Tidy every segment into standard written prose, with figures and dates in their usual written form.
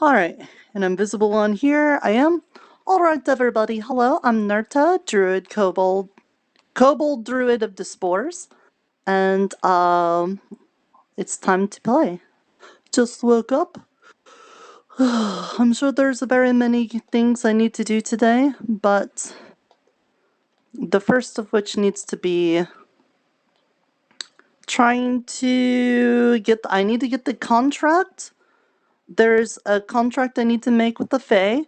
Alright, and I'm visible on here. I am. Alright, everybody. Hello, I'm Nirta, Druid Kobold Druid of the Spores. And, it's time to play. Just woke up. I'm sure there's very many things I need to do today, but the first of which needs to be trying to get. I need to get the contract. There's a contract I need to make with the Fae.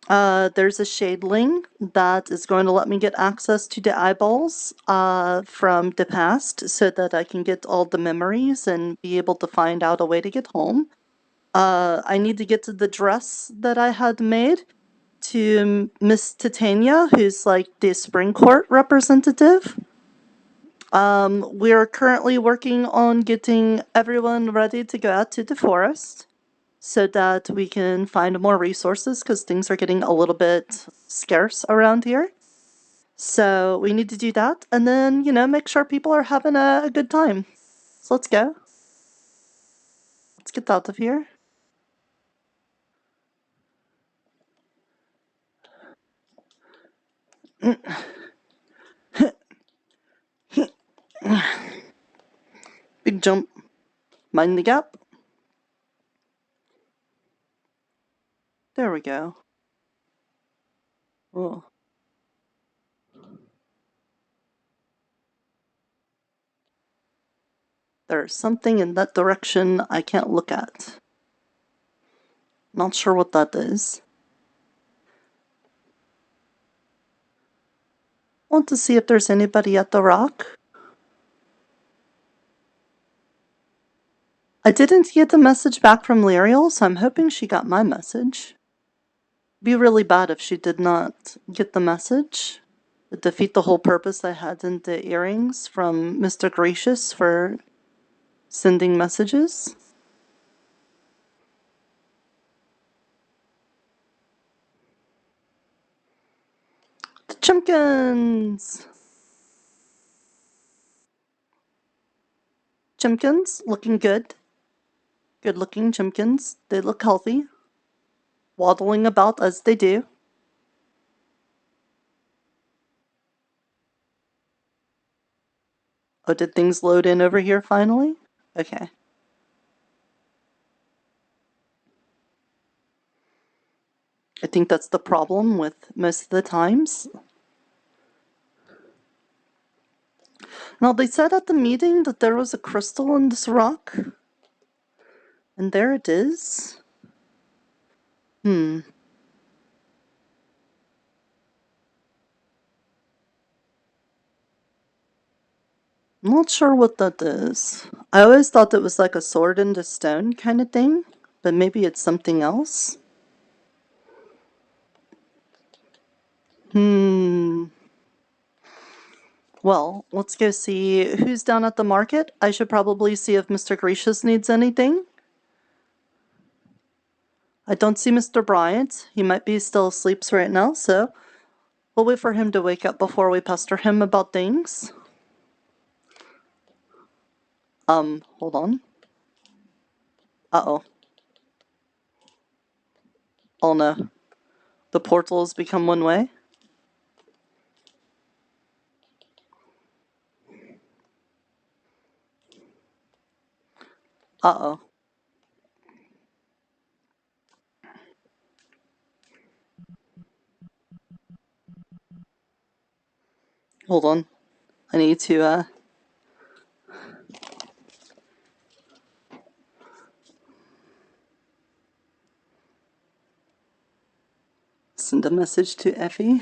There's a shadeling that is going to let me get access to the eyeballs from the past so that I can get all the memories and be able to find out a way to get home. I need to get to the dress that I had made to Miss Titania, who's like the Spring Court representative. We are currently working on getting everyone ready to go out to the forest so that we can find more resources because things are getting a little bit scarce around here. So we need to do that and then, make sure people are having a good time. So let's go. Let's get out of here. Big jump. Mind the gap. There we go. Oh. There's something in that direction I can't look at. Not sure what that is. Want to see if there's anybody at the rock. I didn't get the message back from Lyriel, so I'm hoping she got my message. Be really bad if she did not get the message. It'd defeat the whole purpose I had in the earrings from Mr. Gracious for sending messages. The Chimkins! Chimkins, looking good. Good looking Chimkins. They look healthy. Waddling about as they do. Oh, did things load in over here finally? Okay. I think that's the problem with most of the times. Now, they said at the meeting that there was a crystal in this rock. And there it is. I'm not sure what that is. I always thought it was like a sword into stone kind of thing, but maybe it's something else. Well, let's go see who's down at the market. I should probably see if Mr. Gracious needs anything. I don't see Mr. Bryant. He might be still asleep right now, so we'll wait for him to wake up before we pester him about things. Hold on. Uh-oh. Oh no. The portal has become one way. Uh-oh. Hold on. I need to, send a message to Effie.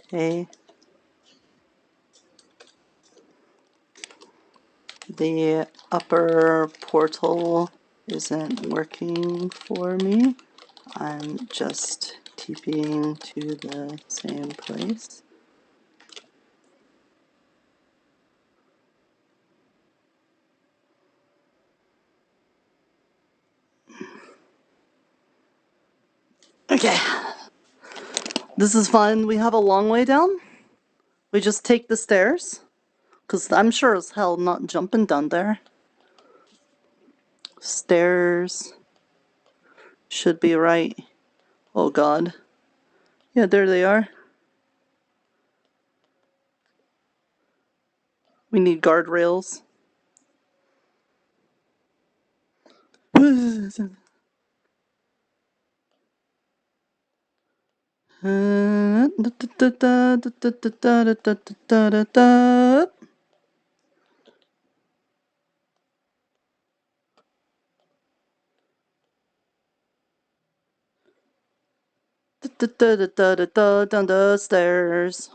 Hey. The upper portal isn't working for me. I'm just TPing to the same place. Okay. This is fun. We have a long way down. We just take the stairs? Because I'm sure as hell not jumping down there. Stairs. Should be right. Oh god. Yeah, there they are. We need guardrails. Down the stairs.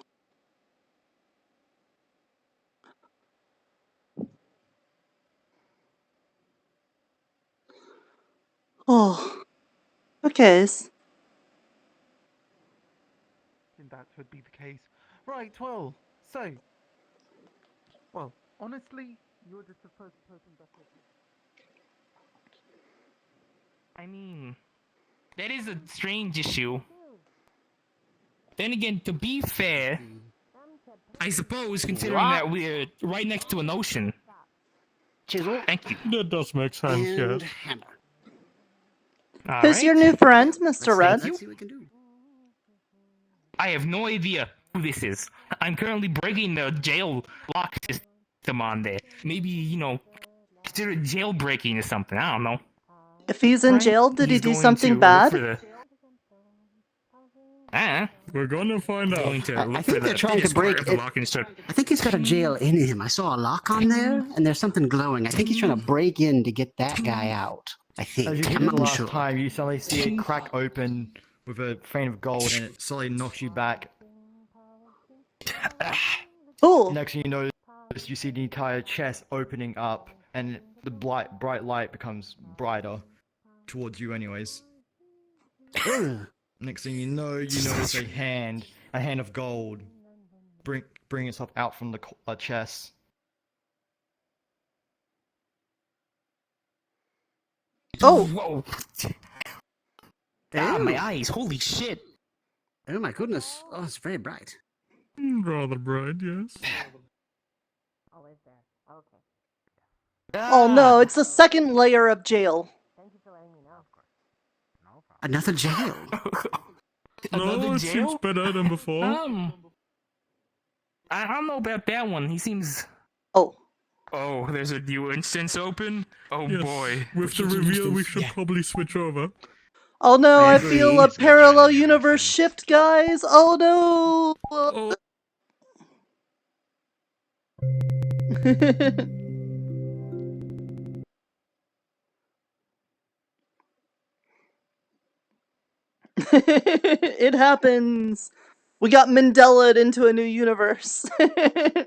Oh. Okay. That would be the case. Right, well, so... Well, honestly, you're just the first person that... I mean, that is a strange issue. Then again, to be fair, I suppose, considering that we're right next to an ocean. Chisel. Thank you. That does make sense, And yes. hammer. Who's your new friend, Mr. Red? Let's see what we can do. I have no idea who this is. I'm currently breaking the jail lock system on there. Maybe, you know, consider it jailbreaking or something. I don't know. If he's in jail, did he He's do going something to bad? look for the... We're gonna find out. Going to I look think for they're the trying to biggest part break of the it. lock and start. I think he's got a jail in him. I saw a lock on there, and there's something glowing. I think he's trying to break in to get that guy out. I think. As you I'm did not last sure. time, you suddenly see it crack open with a vein of gold, and it slowly knocks you back. Oh, Next thing you know, you see the entire chest opening up, and the bright light becomes brighter towards you, anyways. Next thing you notice a hand of gold, bring itself out from the chest. oh, Whoa! Ah, my eyes! Holy shit! Oh my goodness. Oh, it's very bright. Rather bright, yes. oh no, it's the second layer of jail. Another jail. Another No, it jail? seems better than before. I don't know about that one. He seems. Oh. Oh, there's a new instance open? Oh Yes. boy. With the reveal, we should probably switch over. Oh no, I I agree. feel a parallel universe shift, guys! Oh no! Oh. It happens! We got Mandela'd into a new universe. I'm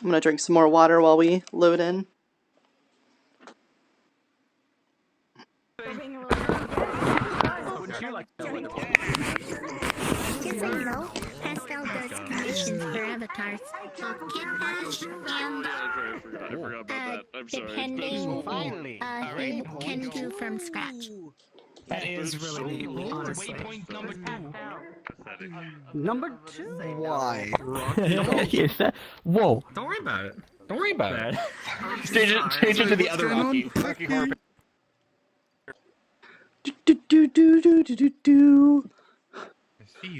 gonna drink some more water while we load in. Just so you know, Pascal does commissions for avatars. Kit Bash and depending he can do from scratch. That is really neat, honestly. Waypoint number 2. Number 2? Why? Yes, whoa! Don't worry about it. Don't worry about it. Change it to the other Rocky. Rocky Horror.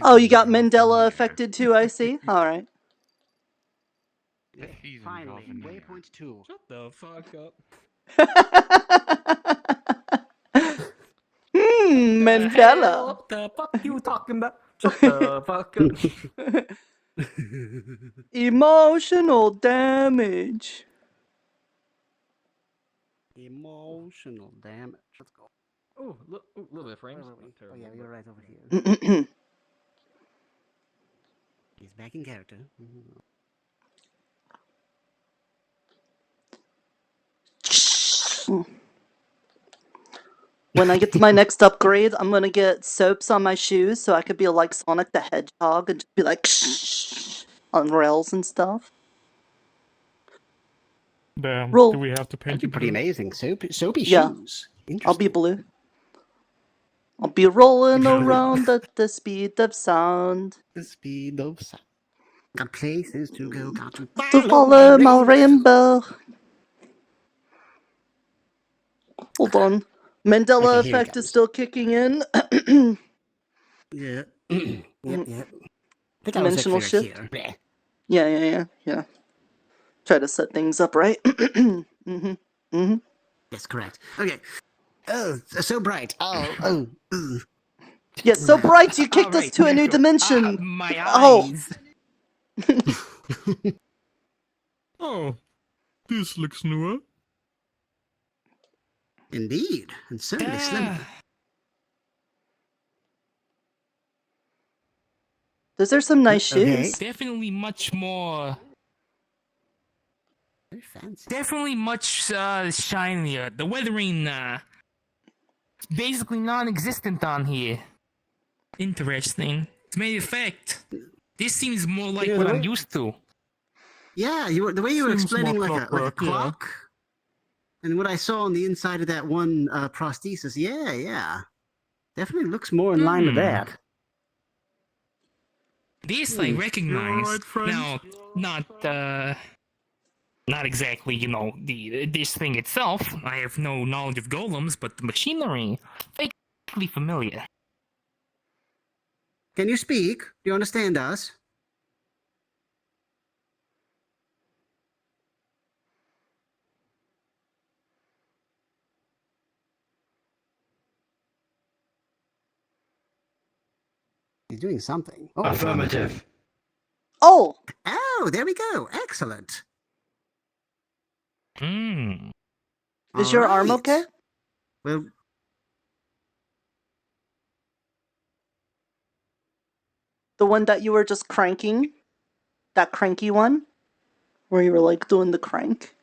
Oh, you got Mandela affected too, I see. Alright. Finally, Waypoint 2. Shut the fuck up. Mandela. What the fuck you talking about? Shut the fuck up. Emotional damage. Emotional damage. Let's go. Oh, look, a little bit of frames. Oh yeah, you're right over here. He's back in character. When I get to my next upgrade, I'm gonna get soaps on my shoes so I could be like Sonic the Hedgehog and just be like on rails and stuff. Damn, Roll. do we have to paint That'd be you pretty blue? amazing. Soapy Yeah. shoes. I'll be Interesting. blue. I'll be rolling around at the speed of sound. The speed of sound. Got places to go, got to To follow my rainbow. Hold on. Mandela Okay, here it effect is comes. still kicking in. Yeah. Yep. I think Dimensional I was at shift. here. Bleh. Yeah. Try to set things up right. That's correct. Okay. Oh, so bright. Oh. Yeah, so bright you kicked us to a new dimension. My Oh. eyes. Oh, this looks newer. Indeed, and certainly slimmer. Those are some nice Okay. shoes. Definitely much more. Very fancy. Definitely much shinier. The weathering, basically non-existent on here. Interesting. It's made effect. This seems more like Yeah, what the I'm way- used to. Yeah, the way you were Seems explaining more like a clockwork, yeah. clock, and what I saw on the inside of that one prosthesis. Yeah, definitely looks more in line with that. This I recognize. alright, friend? Now, not exactly, this thing itself. I have no knowledge of golems, but the machinery, vaguely familiar. Can you speak? Do you understand us? He's doing something. Oh, Affirmative. Oh, oh, there we go. Excellent. Hmm. is your arm Alright. okay? Well, The one that you were just cranking? That cranky one? Where you were like doing the crank?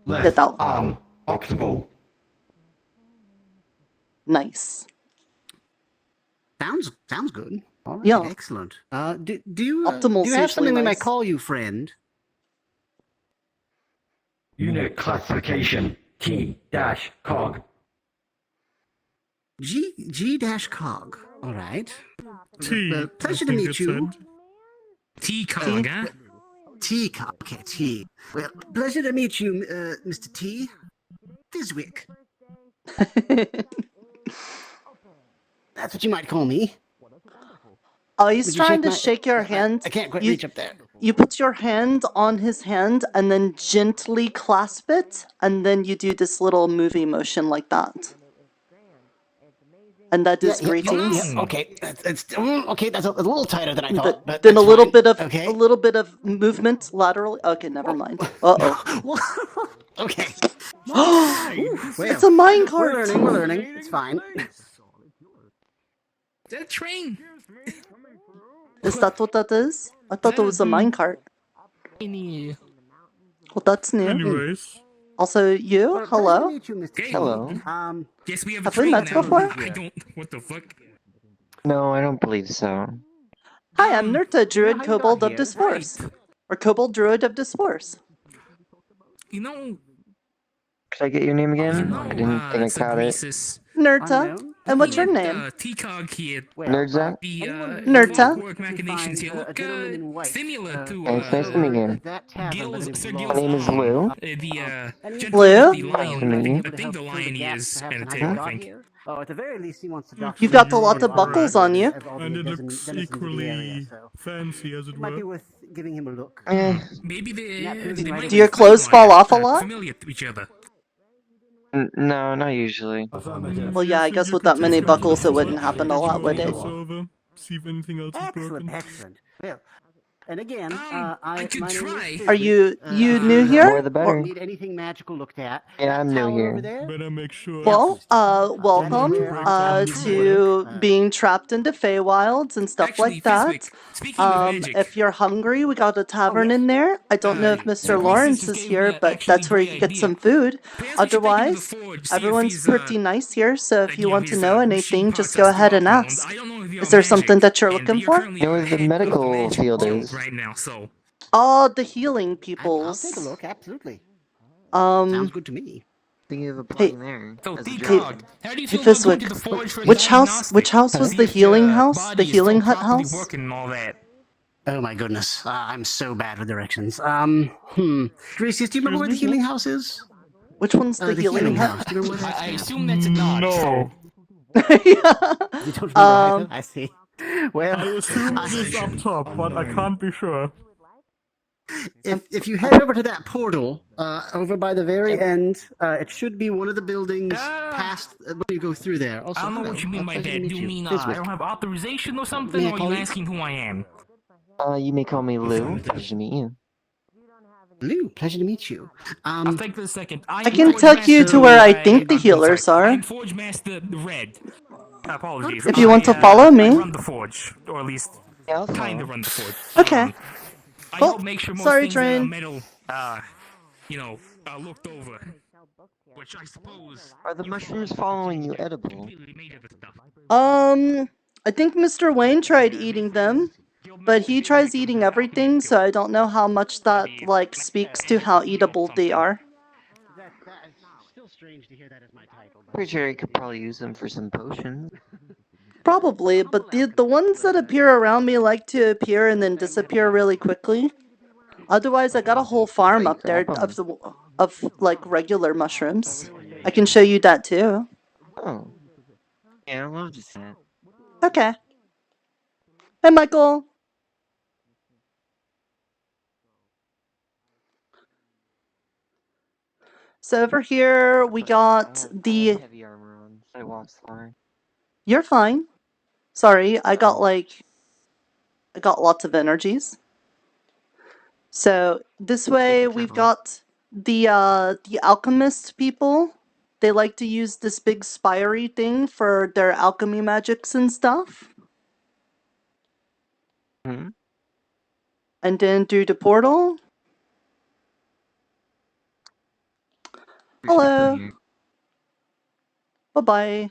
Left that- arm optimal. Nice. sounds good. All right, Yeah. excellent. Do you Optimal's do you have usually something we might nice. call you, friend? Unit classification T-cog. G-cog. All right. T. Well, I pleasure to think meet it you. said. T-cog, huh? T-cog. Okay, T. Well, pleasure to meet you, Mr. T. Fizwick. That's what you might call me. Oh, he's Would you trying to my- shake your my- hand. I can't quite You- reach up there. You put your hand on his hand and then gently clasp it, and then you do this little movie motion like that. And that is greetings. Yeah, okay. Okay, that's a little tighter than I thought. But Then a that's little fine. bit of okay. a little bit of movement laterally. Okay, never mind. Uh-oh. Okay. It's a minecart. We're learning. It's fine. That train. Is that what that is? I thought it was a minecart. Any- Well, that's new. Anyways, Also, you? Well, pleasure to Hello? meet you, Mr. T. Hello. Yes, we have a Have we train met now. before? I don't. What the fuck? No, I don't believe so. Hi, I'm Nirta, Druid how you Kobold got of here. Spores. Or Kobold Druid of Spores. You know. Could I get your name again? No, I didn't think I it's a caught it. Greasus. Nirta. Unknown? And what's your name? T-cog here. Nerdza? The Nirta. work machinations here look similar to Hey, it's nice to meet you. Gil's, Sir My Gil's name is Lou. the gentleman Lou? with the lion. Nice to meet I think the lion ears and a tail. I think. Oh, at the very least, he wants to document. You've got a lot of buckles on you. and it looks equally fancy as it It might be were. worth giving him a look. Eh, Maybe Yeah, they might Do your be clothes fall off a lot? familiar to each other. no, not usually. Affirmative. Well, yeah, I guess with that many buckles, it wouldn't happen a lot, would it? Over, see if anything else is Excellent, broken. excellent. Well, and again, I could my name try. is Are you Fizwick. new More here? the better. Need anything magical looked at? Yeah, I'm new Tower here. over there? Better make sure. Well, welcome to being trapped into Feywilds and stuff Actually, like that. Fizwick, speaking of magic, If you're hungry, we got a tavern in there. I don't know if Mr. Lawrence is here, but that's where you can get some food. Otherwise, everyone's pretty nice here, so if you want to know anything, just go ahead and ask. Is there something that you're looking for? You know where the medical field is? right now, so Oh, the healing I'll peoples. take a look, absolutely. Sounds Um, good to me. Thinking of Hey, applying there So, as a hey, Decog, job. how do you hey, feel about going Fiswick. to the forge for Which house? Which diagnostics? house was See the if healing your house? The body is still healing hut properly house? working and all that. Oh my goodness, I'm so bad with directions. Gracious, do you remember where the Excuse me? healing house is? Which one's the The healing healing hut? house. Do you remember where that's I at? assume that's a nod, so... No. Yeah. You don't remember either? Um, I see. Well, I assume it is Conversation up top, but I can't be sure. if you head over to that portal, over by the very end, it should be one of the buildings past when you go through there. Also, I don't know hello. what you mean by Pleasure to that. meet Do you mean I Fiswick. don't have authorization or something, May I or are call you you? asking who I am? You may call me Lou. Affirmative. Pleasure to meet you. Lou, pleasure to meet you. I'll take this a second. I can take you to where I think the healers I are. am Forge Master Red. Apologies. If you want to follow I me. run the Forge, or at least Yeah, I'll kind of follow. run the Forge. Okay. I Oh, help make sure most sorry, things that are Train. metal, looked over. Which I suppose Are the you mushrooms folks following you are edible? completely made of this stuff. I think Mr. Wayne tried eating them, but he tries eating everything, so I don't know how much that, like, speaks to how eatable they are. That's still strange to hear that as my title. Pretty sure I could probably use them for some potions. Probably, but the ones that appear around me like to appear and then disappear really quickly. Otherwise, I got a whole farm up there of like regular mushrooms. I can show you that too. Oh. Yeah, I'd love to see that. Okay. Hey, Michael. So over here we got I the. have heavy armor on, so I walk slower. You're fine. Sorry, I got Oh. I got lots of energies. So this way we've got the alchemist people. They like to use this big spiry thing for their alchemy magics and stuff. Hmm? And then through the portal. Hello. Bye-bye.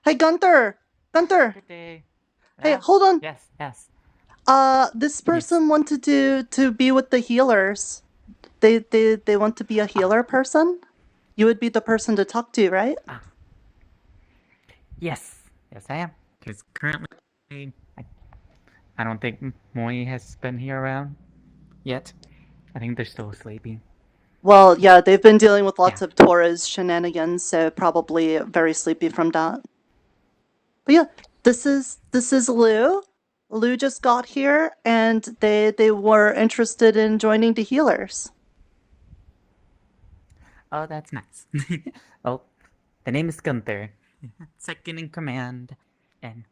Hey, Gunther! Gunther! Good day. Hey, hold on! Yes, yes. This person wanted to be with the healers. They want to be a healer person? You would be the person to talk to, right? Yes. Yes, I am. Because currently, I don't think Moi has been here around yet. I think they're still sleeping. Well, yeah, they've been dealing with lots of Torres shenanigans, so probably very sleepy from that. But yeah, this is Lou. Lou just got here, and they were interested in joining the healers. Oh, that's nice. Well, the name is Gunther. Second in command. And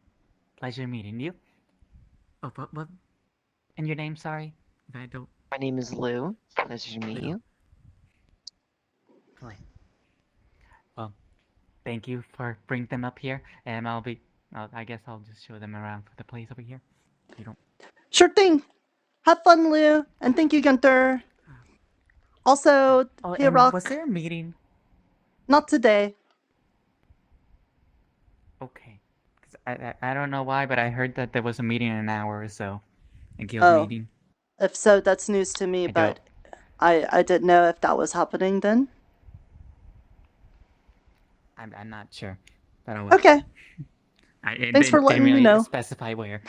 pleasure meeting you. Oh, what? And your name, sorry? If I don't... My name is Lou. Pleasure to meet you. Well, thank you for bringing them up here, and I guess I'll just show them around for the place over here. You don't... Sure thing. Have fun, Lou, and thank you, Gunther. Also, hey, and Rock. was there a meeting? Not today. Okay. 'Cause I don't know why, but I heard that there was a meeting in an hour or so. A guild Oh. meeting. If so, that's news to me, but I didn't know if that was happening then. I'm not sure. But okay. Thanks for letting me know. Specify where.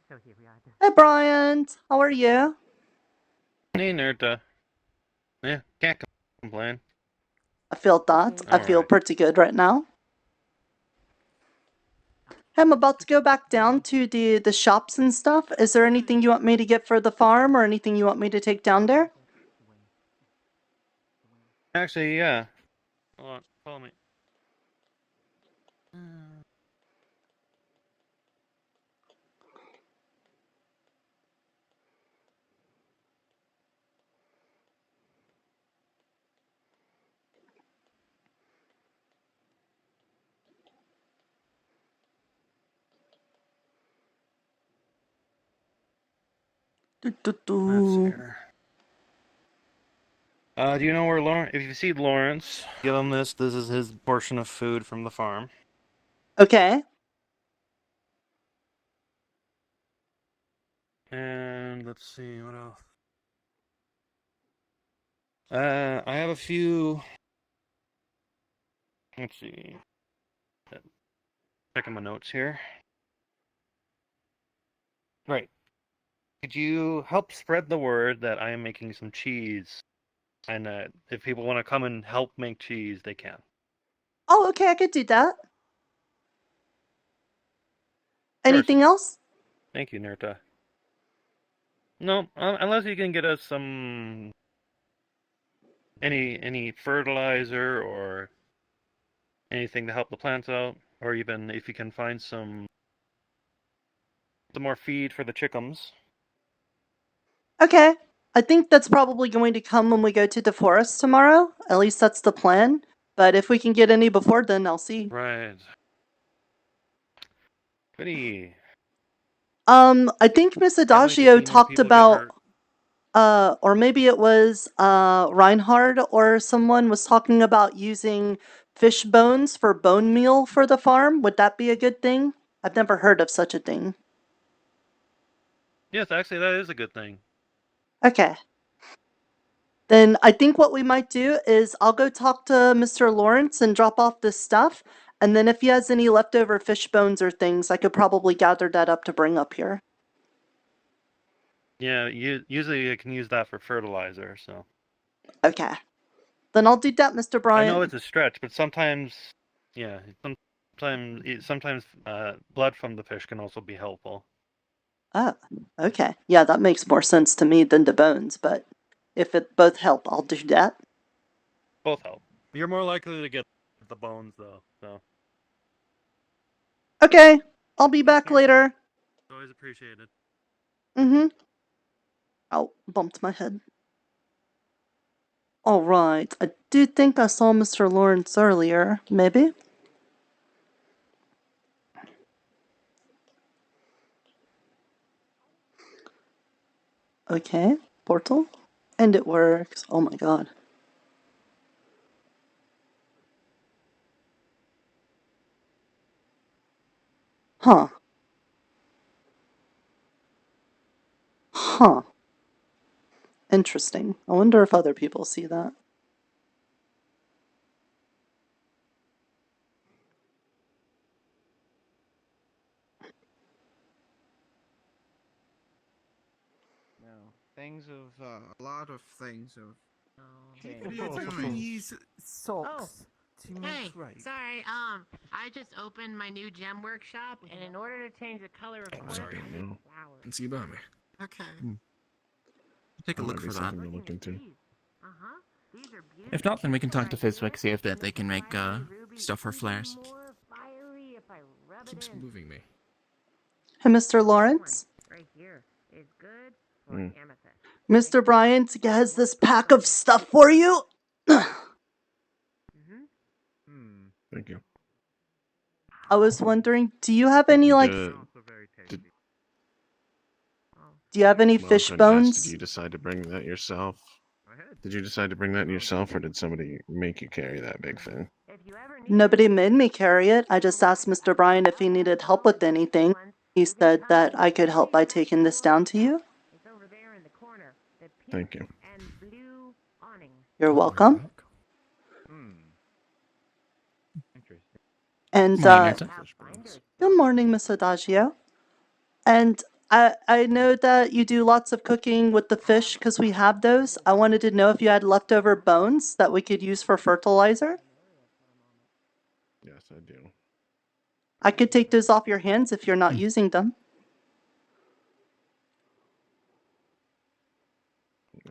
So here we are. Hey, Brian. How are you? Hey, Nirta. Yeah, can't complain. I feel that. I feel pretty good right now. I'm about to go back down to the shops and stuff. Is there anything you want me to get for the farm or anything you want me to take down there? Actually, yeah. Hold on, follow me. Let's see here. Do you know where Lawrence? If you see Lawrence, give him this. This is his portion of food from the farm. Okay. And let's see what else. I have a few. Let's see. Checking my notes here. Right. Could you help spread the word that I am making some cheese? And if people want to come and help make cheese, they can. Oh, okay, I could do that. Of course. Anything else? Thank you, Nirta. No, unless you can get us some any fertilizer or anything to help the plants out, or even if you can find some more feed for the chickens. Okay. I think that's probably going to come when we go to the forest tomorrow. At least that's the plan. But if we can get any before then, I'll see. Right. Goody. I think Miss Can't wait to see Adagio more talked people get about, hurt. or maybe it was Reinhard or someone was talking about using fish bones for bone meal for the farm. Would that be a good thing? I've never heard of such a thing. Yes, actually, that is a good thing. Okay. Then I think what we might do is I'll go talk to Mr. Lawrence and drop off this stuff. And then if he has any leftover fish bones or things, I could probably gather that up to bring up here. Yeah, usually you can use that for fertilizer, so. Okay. Then I'll do that, Mr. I Bryant. know it's a stretch, but sometimes, yeah, sometimes blood from the fish can also be helpful. Oh, okay. Yeah, that makes more sense to me than the bones, but if it both help, I'll do that. Both help. You're more likely to get the bones, though, so. Okay, I'll be back later. Always appreciated. Mm-hmm. Oh, bumped my head. Alright, I do think I saw Mr. Lawrence earlier, maybe? Okay, portal. And it works. Oh my god. Huh. Huh. Interesting. I wonder if other people see that. No, things of a lot of things of. Use socks to make Hey, right. sorry, I just opened my new gem workshop, and in order to change the color of Sorry, no. flowers. Can see about me. Okay. Take a look for that. something to look into. Uh-huh. These are beautiful. If not, then we can talk to Fizwick, see if they can make stuff for flares. More fiery if I rub Keeps it in. moving me. Hey, Mr. Lawrence? Right here is good for Mm. amethyst. Mr. Bryant has this pack of stuff for you. Thank you. I was wondering, do you have any, like... Did Do you have any well, fish I couldn't ask, bones? Did you decide to bring that yourself? Did you decide to bring that yourself, or did somebody make you carry that big thing? Nobody made me carry it. I just asked Mr. Bryant if he needed help with anything. He said that I could help by taking this down to you. It's over there in the corner. The pink Thank you. and blue awning. You're welcome. Interesting. And, Morning, Nirta. good morning, Miss Adagio. And I know that you do lots of cooking with the fish because we have those. I wanted to know if you had leftover bones that we could use for fertilizer. Yes, I do. I could take those off your hands if you're not using them.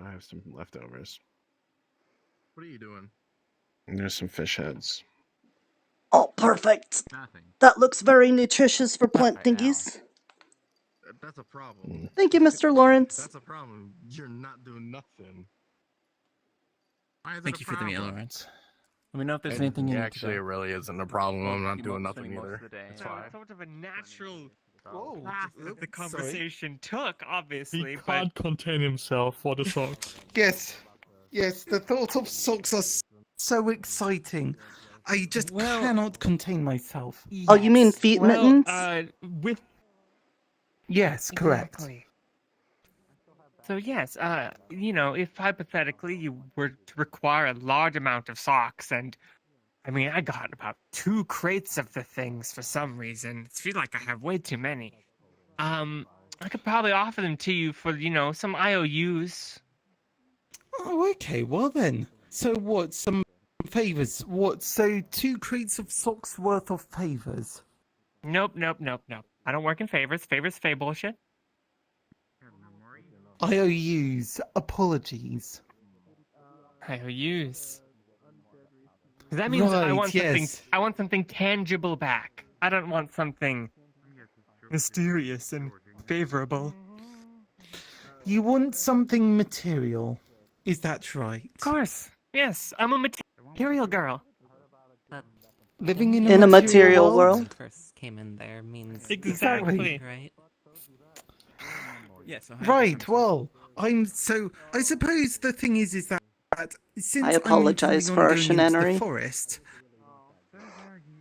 I have some leftovers. What are you doing? And there's some fish heads. Oh, perfect. Nothing. That looks very nutritious for plant Right now. thingies. That's a problem. Thank you, Mr. Lawrence. That's a problem. You're not doing nothing. Thank you for the meal, Lawrence. Let me know if there's anything you need to Actually, it really isn't a problem. I'm not doing nothing either. It's So fine. sort of a natural. Whoa. The conversation took, obviously, He but can't contain himself for the socks. yes, the thought of socks are so exciting. I just cannot contain myself. Oh, you mean feet mittens? With yes, correct. So yes, you know, if hypothetically you were to require a large amount of socks, and I mean, I got about 2 crates of the things for some reason. I feel like I have way too many. I could probably offer them to you for, you know, some IOUs. Oh, okay. Well then. So what? Some favors? What? So 2 crates of socks worth of favors? Nope. I don't work in favors. Favors fey bullshit. IOUs. Apologies. IOUs. That means I want something. I want something tangible back. I don't want something mysterious and favorable. You want something material. Is that right? Of course. Yes, I'm a material girl. Living in a material world. First came in there means Exactly. right. Yes. Right. Well, I suppose the thing is that since I apologize for our shenanery. the forest,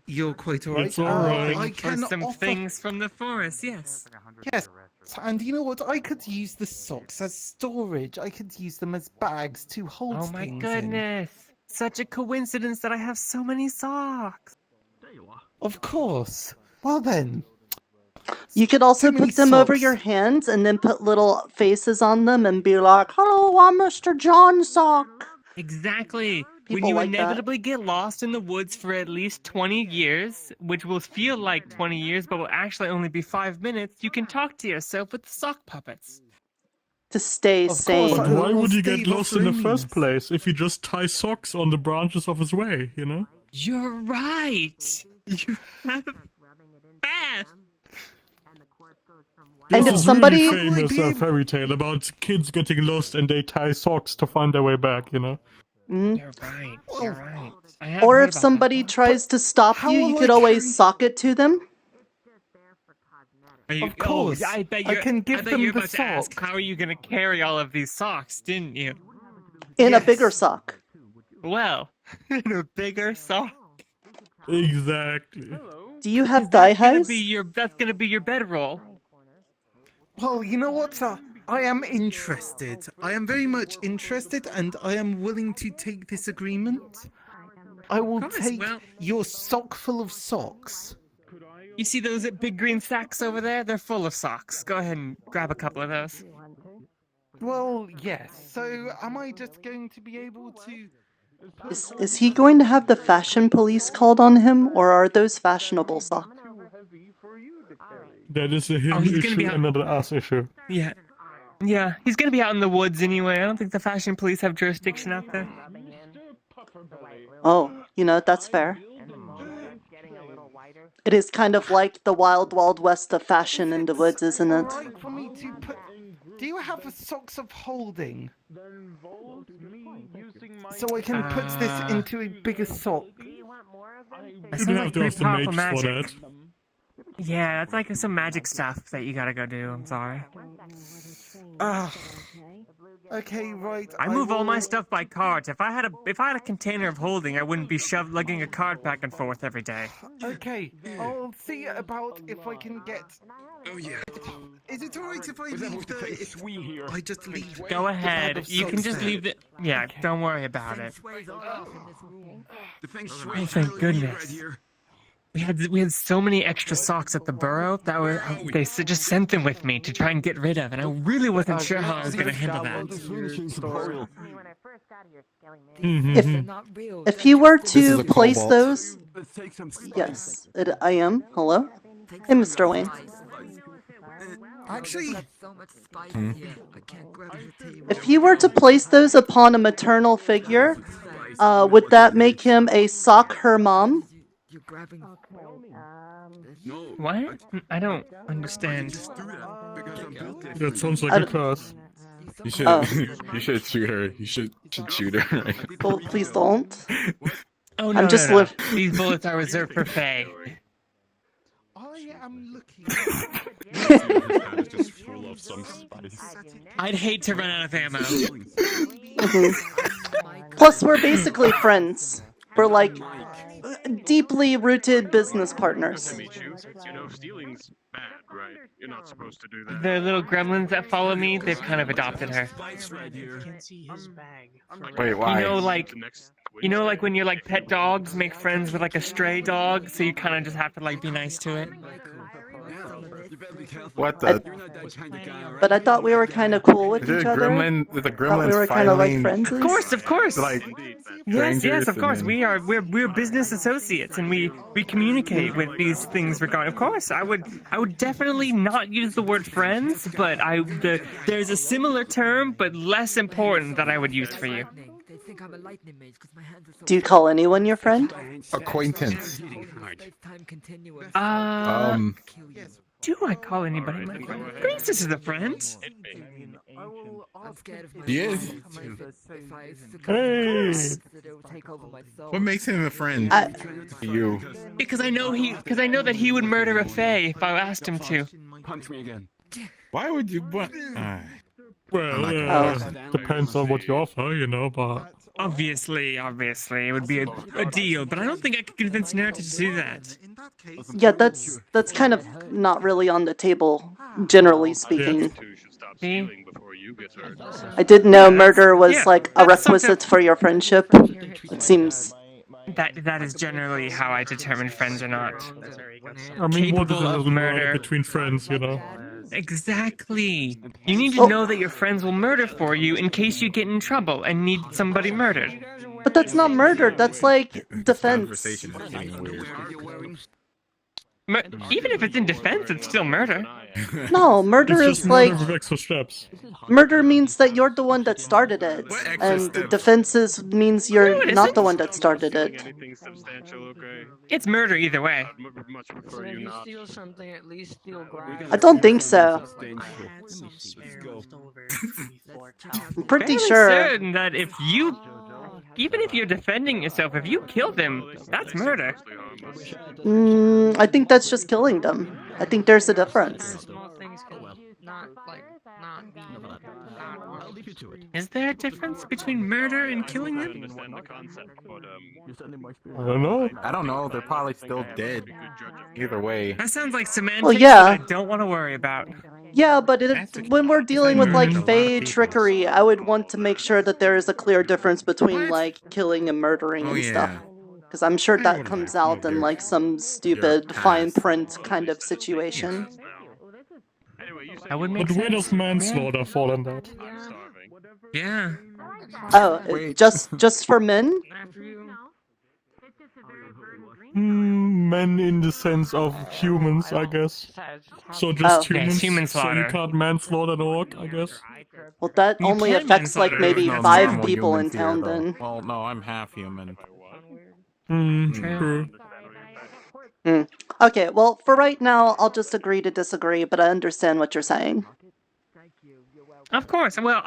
you're quite alright. It's alright. I For can some offer... things from the forest, yes. Yes. And you know what? I could use the socks as storage. I could use them as bags to hold Oh my things goodness. Such a coincidence that I have so many socks. Of course. Well then. You could also Too many put them over socks. your hands and then put little faces on them and be like, "Hello, I'm Mr. John Sock." Exactly. When People you like that. inevitably get lost in the woods for at least 20 years, which will feel like 20 years but will actually only be 5 minutes, you can talk to yourself with the sock puppets. To stay sane. But why would you get lost in the first place if you just tie socks on the branches of his way, you know? You're right. You have fast. And This if is somebody- really famous fairy tale about kids getting lost and they tie socks to find their way back, you know? Mhm. You're right. You're right. I have Or heard if about somebody tries to stop you, you could always sock it to them. that. Are you, Of course. I bet I you're, can give I bet them you're the about to ask, sock. how are you going to carry all of these socks, didn't you? In a bigger sock. Well, in a bigger sock. Exactly. Do you have thigh highs? That's going to be your bedroll. Well, you know what? I am interested. I am very much interested, and I am willing to take this agreement. I will take your sock full of socks. You see those big green sacks over there? They're full of socks. Go ahead and grab a couple of those. Well, yes. So, am I just going to be able to... Is he going to have the fashion police called on him, or are those fashionable socks? That is a him he's gonna be issue, out- another us issue. Yeah. Yeah, he's going to be out in the woods anyway. I don't think the fashion police have jurisdiction out there. Oh, you know, that's fair. It is kind of like the wild, wild west of fashion in the woods, isn't it? Right for me to put... Do you have a socks of holding? So I can put this into a bigger sock. That You sounds have like to pretty have the powerful mages for magic. that. Yeah, that's like some magic stuff that you gotta go do. I'm sorry. Okay, right. I move all my stuff by carts. If I had a container of holding, I wouldn't be lugging a cart back and forth every day. Okay, I'll see about if I can get... Oh yeah. Is it alright if I leave the... I just leave... Go the bag ahead. of You can socks just there? leave the... Yeah, don't worry about it. Oh, thank goodness. We had so many extra socks at the burrow that they just sent them with me to try and get rid of, and I really wasn't sure how I was going to handle that. If he were This is to a place Kobold. those... Yes, I am. Hello? Hey, Mr. Wayne. Actually... If he were to place those upon a maternal figure, would that make him a sock her mom? What? I don't understand. That sounds like a curse. You should, you should shoot her. You should shoot her. Right? Oh, please don't. Oh no, I'm just no. These bullets are reserved for Faye. I am looking... just full of some spice. I'd hate to run out of ammo. Plus, we're basically friends. We're like deeply rooted business partners. You know, stealing's bad, right? You're not supposed to do that. The little gremlins that follow me, they've kind of adopted her. Wait, why? You know, like when your like pet dogs make friends with like a stray dog, so you kind of just have to like be nice to it. What the? But I thought we were kind of cool with Is it each a other. gremlin? Is the Thought gremlins we were kind of like filing- friends. Of course. Like Yes, strangers of course. and We're business associates, and we communicate with these things regarding. Of course, I would definitely not use the word friends, but there's a similar term, but less important that I would use for you. Do you call anyone your friend? Acquaintance. Do I call anybody my friend? Priestess is a friend. He is. Hey. What makes him a friend? You. Because I know that he would murder a fae if I asked him to. Punch me again. Why would you? Well, depends on what you offer, you know, but... Obviously, it would be a deal, but I don't think I could convince Nirta to do that. Yeah, that's kind of not really on the table, generally speaking. I didn't know murder was like a requisite for your friendship. It seems... That is generally how I determine friends or not. I mean, what is Capable of murder between friends, you know? Exactly. You need to know that your friends will murder for you in case you get in trouble and need somebody murdered. But that's not murder, that's like defense. Even if it's in defense, it's still murder. No, murder It's is just like... murder with extra steps. Murder means that you're the one that started it, and defense means you're not the one that started it. It's murder either way. I don't think so. I'm pretty sure. Certain that even if you're defending yourself, if you kill them, that's murder. I think that's just killing them. I think there's a difference. Is there a difference between murder and killing them? I don't know. I don't know. They're probably still dead. Either way. That sounds like semantics Well, yeah. that I don't want to worry about. Yeah, but when we're dealing with like Fae trickery, I would want to make sure that there is a clear difference between like killing and murdering and stuff. Because I'm sure that comes out in like some stupid fine print kind of situation. That would make But where sense. does manslaughter fall in that? Yeah. Oh, just for men? Men in the sense of humans, I guess. So just Oh. humans. Yes, human so you slaughter. can't manslaughter an orc, I guess. Well, that You only can affects like manslaughter maybe no 5 normal people in humans here, town though. then. Well, no, I'm half human. True. Okay, well, for right now, I'll just agree to disagree, but I understand what you're saying. Of course. Well,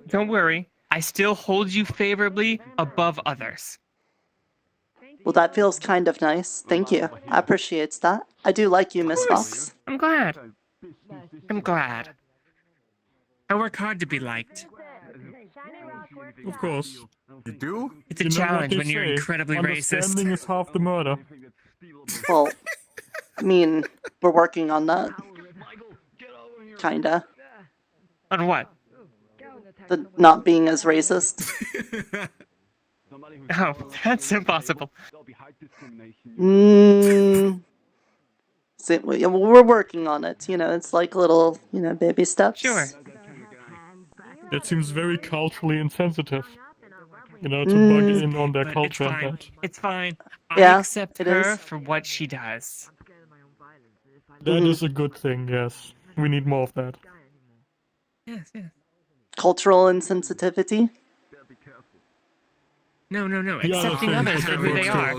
don't worry. I still hold you favorably above others. Well, that feels kind of nice. Thank you. I appreciate that. I do like you, Miss Fox. I'm glad. I work hard to be liked. Of course. You do? It's a You know what challenge they when you're say, incredibly understanding racist. is half the murder. Well, I mean, we're working on that. Kinda. On what? The not being as racist. Oh, that's impossible. See, we're working on it, you know, it's like little, you know, baby steps. Sure. That seems very culturally insensitive. You know, to bug in on their But culture it's and fine. that. It's fine. Yeah, I accept it her is. for what she does. That is a good thing, yes. We need more of that. Yes. Cultural insensitivity. No. The other Accepting thing others is for that who they are.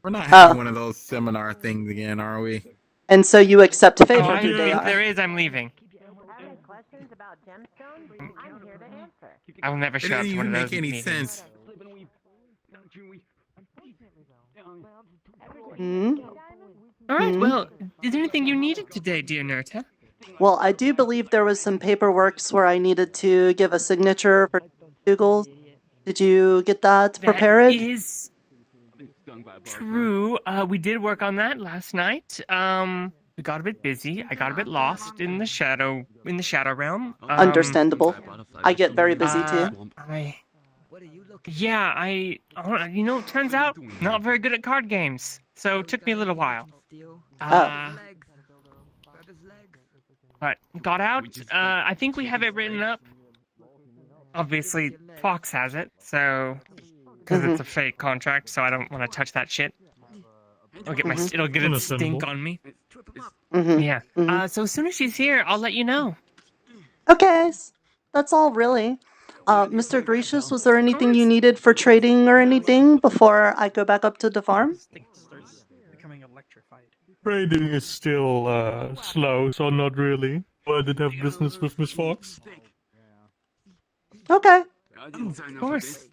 We're not having one of those seminar things again, are we? And so you accept Fae Oh, for who they if are. there is, I'm leaving. I will never It show up didn't to one even of make those any meetings. sense. All right. Well, is there anything you needed today, dear Nirta? Well, I do believe there was some paperwork where I needed to give a signature for Google. Did you get that prepared? True. We did work on that last night. We got a bit busy. I got a bit lost in the shadow realm. Understandable. I get very busy too. You know, it turns out not very good at card games, so it took me a little while. But got out. I think we have it written up. Obviously, Fox has it, so because it's a fake contract, so I don't want to touch that shit. It'll get its stink on me. Yeah. So as soon as she's here, I'll let you know. Okay, that's all really. Mr. Gracious, was there anything you needed for trading or anything before I go back up to the farm? Trading is still slow, so not really. But I did have business with Miss Fox. Okay. Of course.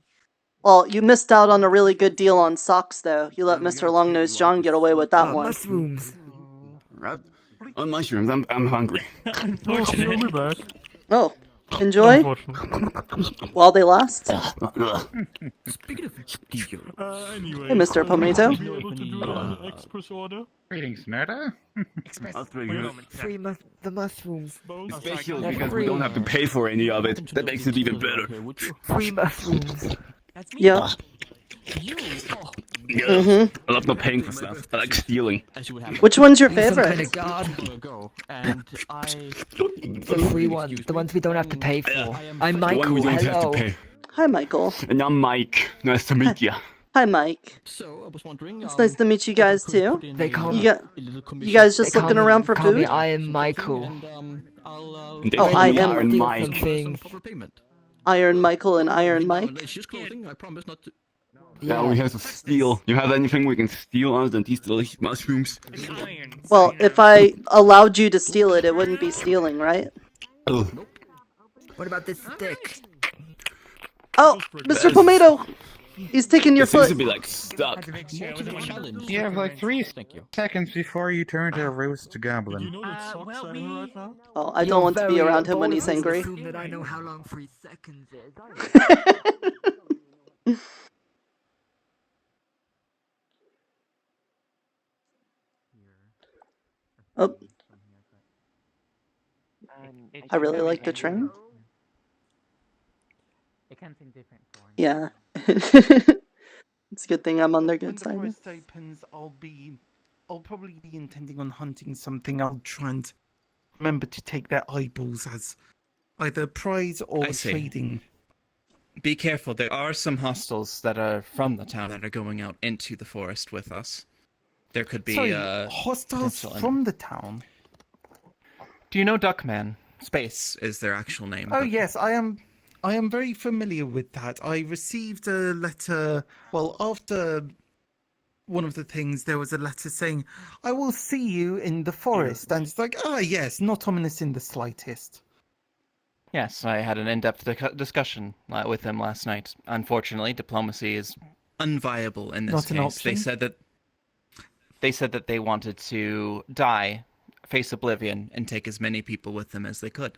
Well, you missed out on a really good deal on socks, though. You let Mr. Longnose John get away with that one. Mushrooms. On mushrooms, I'm hungry. Oh, enjoy while they last. Anyway, Hey, Mr. Pomato. Express order. Greetings, Nirta. The mushrooms. Special because we don't have to pay for any of it. That makes it even better. Free mushrooms. Yeah. I love not paying for stuff. I like stealing. Which one's your favorite? The free ones, the ones we don't have to pay for. I'm Michael. The one we don't have Hello. to pay. Hi, Michael. And I'm Mike. Nice to meet you. Hi, Mike. It's nice to meet you guys too. They call you guys just looking around for food? I am Michael. Oh, I am Iron Mike. Iron Michael and Iron Mike. Yeah, we have to steal. You have anything we can steal other than these delicious mushrooms? Well, if I allowed you to steal it, it wouldn't be stealing, right? Ugh. What about this stick? Oh, Mr. Pomato! He's taking your It seems foot. to be like stuck. You have like 3 seconds before you turn to a roost goblin. Oh, I don't want to be around him when he's angry. That I know how long 3 seconds is. Oh. I really like the train. It comes in different forms. Yeah. It's a good thing I'm on their good When the side. forest opens, I'll probably be intending on hunting something. I'll try and remember to take their eyeballs as either prize or I see. trading. Be careful, there are some hostiles that are from the town that are going out into the forest with us. There could be, Sorry, hostiles potential from the town? Do you know Duckman? Space is their actual name. Oh but- yes, I am very familiar with that. I received a letter, well, after one of the things, there was a letter saying, I will see you in the forest. And it's like, yes, not ominous in the slightest. Yes, I had an in-depth discussion with him last night. Unfortunately, diplomacy is unviable in this Not case. an option? They said that they wanted to die, face oblivion, and take as many people with them as they could.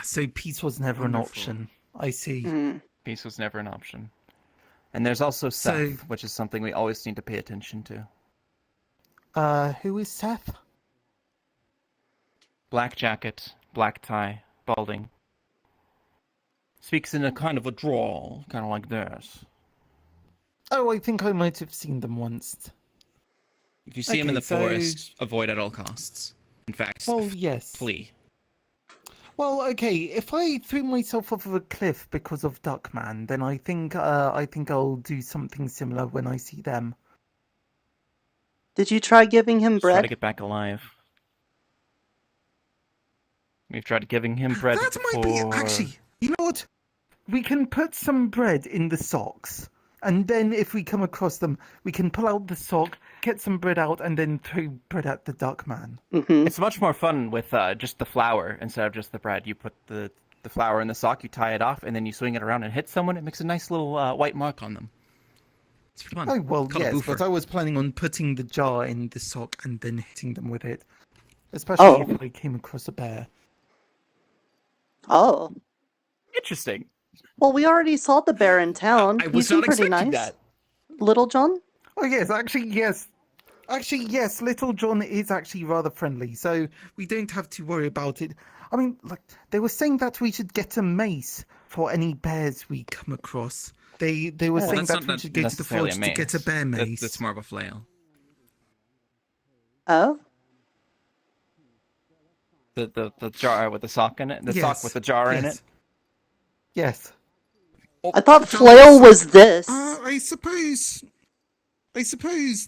So peace was never an option. I see. Peace was never an option. And there's also Seth, which is something we always need to pay attention to. Who is Seth? Black jacket, black tie, balding. Speaks in a kind of a drawl, kind of like this. Oh, I think I might have seen them once. If you see him in the forest, avoid at all costs. In fact, Well, yes. flee. Well, okay, if I threw myself off of a cliff because of Duckman, then I think I'll do something similar when I see them. Did you try giving him Try to bread? get back alive. We've tried giving him bread That before. might be actually. You know what? We can put some bread in the socks, and then if we come across them, we can pull out the sock, get some bread out, and then throw bread at the Duckman. It's much more fun with just the flour instead of just the bread. You put the flour in the sock, you tie it off, and then you swing it around and hit someone. It makes a nice little white mark on them. It's fun. Oh, well, Called a yes, boofer. but I was planning on putting the jar in the sock and then hitting them with it. Especially if I came across a bear. Oh. Interesting. Well, we already saw the bear in town. I He was seemed not pretty expecting nice. that. Little John? Oh yes, actually yes. Actually yes, Little John is actually rather friendly, so we don't have to worry about it. I mean, like they were saying that we should get a mace for any bears we come across. They were Oh. saying That's that not we should go to the necessarily a forge to get a mace. bear mace. That's more of a flail. Oh? The jar with the sock in it? The sock with the jar in it? Yes. I thought flail was this. I suppose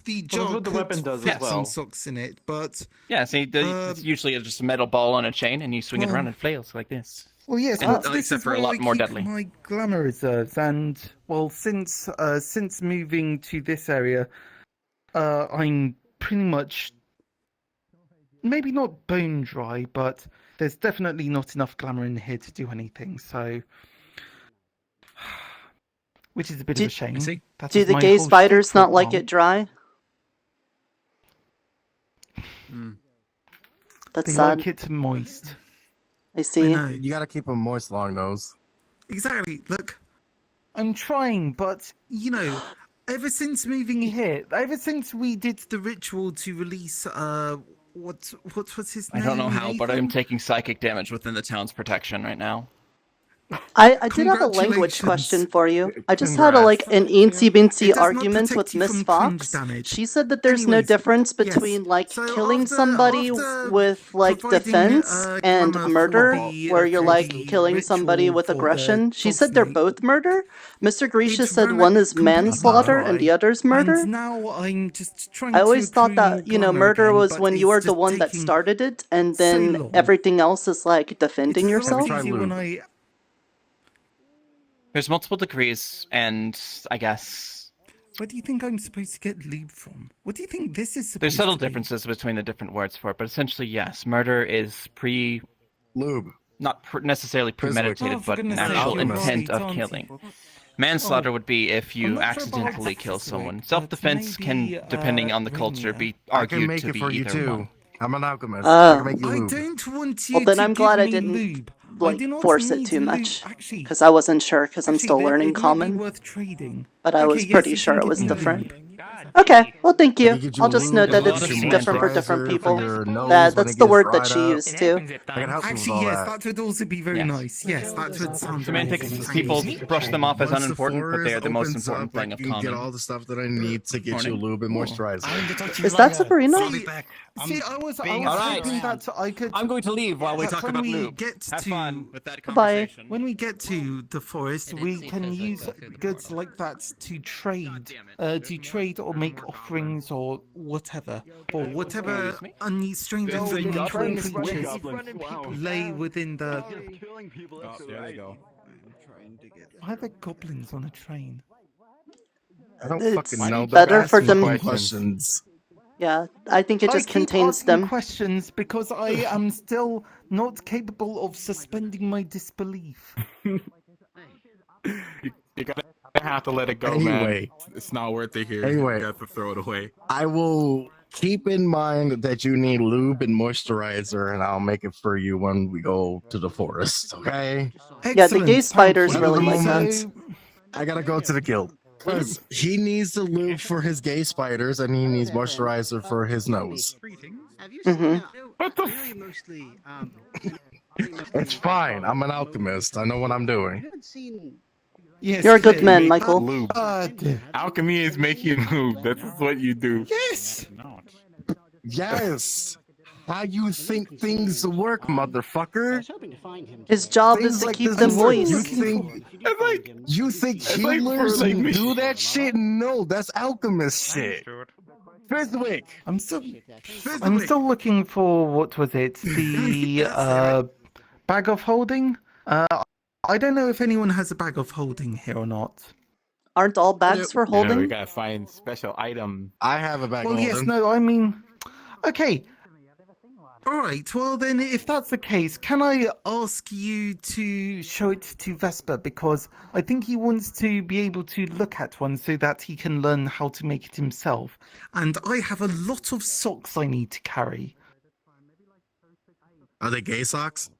the jar that's what the could weapon does fit as well. some socks in it, but Yeah, see, it's usually just a metal ball on a chain, and you swing it around and flails like this. well, yes, And- but this except is for a where lot I more keep deadly. my glamour reserves, and well, since moving to this area, I'm pretty much maybe not bone dry, but there's definitely not enough glamour in here to do anything. So, which is a bit of a shame. That Do was the my gay whole spiders shtick for not like long. it dry? That's They sad. like it moist. I see. You gotta keep them moist, long nose. Exactly. Look, I'm trying, but you know, ever since moving here, ever since we did the ritual to release, what was his I name? don't know how, but I'm Nathan? taking psychic damage within the town's protection right now. I did have a language question for you. I just had an eensy beensy argument with Miss Fox. She said that there's no difference between like killing somebody with like defense and murder, where you're like killing somebody with aggression. She said they're both murder. Mr. Grisha said one is manslaughter and the other's murder. And now I'm just trying I always to thought accrue more that, you know, glamour murder again, was but when you it's are the just one that taking started it, and so then long. everything else is like defending It's yourself. so easy when I There's multiple degrees, and I guess Where do you think I'm supposed to get lube from? What do you think this is supposed there's subtle to be? differences between the different words for it, but essentially, yes, murder is lube, not necessarily premeditated, Oh, for but an goodness sake, actual you're intent right, of aren't killing. you? Manslaughter Oh, would be if I'm you not sure about accidentally kill specific, someone. but Self-defense maybe, can, depending on the culture, be I can argued make to it be for you either too. one. I'm an alchemist. I can make you I lube. don't want you Well, then to I'm glad give I me didn't lube. I like do not force it need too lube. much, Actually, because I wasn't sure, because I'm actually, still that- learning it might be common. worth trading. But I Okay, was yes, pretty you sure can it give was me different. lube. Okay, well, thank I you. can get you I'll a just note lube that and it's get you different for moisturizer different for people. your nose That's when it the gets word that dried she up. used too. I can help you with Actually, all yes, that. that would also be very Yes. nice. Yes, that would sound Semantics, amazing. people brush them off as Once the unimportant, but they are the most forest important opens thing up, of I can get common. all the stuff that I need to get you Morning. lube and moisturizer. Is that Sabrina? See, I was being hoping that I could. I'm going to leave while we talk when about we lube. get Have to fun with that Goodbye. conversation. when we get to the forest, we can use goods like that to trade, or make offerings or whatever, or whatever strange There's a unusual goblin creatures goblin. lay within the. Oh, there they go. Why are there goblins on a train? I don't It's fucking know. better Don't for ask me them- questions. Yeah, I think it just I keep contains asking them. questions because I am still not capable of suspending my disbelief. You gotta have to let it go, Anyway. man. It's not worth it here. Anyway. You got to throw it away. I will keep in mind that you need lube and moisturizer, and I'll make it for you when we go to the forest. Okay? Yeah, the gay Excellent, spiders thank really you. like that. So, I gotta go to the guild. Because he needs the lube for his gay spiders, and he needs moisturizer for his nose. Mhm. What the It's fine. I'm an alchemist. I know what I'm doing. yes, You're a good clearly. man, Michael. Lube. Dear. Alchemy is making lube. That's what you do. Yes. Yes. How you think things work, motherfucker? His job Things is to like keep this them is- moist. You think like healers for, like, do that shit? No, that's alchemist shit. Fizwick. I'm still looking for what was it? The bag of holding. I don't know if anyone has a bag of holding here or not. Aren't all bags for Yeah, we holding? gotta find special item. I have a bag Well, of yes, holding. no, I mean, okay. All right. Well, then, if that's the case, can I ask you to show it to Vesper, because I think he wants to be able to look at one so that he can learn how to make it himself. And I have a lot of socks I need to carry. Are they gay socks?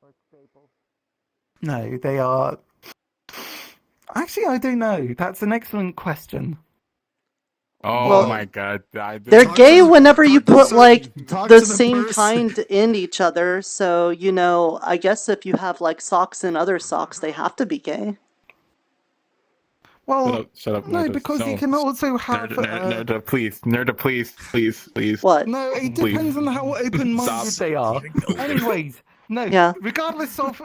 No, they are. Actually, I don't know. That's an excellent question. Oh Well, my god. They're gay whenever you put like talk the to the same person. kind in each other. So, you know, I guess if you have like socks and other socks, they have to be gay. Well, Shut up, no, Nirta. because you can also have. Nirta, please. Nirta, please. What? No, it Please. depends on how open-minded Stop. they are. Anyways, no. Yeah. Regardless of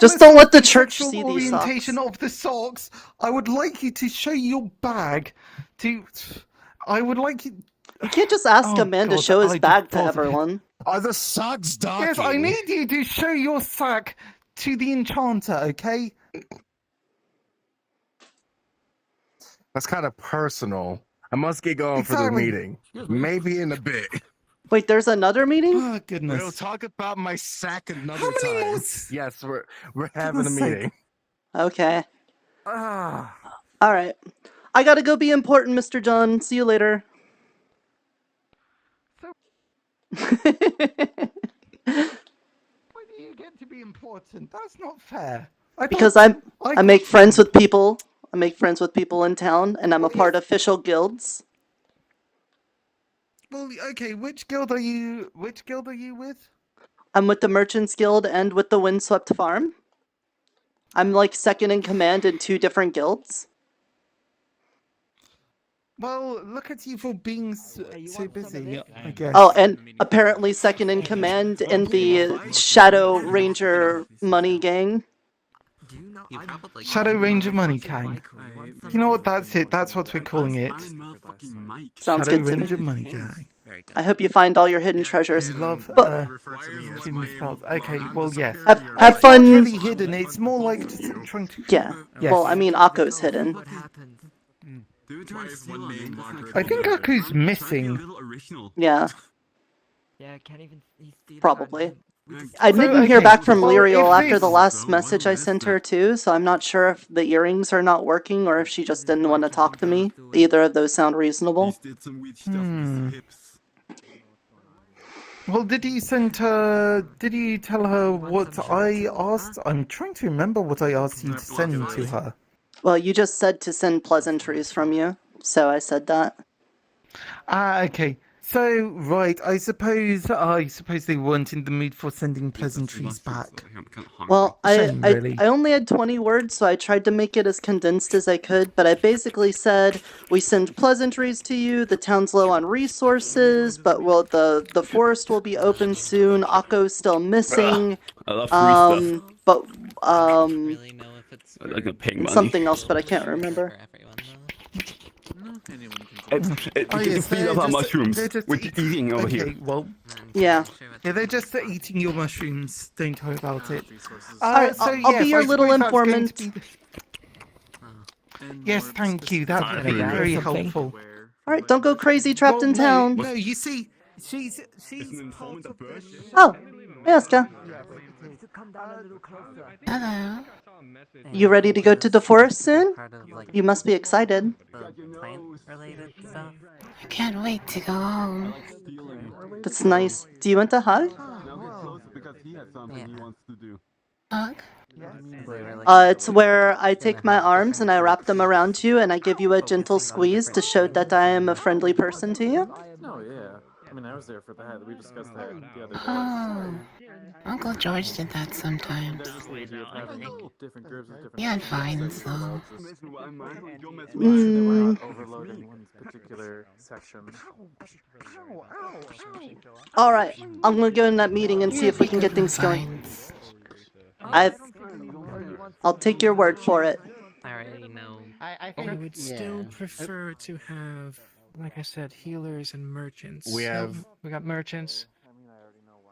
Just don't let the the church sexual see these orientation socks. of the socks, I would like you to show your bag. I would like you. You can't just ask Oh, a man to God, show his I bag just to thought- everyone. Are the socks docking? Yes, I need you to show your sack to the enchanter, okay? That's kind of personal. I must get going for the Exactly. meeting. Maybe in a bit. Wait, there's another meeting? Oh, goodness. We'll talk about my sack another How many time. more Yes, we're having a Goodness sake. meeting. Okay. Ah. Alright. I gotta go be important, Mr. John. See you later. Why do you get to be important? That's not fair. Because I make friends with people. I make friends with people in town, and I'm a part of official guilds. Well, okay. Which guild are you with? I'm with the Merchants Guild and with the Windswept Farm. I'm like second in command in 2 different guilds. Well, look at you for being so busy, I guess. Oh, and apparently second in command in the Shadow Ranger Money Gang. Shadow Ranger Money Gang. You know what? That's it. That's what we're calling it. Sounds Shadow good to Ranger me. Money Gang. I hope you find all your hidden treasures. Love. But hidden spells. Okay. Well, yes. have It's not fun. really hidden. It's more like just trying to. Yeah. Yes. Well, I mean, Akko's hidden. I think Aku's missing. Yeah. Yeah, I can't even. Probably. I So, didn't hear okay, back from well, Lyriel if after the this- last message I sent her too, so I'm not sure if the earrings are not working or if she just didn't want to talk to me. Either of those sound reasonable. Well, did you send her? Did you tell her what I asked? I'm trying to remember what I asked you to send to her. Well, you just said to send pleasantries from you, so I said that. Ah, okay. So, right, I suppose they weren't in the mood for sending pleasantries back. Well, Shame, really. I only had 20 words, so I tried to make it as condensed as I could, but I basically said, we send pleasantries to you, the town's low on resources, but the forest will be open soon, Akko's still missing, I love free stuff. but, Like a pig money. something else, but I can't remember. Feed off our mushrooms. We're eating over here. Well, yeah. Yeah, they're just eating your mushrooms. Don't worry about it. Alright, I'll be your little informant. Yes, thank you. That would be very helpful. Alright, don't go crazy trapped in town. No, you see, she's Oh, Yaska. Hello. You ready to go to the forest soon? You must be excited. I can't wait to go home. That's nice. Do you want a hug? Hug? It's where I take my arms and I wrap them around you and I give you a gentle squeeze to show that I am a friendly person to you. No, yeah. I mean, I was there for that. We discussed that the other day. Oh. Uncle George did that sometimes. He had vines, though. Overloading one particular section. Alright, I'm gonna go in that meeting and see if we can get things going. I'll take your word for it. I already know. I would still prefer to have, like I said, healers and merchants. We got merchants.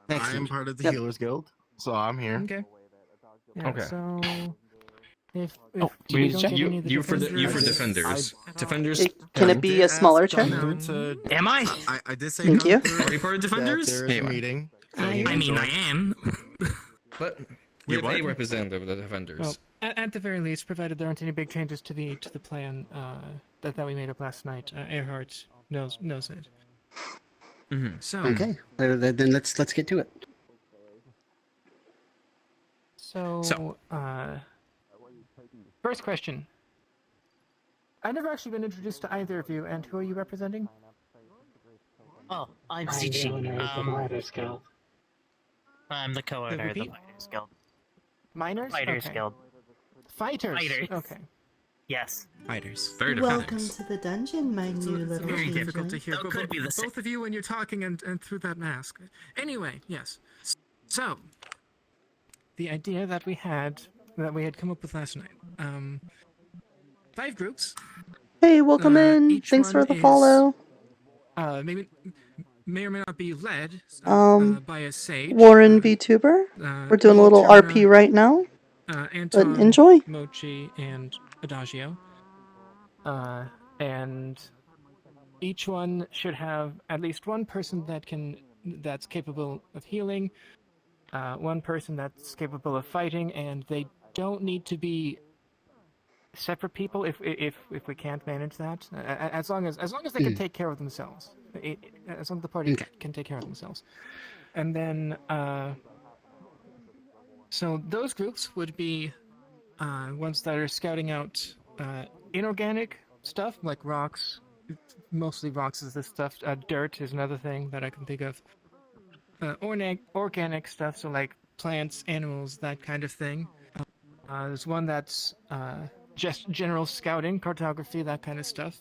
I am part of the Healers Guild, so I'm here. Okay. Yeah, Okay. So if Oh, we don't get any of the you for defenders- defenders. Can it be a smaller chair? Am I? I did say Thank you. Are you part of defenders? There is a meeting. I mean, I am. But You're we're a what? representative of the defenders. Well, at the very least, provided there aren't any big changes to the plan that we made up last night, Earhart knows it. So Okay, then let's get to it. So, first question. I've never actually been introduced to either of you, and who are you representing? Oh, I'm I'm the Sichi. owner of the Miners Guild. I'm the co-owner of the repeat? Miners Guild. Miners? Fighters Okay. Guild. Fighters? Fighters. Okay. Yes. Fighters. Welcome to the dungeon, my new It's little very difficult to agent. hear both of you when you're talking and through that mask. Anyway, yes. So, the idea that we had come up with last night. 5 groups. Hey, welcome in. Each Thanks for one the is, follow. May or may not be led by a sage. Warren VTuber. We're doing a little RP right now. Anton, But enjoy. Mochi, and Adagio. And each one should have at least one person that's capable of healing, one person that's capable of fighting, and they don't need to be separate people if we can't manage that. As long as they can take care of themselves. As long as the party can take care of themselves. And then so those groups would be ones that are scouting out inorganic stuff like rocks. Mostly rocks is this stuff. Dirt is another thing that I can think of. Organic stuff, so like plants, animals, that kind of thing. There's one that's just general scouting, cartography, that kind of stuff,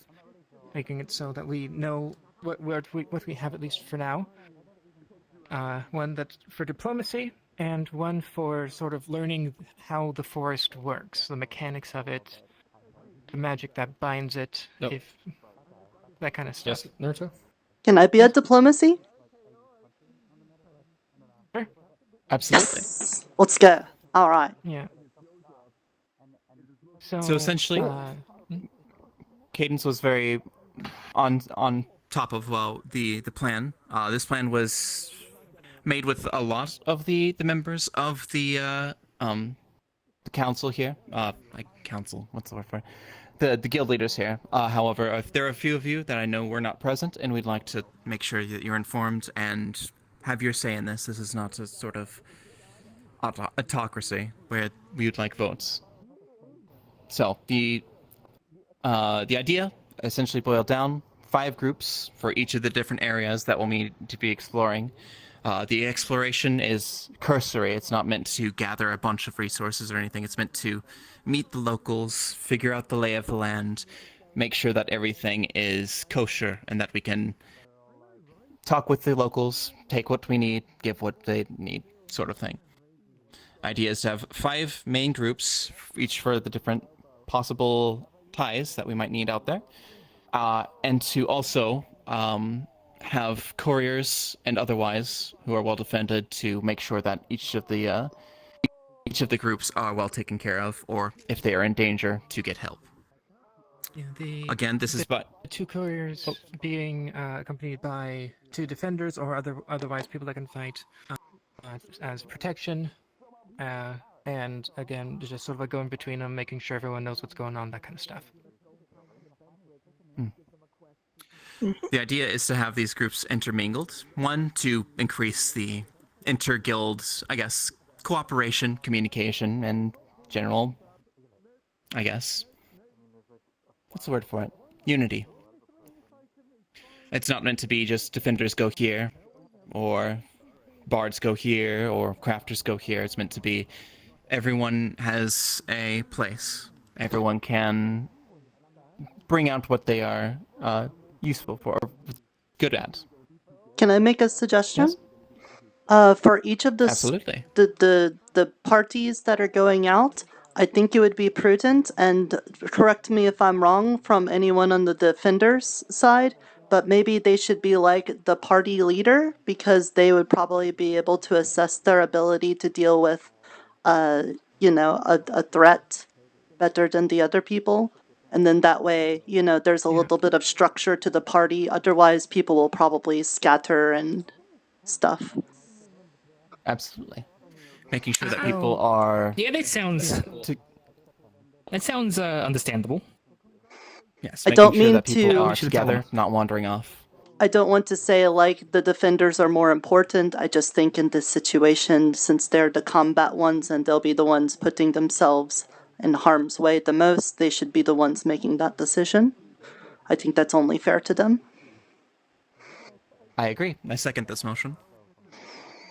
making it so that we know what we have, at least for now. One that's for diplomacy, and one for sort of learning how the forest works, the mechanics of it, the magic that binds it, that kind of stuff. Yes, Nirta? Can I be at diplomacy? Sure. Absolutely. Yes. Let's go. All right. Yeah. So essentially, Cadence was very on top of the plan. This plan was made with a lot of the members of the council here. Council. What's the word for it? The guild leaders here. However, there are a few of you that I know were not present, and we'd like to make sure that you're informed and have your say in this. This is not a sort of autocracy where we would like votes. So the idea essentially boiled down 5 groups for each of the different areas that we'll need to be exploring. The exploration is cursory. It's not meant to gather a bunch of resources or anything. It's meant to meet the locals, figure out the lay of the land, make sure that everything is kosher, and that we can talk with the locals, take what we need, give what they need, sort of thing. Idea is to have 5 main groups, each for the different possible ties that we might need out there, and to also have couriers and otherwise who are well defended to make sure that each of the groups are well taken care of, or if they are in danger, to get help. Yeah, Again, this is but 2 couriers being accompanied by 2 defenders or otherwise people that can fight as protection. And again, just sort of like going between them, making sure everyone knows what's going on, that kind of stuff. The idea is to have these groups intermingled. One, to increase the inter-guild, I guess, cooperation, communication, and general, I guess, what's the word for it? Unity. It's not meant to be just defenders go here, or bards go here, or crafters go here. It's meant to be everyone has a place. Everyone can bring out what they are useful for, or good at. Can I make a suggestion? Yes. For each of Absolutely. the parties that are going out, I think it would be prudent, and correct me if I'm wrong from anyone on the defenders side, but maybe they should be like the party leader, because they would probably be able to assess their ability to deal with, a threat better than the other people. And then that way, there's a little bit of structure to the party. Otherwise, people will probably scatter and stuff. Absolutely. Making sure that people are... Yeah, that sounds... That sounds understandable. Yes, I making don't sure mean that people to- are together, not wandering off. I don't want to say, like, the defenders are more important. I just think in this situation, since they're the combat ones and they'll be the ones putting themselves in harm's way the most, they should be the ones making that decision. I think that's only fair to them. I agree. I second this motion.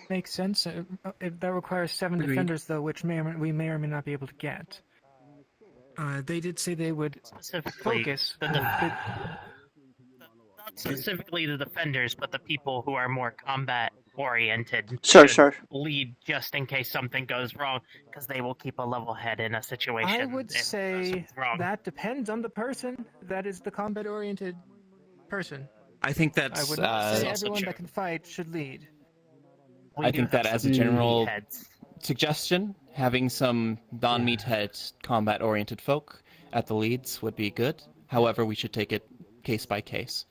Makes sense. That requires 7 Agreed. defenders, though, which we may or may not be able to get. They did say they would Specifically, focus. not specifically the defenders, but the people who are more combat-oriented Sure, should sure. lead just in case something goes wrong, because they will keep a level head in a situation. I would if say something's wrong. that depends on the person. That is the combat-oriented person. I think that's. I would not say also everyone true. that can fight should lead. I think that as a general suggestion, having some non-meathead combat-oriented folk at the leads would be good. However, we should take it case by case.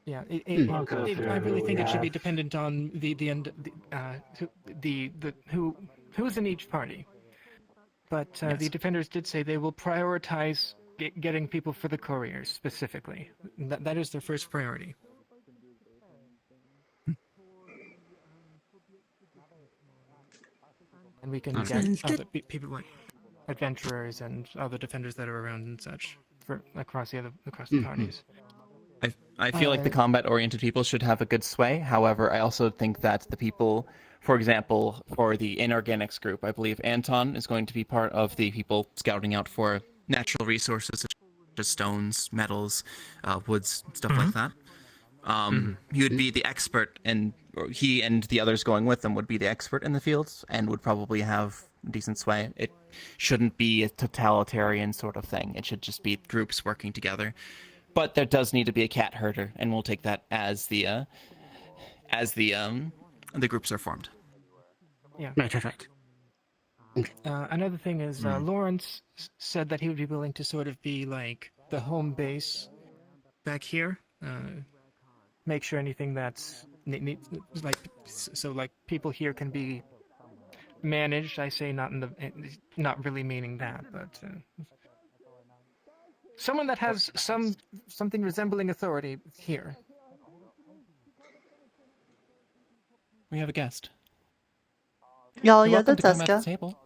Yeah, I really think it should be dependent on who's in each party. But the defenders did say they will prioritize getting people for the couriers specifically. That is their first priority. And we can get other people like adventurers and other defenders that are around and such for across the parties. I feel like the combat-oriented people should have a good sway. However, I also think that the people, for example, for the inorganics group, I believe Anton is going to be part of the people scouting out for natural resources such as stones, metals, woods, stuff like that. He would be the expert, and he and the others going with them would be the expert in the fields and would probably have decent sway. It shouldn't be a totalitarian sort of thing. It should just be groups working together. But there does need to be a cat herder, and we'll take that as the groups are formed. Yeah. Right. Another thing is Lawrence said that he would be willing to sort of be like the home base back here. Make sure anything that's like people here can be managed. I say not really meaning that, but someone that has something resembling authority here. We have a guest. Y'all, You're yeah, welcome that's to come at the Eska. table.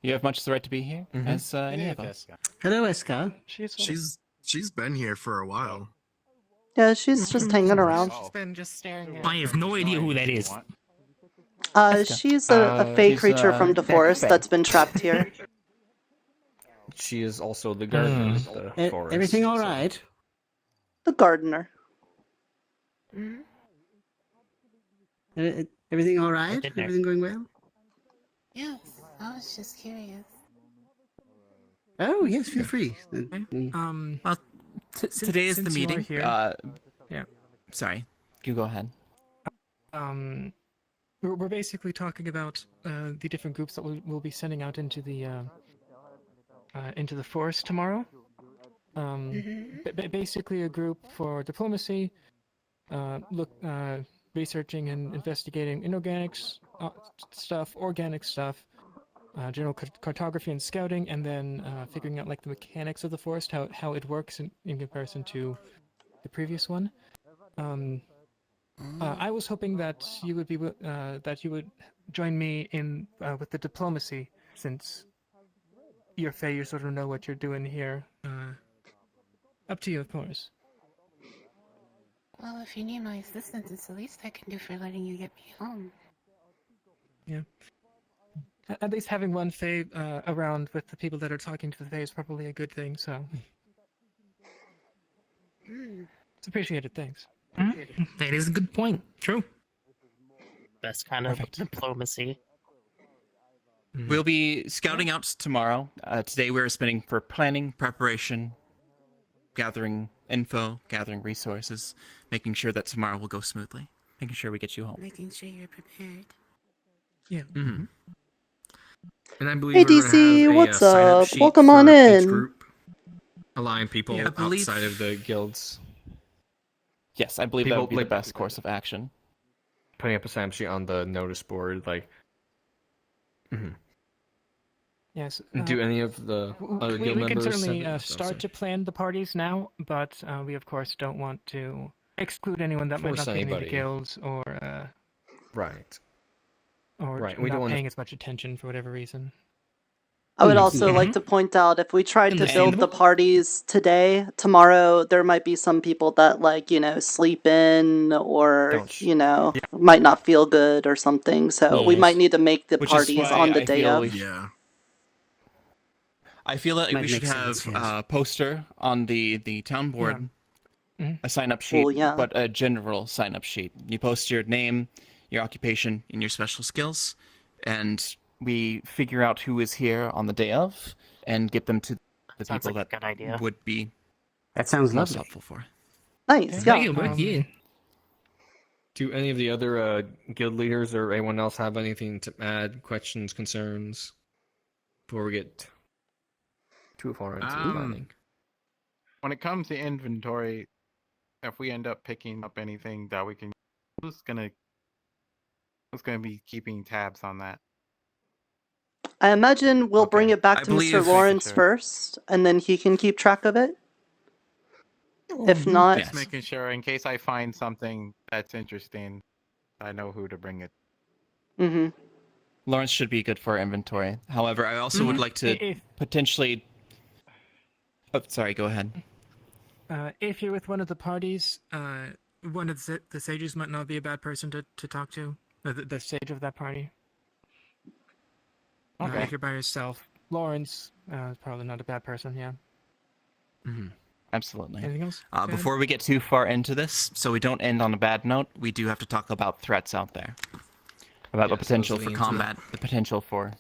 You have much the right to be here, as any of us. Hello, Eska. She's been here for a while. Yeah, she's just hanging around. She's been just staring at. I have no idea who that is. She's a fey creature from the forest that's been trapped here. She is also the gardener of the forest. Everything all right? The gardener. Everything all right? Everything going well? Yes, I was just curious. Oh, yes, feel free. Well, today is the since you are meeting. here- yeah. Sorry, you go ahead. We're basically talking about the different groups that we'll be sending out into the forest tomorrow. Basically, a group for diplomacy, researching and investigating inorganics stuff, organic stuff, general cartography and scouting, and then figuring out like the mechanics of the forest, how it works in comparison to the previous one. I was hoping that you would join me in with the diplomacy, since you're Fae, you sort of know what you're doing here. Up to you, of course. Well, if you need my assistance, it's the least I can do for letting you get me home. Yeah. At least having one Fae around with the people that are talking to the Fae is probably a good thing, so. It's appreciated, thanks. That is a good point. True. Best kind of diplomacy. We'll be scouting out tomorrow. Today we're spending for planning, preparation, gathering info, gathering resources, making sure that tomorrow will go smoothly, making sure we get you home. Making sure you're prepared. Yeah. Mm-hmm. And I believe Hey, we're gonna DC, have what's a sign-up up? sheet Welcome for on each in. group, allowing people Yeah, I believe- outside of the guilds. Yes, I believe that would be the best course of action. Putting up a sign-up sheet on the notice board, like. Yes. Do any of the other guild we can members certainly send it? start to plan the parties now, but we of course don't want to exclude anyone that might Force not be in the anybody. guilds or Right. or Right, we not don't wanna- paying as much attention for whatever reason. I would also like to point out if we tried to build the parties today, tomorrow there might be some people that sleep in or might not feel good or something. So we might need to make the parties on the day of. Yeah. I feel like Might we should make have sense, yes. a poster on the town board, a sign-up sheet, Well, yeah. but a general sign-up sheet. You post your name, your occupation, and your special skills, and we figure out who is here on the day of and get them to the Sounds people like a that good idea. would be That sounds most lovely. helpful for. Nice, yeah. Do any of the other guild leaders or anyone else have anything to add, questions, concerns, before we get too far into the planning? When it comes to inventory, if we end up picking up anything that we can, who's gonna be keeping tabs on that? I imagine we'll bring it back I to Mr. believe- Lawrence Sure. first, and then he can keep track of it. If not, Just making sure in case I find something that's interesting, I know who to bring it. Mm-hmm. Lawrence should be good for inventory. However, I also would like to potentially... Oh, sorry, go ahead. If you're with one of the parties, one of the sages might not be a bad person to talk to. The sage of that party. Okay. If you're by yourself, Lawrence is probably not a bad person. Yeah. Absolutely. Anything else? Before we get too far into this, so we don't end on a bad note, we do have to talk about threats out there. About the potential for combat, the potential for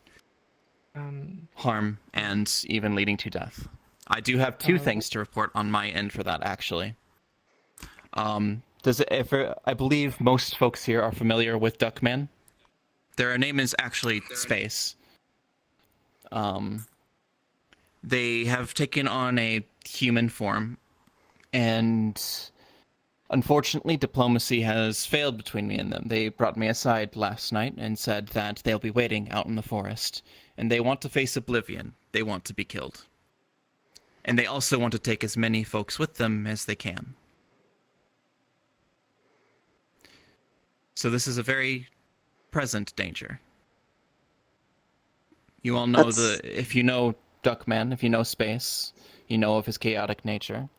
harm, and even leading to death. I do have two things to report on my end for that, actually. I believe most folks here are familiar with Duckman. Their name is actually Space. They have taken on a human form, and unfortunately diplomacy has failed between me and them. They brought me aside last night and said that they'll be waiting out in the forest, and they want to face oblivion. They want to be killed. And they also want to take as many folks with them as they can. So this is a very present danger. You all know if you know Duckman, if you know Space, you know of his chaotic nature.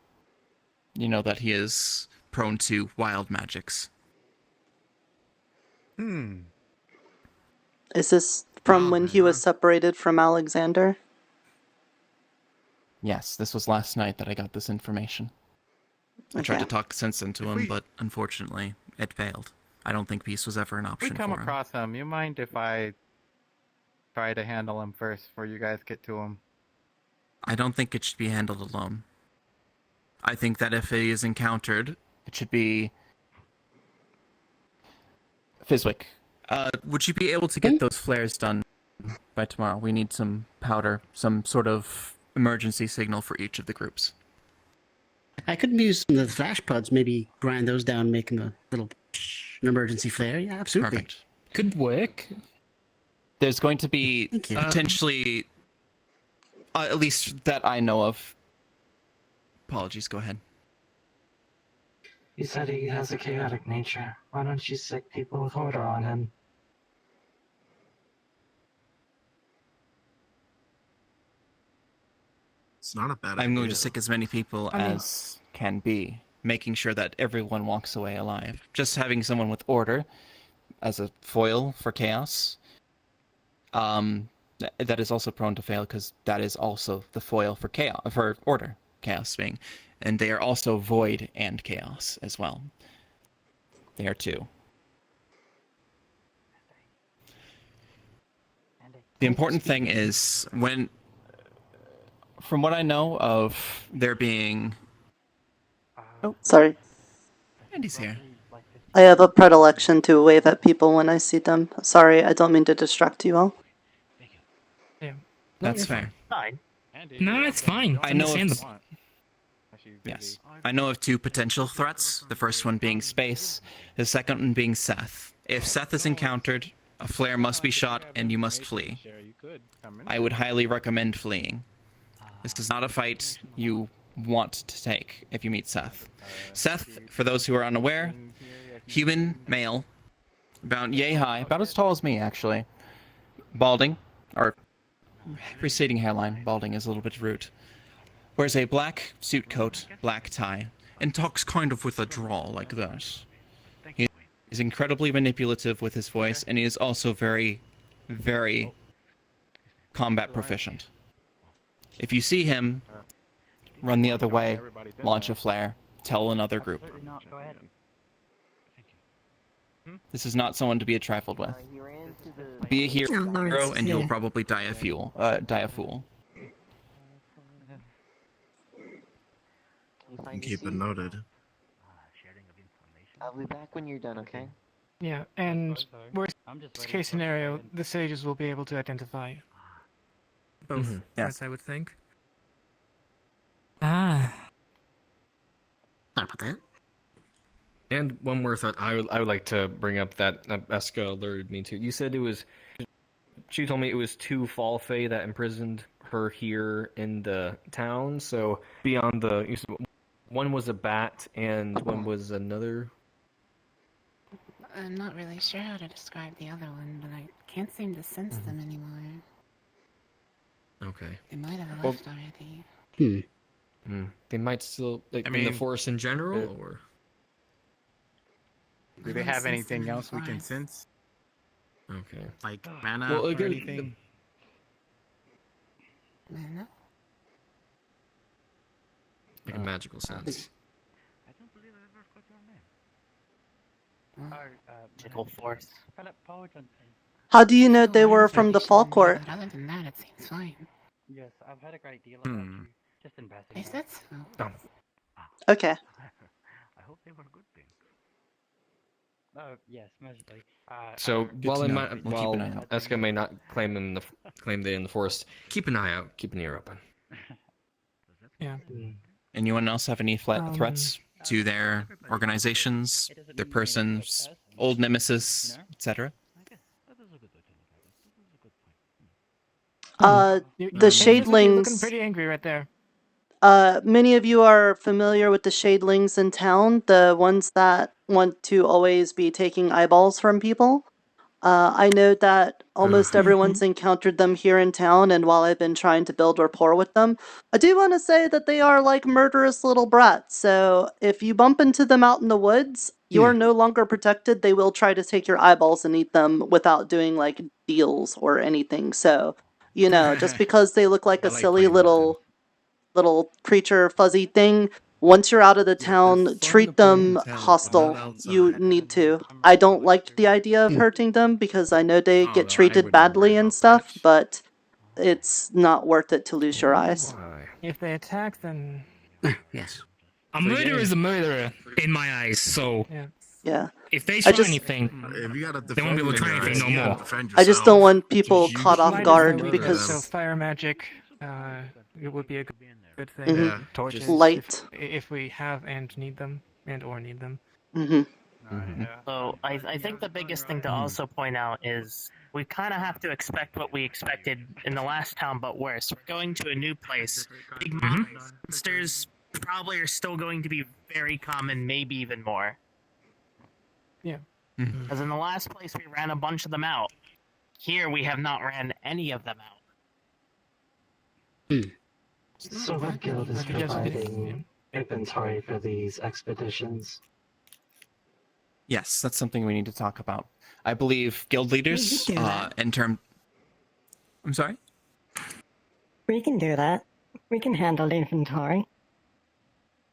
You know that he is prone to wild magics. Is this from when he was separated from Alexander? Yes, this was last night that I got this information. I tried to talk sense into him, but unfortunately, it failed. I don't think peace was ever an If option we for come him. across him, you mind if I try to handle him first before you guys get to him? I don't think it should be handled alone. I think that if he is encountered, it should be... Fizwick, would you be able to get those flares done by tomorrow? We need some powder, some sort of emergency signal for each of the groups. I could use some of the flash pods, maybe grind those down, make them a little an emergency flare. Yeah, absolutely. Perfect. Could work. There's going to be potentially, at least that I know of. Apologies, go ahead. He said he has a chaotic nature. Why don't you sick people with order on him? It's not a bad I'm going idea. to sick as many people as can be, making sure that everyone walks away alive. Just having someone with order as a foil for chaos, that is also prone to fail because that is also the foil for chaos, for order, chaos being, and they are also void and chaos as well. They are two. The important thing is from what I know of there being... Oh, sorry. Andy's here. I have a predilection to wave at people when I see them. Sorry, I don't mean to distract you all. That's fair. Fine. No, it's fine. I know of, Understandable. yes. I know of two potential threats. The first one being Space, the second one being Seth. If Seth is encountered, a flare must be shot and you must flee. I would highly recommend fleeing. This is not a fight you want to take if you meet Seth. Seth, for those who are unaware, human, male, about yay high, about as tall as me actually, balding, or receding hairline, balding is a little bit rude. Wears a black suit coat, black tie, and talks kind of with a drawl like this. He is incredibly manipulative with his voice, and he is also very, very combat proficient. If you see him, run the other way, launch a flare, tell another group. This is not someone to be trifled with. Be a hero, and you'll probably die a fool. Keep it noted. I'll be back when you're done, okay? Yeah, and worst case scenario, the sages will be able to identify you. Both, Yes. I would think. Sorry about that. And one more thought I would like to bring up that Eska alerted me to. You said it was... She told me it was 2 Fall Fae that imprisoned her here in the town, so beyond the... One was a bat, and one was another... I'm not really sure how to describe the other one, but I can't seem to sense them anymore. Okay. They might have left already. They might still... Like, I in the mean, forest in general, or...? Do they have anything else we can sense? Okay. Like mana Well, or again, anything? Mana? Like a magical sense. Magical force. How do you know they were from the Fall Court? But other than that, it seems fine. Yes, I've had a great deal of just investing. They said so. Okay. I hope they were good things. Oh, yes, mostly. So while We'll Eska may not claim they in the forest, keep an eye out, keep an ear open. Yeah. Anyone else have any threats to their organizations, their persons, old nemesis, etc.? The Looking shadelings. pretty angry right there. Many of you are familiar with the shadelings in town, the ones that want to always be taking eyeballs from people. I know that almost everyone's encountered them here in town, and while I've been trying to build rapport with them, I do want to say that they are like murderous little brats. So if you bump into them out in the woods, you are no longer protected. They will try to take your eyeballs and eat them without doing like deals or anything. So, you know, just because they look like a silly little creature fuzzy thing, once you're out of the town, treat them hostile. You need to. I don't like the idea of hurting them because I know they get treated badly and stuff, but it's not worth it to lose your eyes. If they attack, then... Yes. A murderer is a murderer, in my eyes, so... Yeah. If they try anything, they won't be able to try anything no more. I just don't want people caught off guard because... So fire magic, it would be a good thing. Mhm. Torches. Light. If we have and need them, or need them. So I think the biggest thing to also point out is we kind of have to expect what we expected in the last town, but worse. We're going to a new place. Big monsters probably are still going to be very common, maybe even more. Yeah. Because in the last place we ran a bunch of them out. Here we have not ran any of them out. So what guild is providing inventory for these expeditions? Yes, that's something we need to talk about. I believe guild leaders, in term... I'm sorry? We can do that. We can handle the inventory.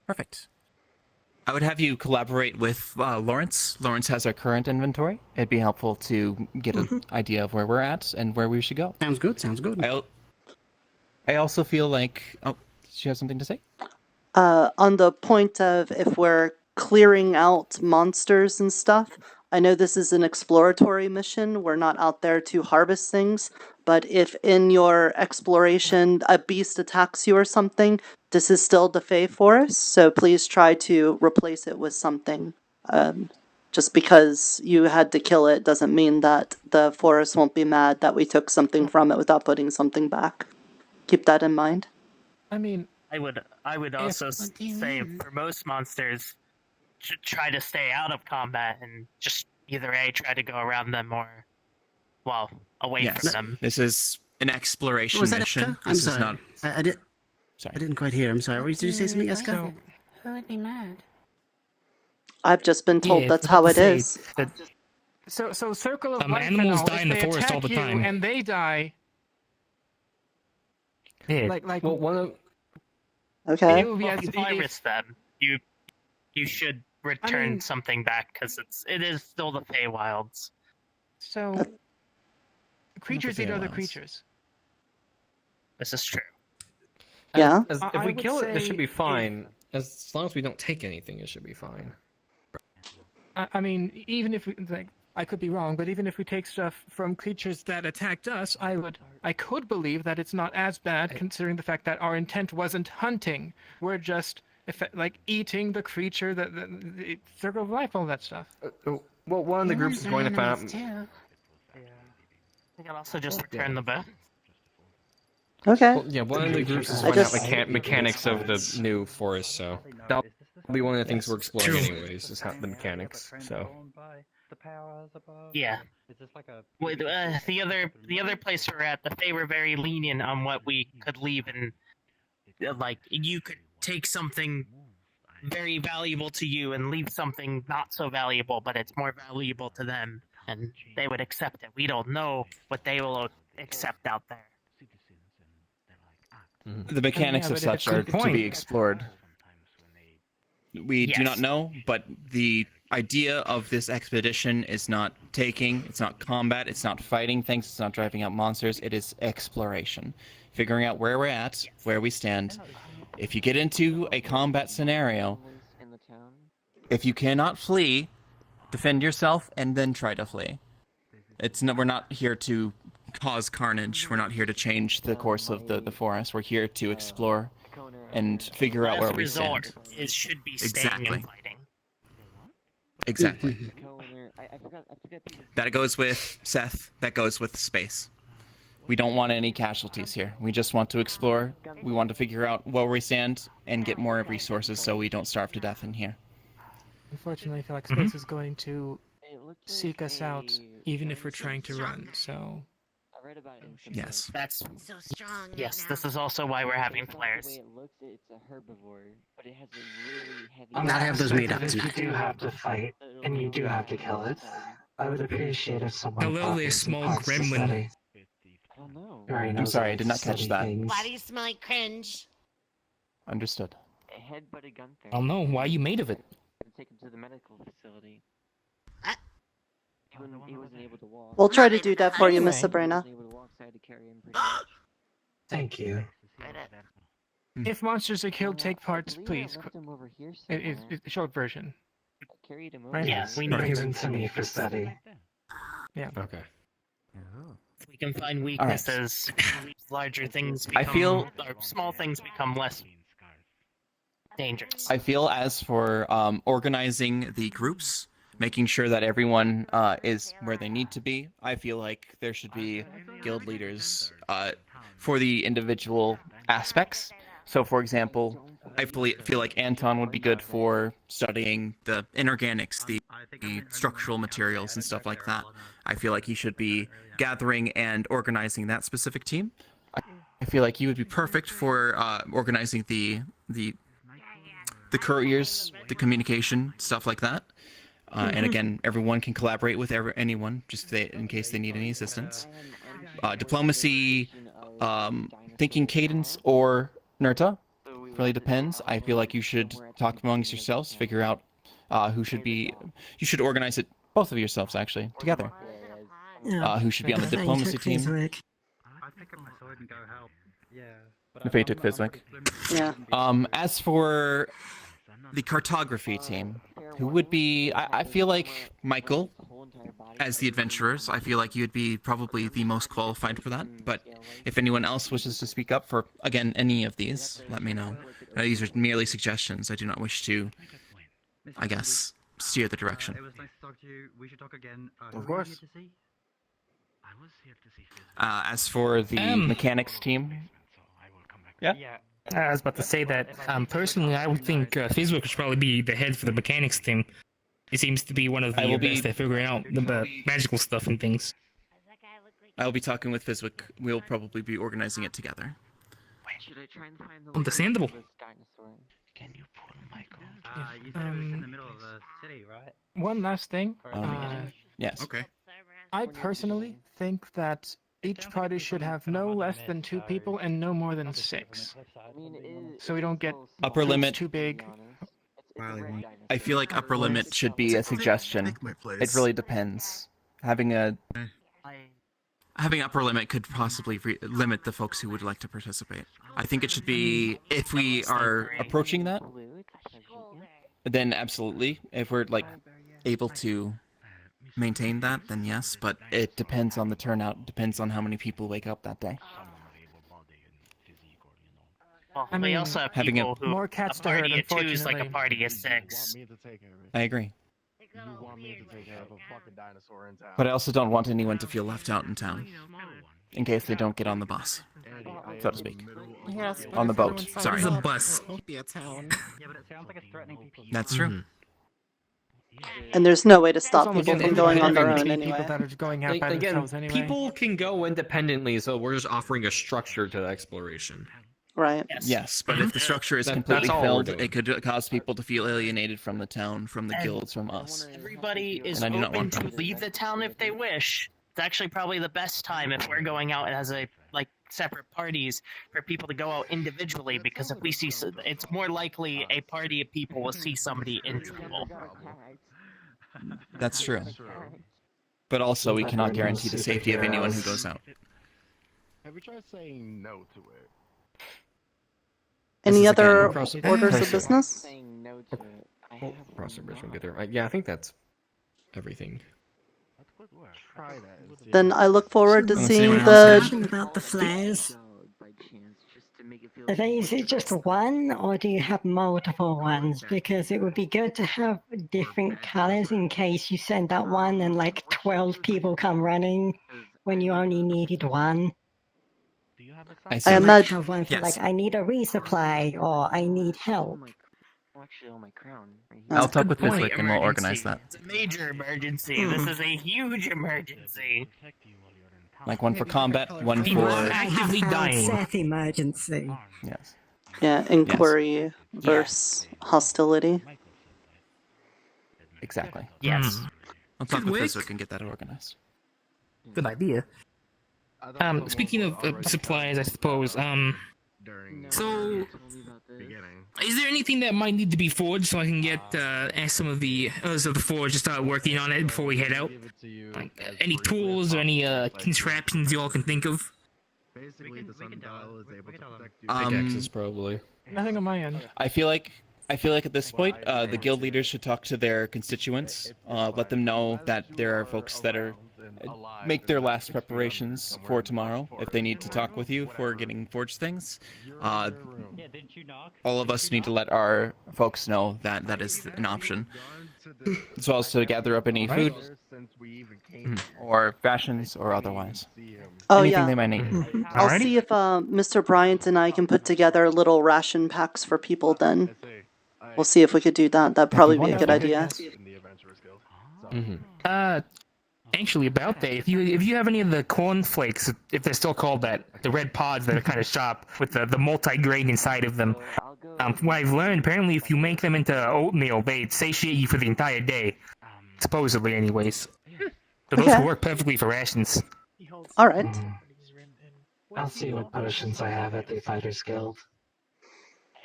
Perfect. I would have you collaborate with Lawrence. Lawrence has our current inventory. It'd be helpful to get an idea of where we're at and where we should go. Sounds good, sounds good. I also feel like... Oh, did you have something to say? On the point of if we're clearing out monsters and stuff, I know this is an exploratory mission. We're not out there to harvest things. But if in your exploration a beast attacks you or something, this is still the Fey Forest. So please try to replace it with something. Just because you had to kill it doesn't mean that the forest won't be mad that we took something from it without putting something back. Keep that in mind. I mean, I would also say for most monsters, try to stay out of combat and just either try to go around them or, well, away from them. This is an exploration Was that mission. Eska? I'm This is sorry. not. I didn't quite hear. I'm sorry. Did you say something, Eska? Who would be mad? I've just been told Yeah, that's it's how not it to say is. that So circle of life animals and all, die if in the they forest all attack the you time. and they die, Yeah. like Well, one of Okay. it would be Well, as if you virus them, you should return something back because it is still the Feywilds. So creatures eat other Feywilds. creatures. This is true. Yeah. if I we would kill it, it say should be fine. As long as we don't take anything, it should be fine. I mean, even if we like, I could be wrong, but even if we take stuff from creatures that attacked us, I could believe that it's not as bad, considering the fact that our intent wasn't hunting. We're just like eating the creature, the circle of life, all that stuff. Well, one of the groups is going to find out. Too. We can also just return the bow. Okay. Well, yeah, one of the groups is I find out just- mechanics of the new forest, so that'll be one of the things we're exploring True. anyways, is how the mechanics. So Yeah. With, the other place we're at, they were very lenient on what we could leave, and like you could take something very valuable to you and leave something not so valuable, but it's more valuable to them, and they would accept it. We don't know what they will accept out there. The mechanics Yeah, of but such it's a are good to point. be explored. We do not Yes. know, but the idea of this expedition is not taking, it's not combat, it's not fighting things, it's not driving out monsters, it is exploration. Figuring out where we're at, where we stand. If you get into a combat scenario, if you cannot flee, defend yourself and then try to flee. We're not here to cause carnage. We're not here to change the course of the forest. We're here to explore and figure out where Last we resort stand. it should be staying Exactly. and fighting. Exactly. That goes with Seth. That goes with space. We don't want any casualties here. We just want to explore. We want to figure out where we stand and get more resources so we don't starve to death in here. Unfortunately, I feel like space is going to seek us out, even if we're trying to run. So Yes. That's So strong. yes. This is also why we're having flares. Not have those made up If you tonight. do have to fight, and you do have to kill it, I would appreciate if someone Hello brought there, me some small parts to gremlin. study. Very I'm knows sorry, I how to did not catch study that. things. Why do you smell like cringe? Understood. I don't know why you made of it. Taken to the medical facility. Uh, He wasn't able to walk. We'll try to do that for you, Miss Anyway. Sabrina. He wasn't able to walk, so I had to carry him pretty much. Thank you. if monsters are killed, take parts, please. Left him over here It's somewhere. the short version. I carried him over. Right. Yeah, we Bring need. them to me for study. Yeah. Okay. If we can find weaknesses, larger things become. I feel- or small things become less dangerous. I feel as for organizing the groups, making sure that everyone is where they need to be, I feel like there should be guild leaders for the individual aspects. So, for example, I feel like Anton would be good for studying the inorganics, the structural materials and stuff like that. I feel like he should be gathering and organizing that specific team. I feel like he would be perfect for organizing the couriers, the communication, stuff like that. And again, everyone can collaborate with anyone, just in case they need any assistance. Diplomacy, thinking cadence, or Nirta. Really depends. I feel like you should talk amongst yourselves, figure out who should be. You should organize it, both of yourselves actually, together. Who should be on the diplomacy team? I pick up my sword and go help. Yeah. If he took Fizwick. Yeah. As for the cartography team, who would be? I feel like Michael, as the adventurers, I feel like you'd be probably the most qualified for that. But if anyone else wishes to speak up for, again, any of these, let me know. These are merely suggestions. I do not wish to, I guess, steer the direction. It was nice to talk to you. We should talk again. Of course. I was here to see Fizz. As for the mechanics team, yeah. I was about to say that, personally, I would think Fizwick should probably be the head for the mechanics team. He seems to be one of I the will best be- at figuring out the magical stuff and things. I'll be talking with Fizwick. We'll probably be organizing it together. Should I try and find the Understandable. Can you pull Michael? You said it was in the middle of the city, right? One last thing. Yes. Okay. I personally think that each party should have no less than 2 people and no more than 6. So we don't get Upper groups limit. too big. I feel like upper limit should be a suggestion. It really depends. Having upper limit could possibly limit the folks who would like to participate. I think it should be, if we are approaching that, then absolutely. If we're like able to maintain that, then yes. But it depends on the turnout. Depends on how many people wake up that day. Well, I we mean, also have having people who more cats a to herd, party of 2 is like a unfortunately. party of 6. I agree. You want me to take care of a fucking dinosaur in town? But I also don't want anyone to feel left out in town, in case they don't get on the bus, so to speak. Yes, On the boat. Sorry. The bus. Won't be a town. Yeah, but it sounds like it's threatening people. That's true. And there's no way to stop almost people an from going on their own independent People anyway. that are going out by Again, themselves anyway. people can go independently, so we're just offering a structure to the exploration. Right. Yes, but if the structure is That's completely all we're filled, doing. it could cause people to feel alienated from the town, from the And guilds, from us. Everybody is And I do not open want to that. leave the town if they wish. It's actually probably the best time if we're going out as a separate parties for people to go out individually, because if we see, it's more likely a party of people will see somebody in trouble. That's true. But also, we cannot guarantee the safety of anyone who goes out. Have you tried saying no to it? Any is other again across- orders of across- business? Saying no to it. I Oh, have cross the bridge when we get there. Yeah, I think that's everything. Try that. and see Then if- I look forward to Unless seeing anyone else the. has- About the flares. by chance, just to make it feel Are they, is it just one, or do you have multiple ones? Because it would be good to have different colors in case you send out one and like 12 people come running when you only needed one. I I see. You might imagine. have one for Yes. like, I need a resupply, or I need help. actually on my crown. Right here. I'll talk with Good point. Fizwick and we'll organize that. It's a major emergency. This is a huge emergency. Like one for combat, one People for... are actively dying. Set emergency. Yes. Yeah, inquiry versus hostility. Exactly. Yes. I'll talk with Fizwick? Fizwick and get that organized. Good idea. Speaking of supplies, I suppose, so is there anything that might need to be forged so I can get ask some of the others of the forge to start working on it before we head out? Like any tools or any contraptions you all can think of? Basically, the sundial is able to protect you. Pickaxes, probably. Nothing on my end. I feel like at this point, the guild leaders should talk to their constituents, let them know that there are folks that are make their last preparations for tomorrow if they need to talk with you for getting forged things. All of us need to let our folks know that that is an option, as well as to gather up any food or fashions or otherwise. Oh Anything yeah. they might need. I'll Alrighty. see if Mr. Bryant and I can put together little ration packs for people then. We'll see if we could do that. That'd probably be a good idea. Actually, about that, if you have any of the cornflakes, if they're still called that, the red pods that are kind of sharp with the multi-grain inside of them, from what I've learned, apparently if you make them into oatmeal, they satiate you for the entire day. Supposedly, anyways. So those Okay. will work perfectly for rations. All right. I'll see what potions I have at the Fighters Guild.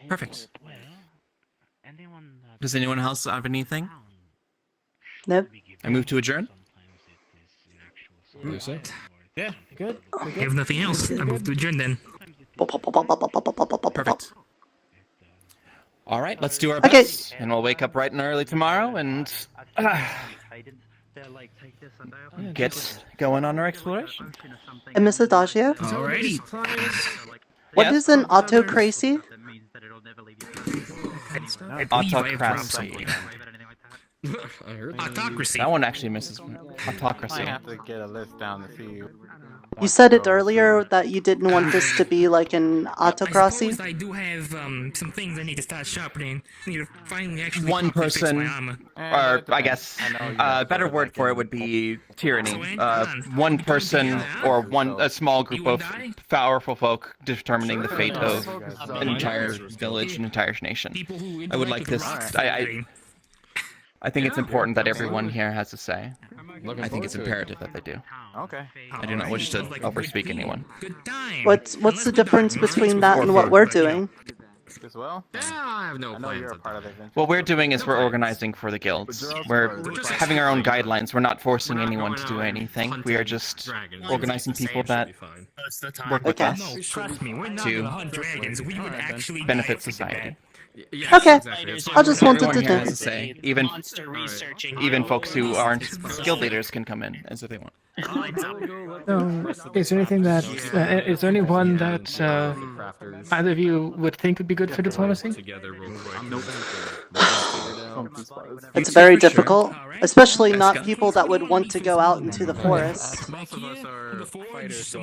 Perfect. Does anyone else have anything? Nope. I move to adjourn. Yeah. Good. I have nothing else. I move to adjourn then. Perfect. All right, let's do our Okay. best, and we'll wake up bright and early tomorrow and get going on our exploration. And Miss Adagio, Alrighty. what Yes? is an autocracy? I believe I have Autocracy. I heard Autocracy. That one actually misses autocracy. I have to get a list down to see. You said it earlier that you didn't want this to be like an I autocracy. suppose I do have some things I need to start sharpening. I need to finally actually One properly fix my person, armor. or I guess a better word for it would be tyranny. One person or a small group of powerful folk determining the fate of an entire village, an entire nation. I would like this. I think it's important that everyone here has a say. I think it's imperative that they do. Okay. I do not wish to overspeak anyone. What's the difference between that and what we're doing? As well? Yeah, I have no plans. You're a part of it. What we're doing is we're organizing for the guilds. We're having our own guidelines. We're not forcing anyone to do anything. We are just organizing people that work with us No, trust me, we're not gonna hunt dragons. We would actually benefit society. Okay, I just wanted to Everyone here has know. a say. Even folks who aren't guild leaders can come in as if they want. Is there anything that is there anyone that either of you would think would be good for diplomacy? It's very difficult, especially not people that would want to go out into the forest.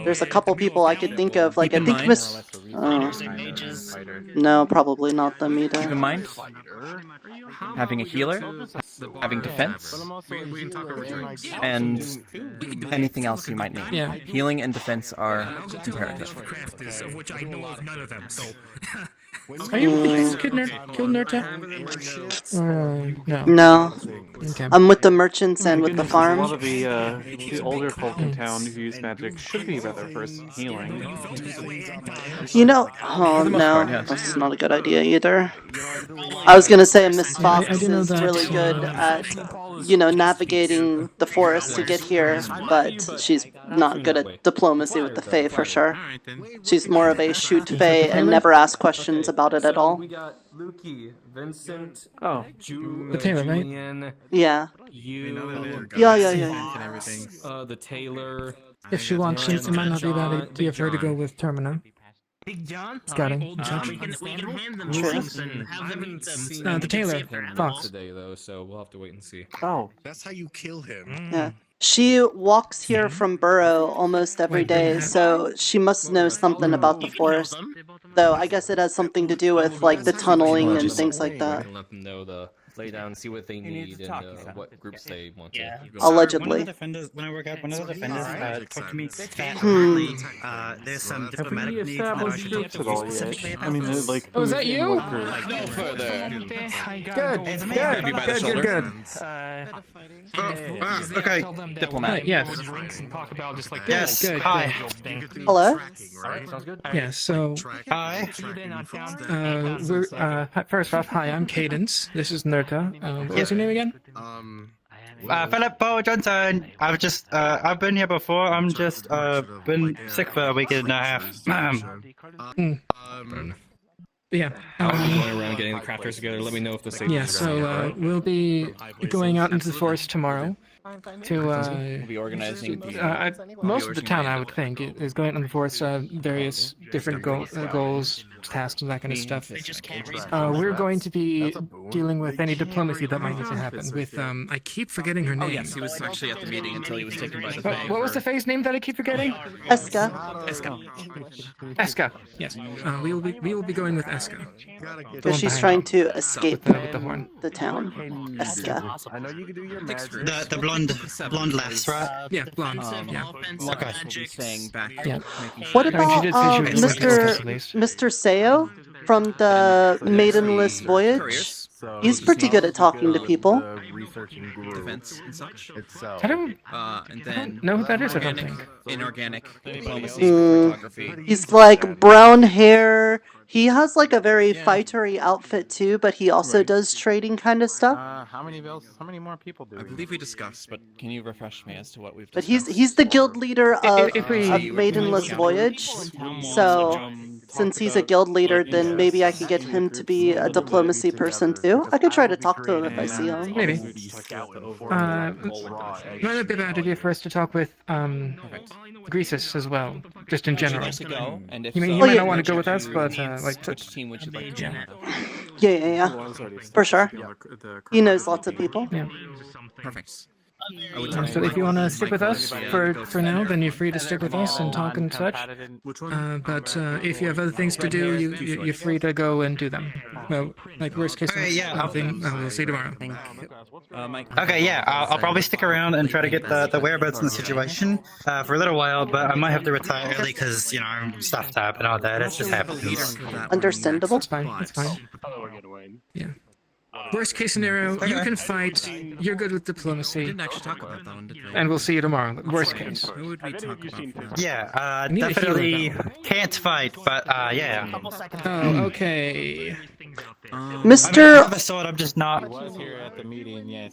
There's a couple people I could think of, like I think Miss. No, probably not them either. Keep in mind, having a healer, having defense, and anything else you might need. Yeah. Healing and defense are imperative. Of which I know of none of them. So. Are you playing Kill Nirta? No. No. Okay. I'm with the merchants and with the A farm. lot of the older folk in town who use magic should be better for healing. You know, oh no, that's not a good idea either. I was gonna say Miss Fox is really good at, navigating the forest to get here, but she's not good at diplomacy with the Fae for sure. She's more of a shoot Fae and never ask questions about it at all. We got Lukey, Vincent, The tailor, right? Julian, Yeah. you, Yeah. the tailor. If she wants, it might not be a bad idea for her to go with Termina. Big John? Scouting. We can hand them True. things and have them eat them. The tailor, Fox. Today though, so we'll have to wait and see. Oh. That's how you kill him. Yeah. She walks here from Burrow almost every day, so she must know something about the forest. Though I guess it has something to do with like the tunneling and things like that. Let them know the lay down, see what they need, and what groups they want to. Allegedly. When I work out, one of the defenders talked to me. There's some Have we diplomatic needs that I established should troops at all yet? I mean, like. Oh, is that you? No further. Good. Okay. Diplomatic. Yes. Yes. Good. Hi. Hello? Yeah, so Hi. we're first off, hi, I'm Cadence. This is Nirta. What's your name again? Philip Paul Johnson. I've been here before. I'm just been sick for a week and a half. Yeah. Going around getting the crafters together. Let me know if the safety. Yeah. So we'll be going out into the forest tomorrow. We'll be organizing Most of the town, I would think, is going out in the forest. Various different goals, tasks, and that kind of stuff. We're going to be dealing with any diplomacy that might need to happen. With I keep forgetting her name. Oh yes, he was actually at the meeting until he was taken by the Fae. What was the Fae's name that I keep forgetting? Eska. Eska. Yes. We will be going with Eska. But she's trying to escape with the horn. the town. Eska. I know you can do your The blonde lass, right? Yeah, blonde. Yeah. Okay. Saying back. Yeah. What I mean, about she did say she was Mr. Seo from the Maidenless Voyage? He's pretty good at talking to people. Defense and such. I don't and then know who that is, I don't think. Inorganic diplomacy, photography. He's like brown hair. He has like a very fightery outfit too, but he also does trading kind of stuff. How many more people do we? I believe we discussed, but can you refresh me as to what we've But discussed? he's the guild leader of Maidenless Voyage. So since he's a guild leader, then maybe I could get him to be a diplomacy person too. I could try to talk to him if I see him. Maybe. Might be a bad idea for us to talk with Greasus as well, just in general. And if He so, might not want to go with us, but like. which team would you like to join? Yeah. For sure. He knows lots of people. Yeah. Perfect. So if you want to stick with us for now, then you're free to stick with us and talk and such. But if you have other things to do, you're free to go and do them. Well, like worst case, nothing. We'll see you tomorrow. Okay, yeah, I'll probably stick around and try to get the whereabouts in the situation for a little while, but I might have to retire early because, you know, stuff tab and all that. It just happens. Understandable. It's fine. It's fine. Yeah. Worst case scenario, you can fight. You're good with diplomacy. We didn't actually talk about that one, did we? And we'll see you tomorroar. Worst case. Who would we talk about? Yeah, need a definitely healer, can't fight, but yeah. Oh, okay. Mr. I mean, I have a sword, I'm just not. He was here at the meeting, yes.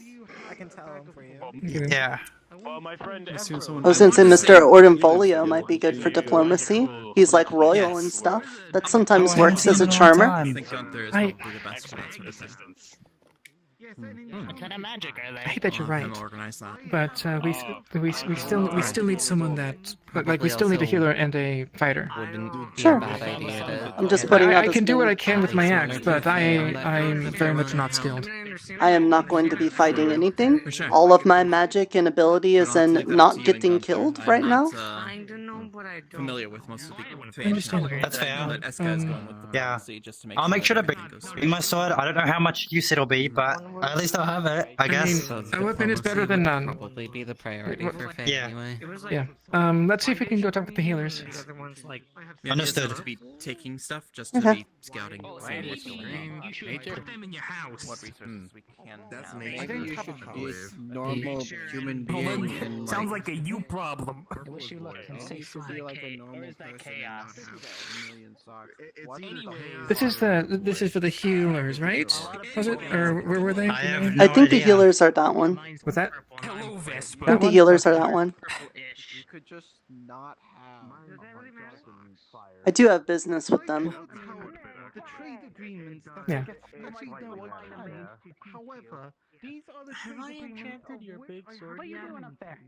I can tell him for you. Yeah. Well, my friend. I was gonna say Mr. Ordinfolio might be good for diplomacy. He's like royal and stuff. That sometimes works as a charmer. I think Gunther is probably the best for that sort of thing. What kind of magic are I they? hate that you're right. Organize that. But we still need someone that we still need a healer and a fighter. Sure. I'm just putting out I this can do what I thing. can with my axe, but I'm very much not skilled. I am not going to be fighting anything. All of my magic and ability is in not getting killed right now. Familiar with most of the people. Understandable. That's fair. But Eska is going with the Yeah. policy just to make I'll make sure to that everything goes bring my sword. I don't know how much use it'll be, but at least I'll have it, I guess. A weapon is better than none. Probably be the priority for Faye Yeah. anyway. Yeah. Let's see if we can go talk with the healers. Yeah, Understood. To be taking stuff, just Okay. to be scouting. Seeing what's going on. You should put them in your house. What resources we can. That's now. nature. I think You probably should be normal human being and Sounds like a you problem. I wish you luck and say should be like a normal person chaos? and not have a million socks. This is for the healers, right? Was it? Or where were they? I have I no think the idea. healers are that one. What's that? Hello, Vespa. I think the healers are that one. You could just not have I do have business with them. the trade agreements that Yeah. get every now and then. However, these are the trade agreements of your big sword. What are you doing up there?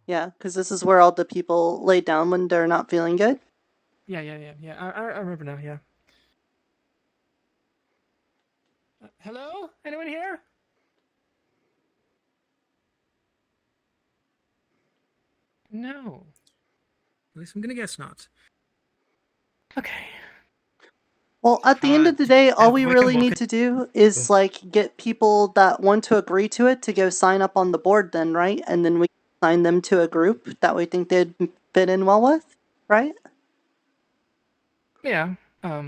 Yeah, because this is where all the people lay down when they're not feeling good. Yeah. I remember now. Yeah. Hello? Anyone here? No. At least I'm gonna guess not. Okay. Well, at the end of the day, all we we can really walk need it- to do is like get people that want to agree to it to go sign up on the board then, right? And then we assign them to a group that we think they'd fit in well with, right? Yeah. I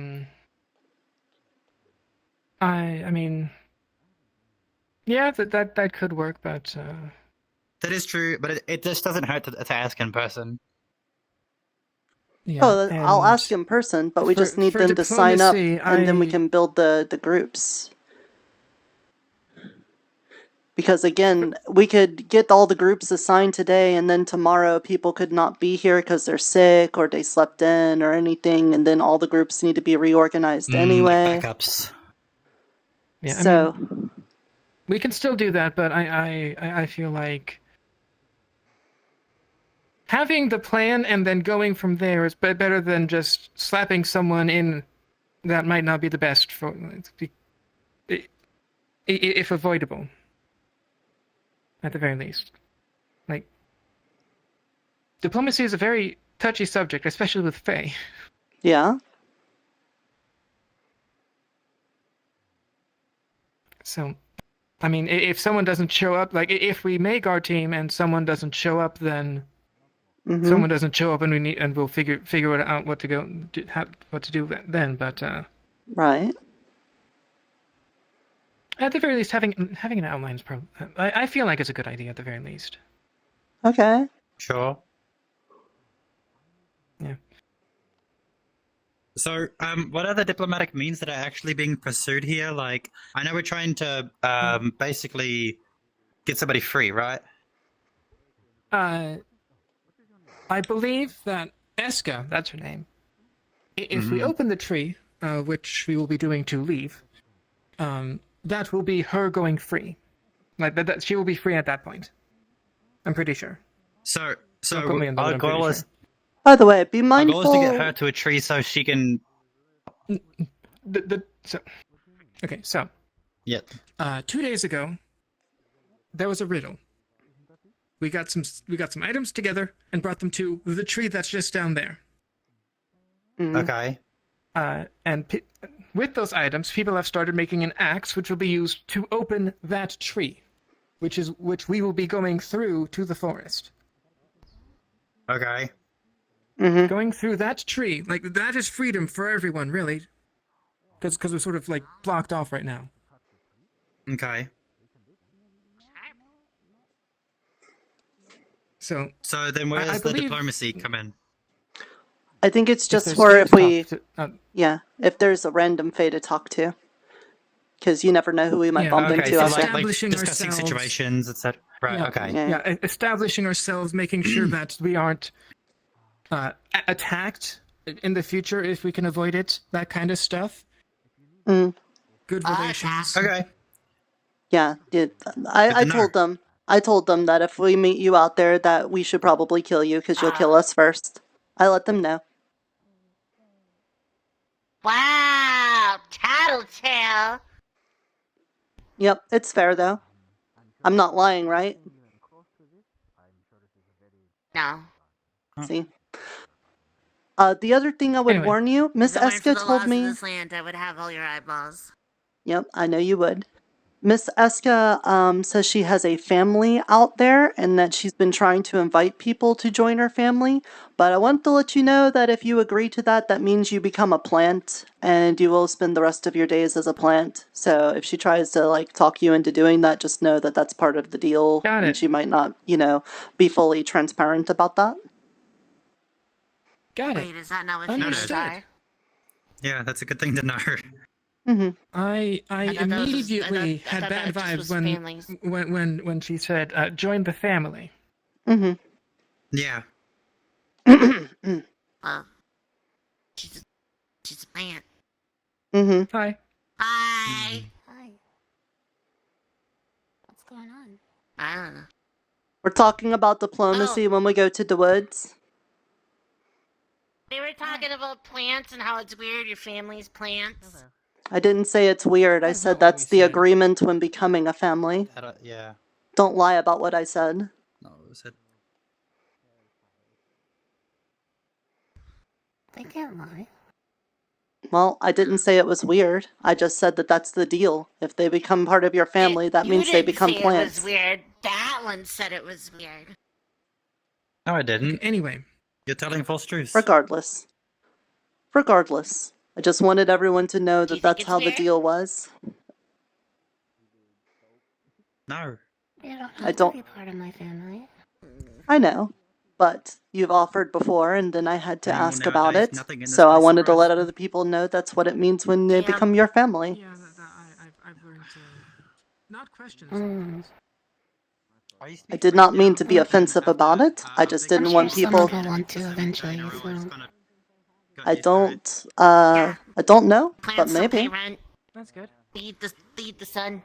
mean, yeah, that could work, but That is true, but it just doesn't hurt to ask in person. yeah. Oh, I'll and ask in person, but we for- just need for them to sign up, diplomacy, and then we I- can build the groups. Because again, we could get all the groups assigned today, and then tomorrow people could not be here because they're sick or they slept in or anything, and then all the groups need to be reorganized anyway. Backups. Yeah, I So, mean, we can still do that, but I feel like having the plan and then going from there is better than just slapping someone in that might not be the best for if avoidable. At the very least, like diplomacy is a very touchy subject, especially with Faye. yeah. So, I mean, if someone doesn't show up, like if we make our team and someone doesn't show up, then someone doesn't show up, and we'll figure it out what to do then. But Right. at the very least, having an outline is probably. I feel like it's a good idea at the very least. Okay. Sure. Yeah. So, what are the diplomatic means that are actually being pursued here? Like, I know we're trying to basically get somebody free, right? I believe that Eska, that's her name. If we open the tree, which we will be doing to leave, that will be her going free. Like that she will be free at that point. I'm pretty sure. So Don't quote me on that, but our I'm pretty goal is sure. By the way, be Our mindful. goal is to get her to a tree so she can. So. Yeah. 2 days ago, there was a riddle. We got some items together and brought them to the tree that's just down there. Okay. With those items, people have started making an axe, which will be used to open that tree, which we will be going through to the forest. Okay. Going through that tree, like that is freedom for everyone, really, because we're sort of like blocked off right now. Okay. So then where does the believe- diplomacy come in? I think it's just there's for fate if we, talk if there's a random Fae to talk to. Because you never know who we might bump into out there. Establishing discussing ourselves. situations, etc. Right. Okay. Establishing ourselves, making sure that we aren't attacked in the future if we can avoid it. That kind of stuff. Good relations. Okay. Yeah, I told them. I told them that if we meet you out there, that we should probably kill you because you'll kill us first. I let them know. Wow, tattletale. Yep, it's fair though. I'm not lying, right? No. See. The other thing I would warn you, Miss If it weren't for Eska the told laws me. of this land, I would have all your eyeballs. Yep, I know you would. Miss Eska says she has a family out there and that she's been trying to invite people to join her family. But I want to let you know that if you agree to that, that means you become a plant and you will spend the rest of your days as a plant. So if she tries to like talk you into doing that, just know that that's part of the deal. Got it. And she might not, be fully transparent about that. Got it. Wait, is that not what Understood. humans are? Yeah, that's a good thing to know. I I thought that was just- immediately I had thought bad that just was vibes families. when she said join the family. Yeah. She's a plant. Hi. Hi. Hi. What's going on? I don't know. We're talking about diplomacy when we go to the woods. We were talking about plants and how it's weird your family's plants. I didn't say it's weird. I said that's the agreement when becoming a family. Yeah. Don't lie about what I said. No, it was it. They can't lie. Well, I didn't say it was weird. I just said that that's the deal. If they become part of your family, that means they become You plants. didn't say it was weird. That one said it was weird. No, I didn't. Anyway. You're telling false truths. Regardless. I just wanted everyone to know that that's how the deal was. No. You don't have I don't- to be part of my family. I know. But you've offered before, and then I had to No, ask nowadays, about it. nothing in this So I place wanted to is let other people know that's what it means when they become your family. I've learned to not question. I did not mean to be offensive about it. I just didn't want people. Someone will want to eventually. So. I don't know, but Plants will pay maybe. rent. That's good. Feed the sun.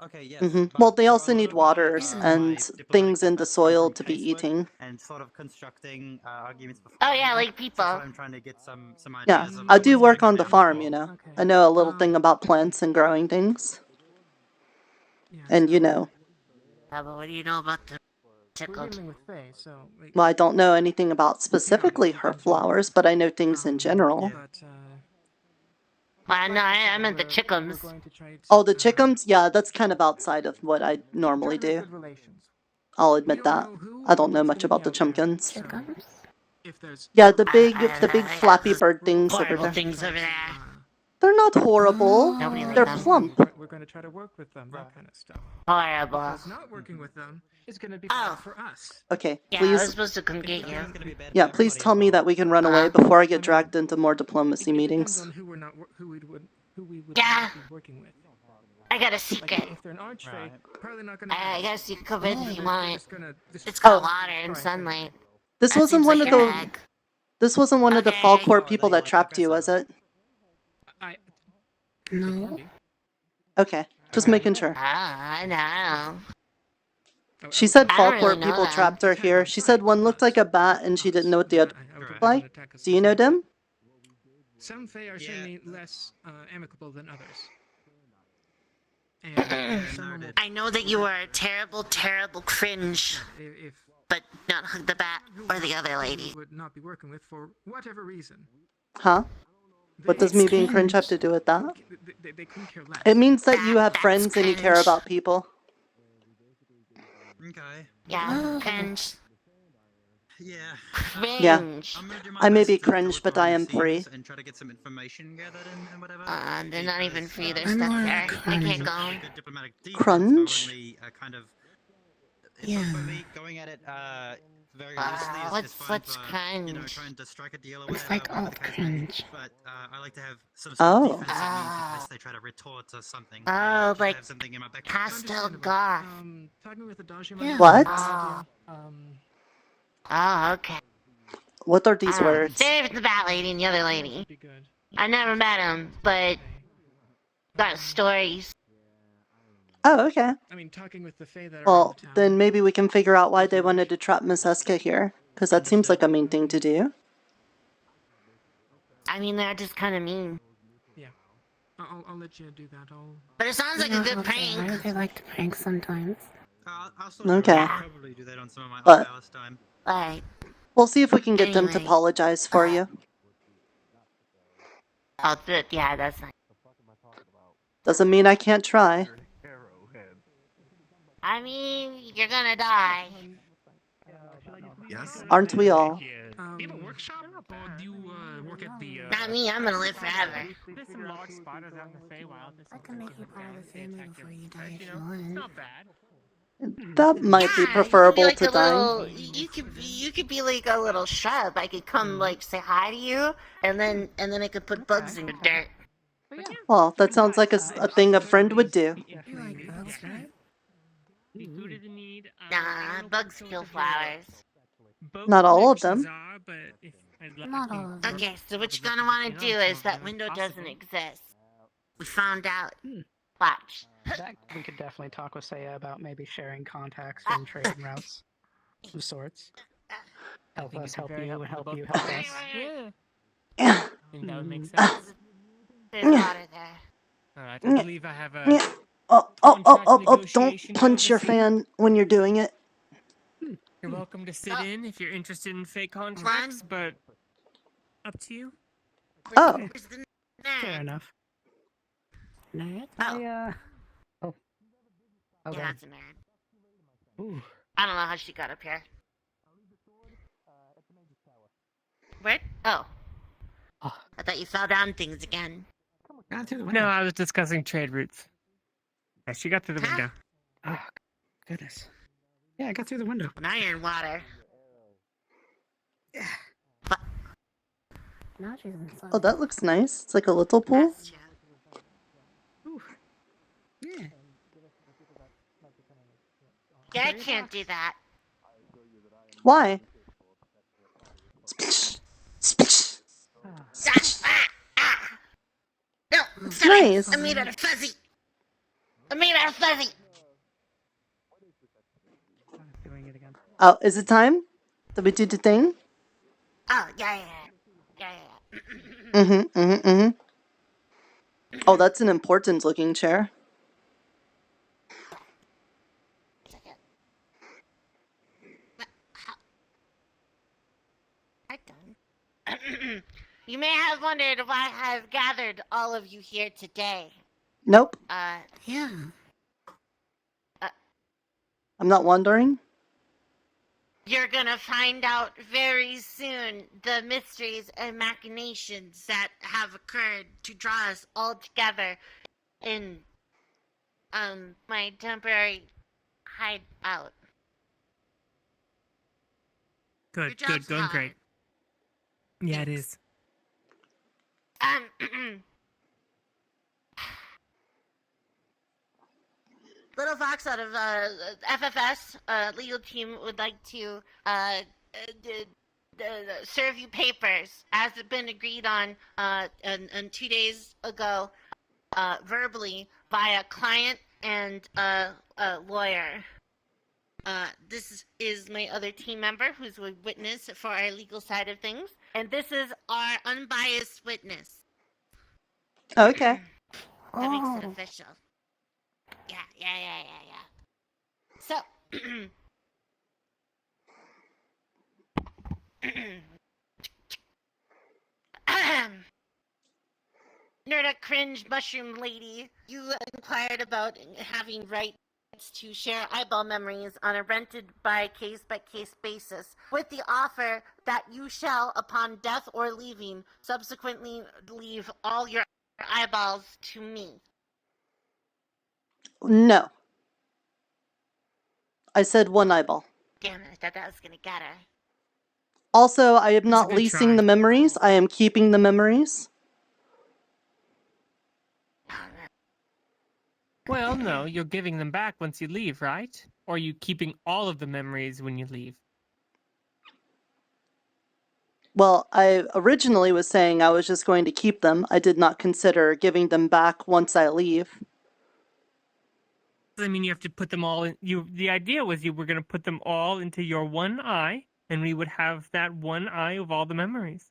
Okay, yes. Well, they also need waters and things in the soil to be eating. And sort of constructing arguments before. Oh yeah, like people. So I'm trying to get some Yeah, ideas of I do work on the farm, I know a little thing about plants and growing things. And Yeah, but what do you know about the tickled? well, I don't know anything about specifically her flowers, but I know things in general. Well, no, I meant the chickums. Oh, the chickums? Yeah, that's kind of outside of what I normally do. I'll admit that. I don't know much about the chumpkins. Yeah, the big flappy bird things over Horrible there. things over there. They're not horrible. Nobody likes They're them. plump. We're going to try to work with them, that kind of stuff. Horrible. Because not working with them is going to be bad for us. Okay, Yeah, I was please. supposed to come get you. Yeah, please tell me that we can run away before I get dragged into more diplomacy meetings. Who we would Yeah. be working with. I got a secret. If they're an archfey, probably not going to. I got a secret if you want. It's Oh. got water and sunlight. This That wasn't seems one like of your the. bag. This wasn't one of the fall court people that trapped you, was it? No. Okay, just making sure. I know. She said I don't really Falkport know people them. trapped her here. She said one looked like a bat and she didn't know what the other looked like. Do you know them? Some Fae are certainly less amicable than others. And some will, I know that you are a terrible, terrible cringe, if but not Hug the Bat or the other lady. would not be working with for whatever reason. Huh? What does me being cringe have to do with that? They couldn't care less. It means that you have friends and you care cringe. about people. Okay. Yeah, cringe. Yeah. Yeah. Cringe. I may be cringe, but I am free. And try to get some information gathered and whatever. They're not even free. They're I'm stuck more there. I can't go. Good diplomatic defense, Crunch? but when we kind of Yeah. for me going at it very loosely is What's fine what's for, cringe? you know, trying to strike a deal or It's whatever. like whatever alt the case may be. cringe. But I like to have some sort Oh. of defensive means in case they try to retort or something. Oh, Just to like have something in my back. Pastel Goth. Talking with the Daji What? Oh, okay. What are these words? Save the Bat Lady and the other lady. I never met him, but got stories. Oh, okay. I mean, talking with the Fae that are Well, out of town. then maybe we can figure out why they wanted to trap Miss Eska here. Because that seems like a mean thing to do. I mean, they're just kind of mean. Yeah. I'll let you do that. But it sounds like a good prank. Why do they like to prank sometimes? I'll sort of Okay. probably do that on some of my But- off-hours time. Right. We'll see if we can get them to Anyway. apologize for you. Yeah, that's nice. Doesn't mean I can't try. I mean, you're gonna die. Yes. Aren't we all? Do you have a workshop, or do you work at the? Not me, I'm gonna live forever. There's some large spiders out in the Feywild. I can make you part of the family before you die if you want. Not bad. That might be Yeah, preferable you could be to like a dying. little, you could be like a little shrub. I could come like say hi to you, and then I could put bugs in your dirt. Well, that sounds like a thing a friend would do. You like bugs, right? Food is in need. Nah, bugs kill flowers. Not all of them. Not all of them. Okay, so what you're gonna want to do is that window doesn't exist. We found out. Watch. That we could definitely talk with Saya about maybe sharing contacts and trading routes of sorts. Help us help you, and help you help us. Yeah. I think that would make sense. There's water there. Alright, I believe I have a. Oh, don't punch your fan when you're doing it. You're welcome to sit in if you're interested in fake contracts, but up to you. Oh. Fair enough. Nerd? Oh. Oh. Okay. Yeah, that's a nerd. Ooh. I don't know how she got up here. Where? Oh. I thought you fell down things again. No, I was discussing trade routes. Yeah, she got through the window. Oh, goodness. Yeah, I got through the window. Well, now you're in water. Now she's inside. Oh, that looks nice. It's like a little pool. Yeah. Yeah, I can't do that. Why? No, It's stop it. nice. I'm made out of fuzzy. I'm made out of fuzzy. Doing it again. Oh, is it time? Did we do the thing? Oh, yeah. Mm-hmm. Oh, that's an important looking chair. You may have wondered why I've gathered all of you here today. Nope. Yeah. I'm not wondering. You're gonna find out very soon the mysteries and machinations that have occurred to draw us all together in, my temporary hideout. Your Good, job's going hard. great. Yeah, it is. Little Fox out of FFS legal team would like to serve you papers as had been agreed on and 2 days ago verbally by a client and a lawyer. This is my other team member who's a witness for our legal side of things. And this is our unbiased witness. Okay. That makes it official. Yeah. So, Nirta cringe mushroom lady, you inquired about having rights to share eyeball memories on a rented by case basis, with the offer that you shall, upon death or leaving, subsequently leave all your eyeballs to me. No. I said one eyeball. Damn it, I thought that was gonna get her. Also, I am not good leasing try. the memories. I am keeping the memories. Well, no, you're giving them back once you leave, right? Or are you keeping all of the memories when you leave? Well, I originally was saying I was just going to keep them. I did not consider giving them back once I leave. I mean, you have to put them all in. The idea was you were going to put them all into your one eye, and we would have that one eye of all the memories.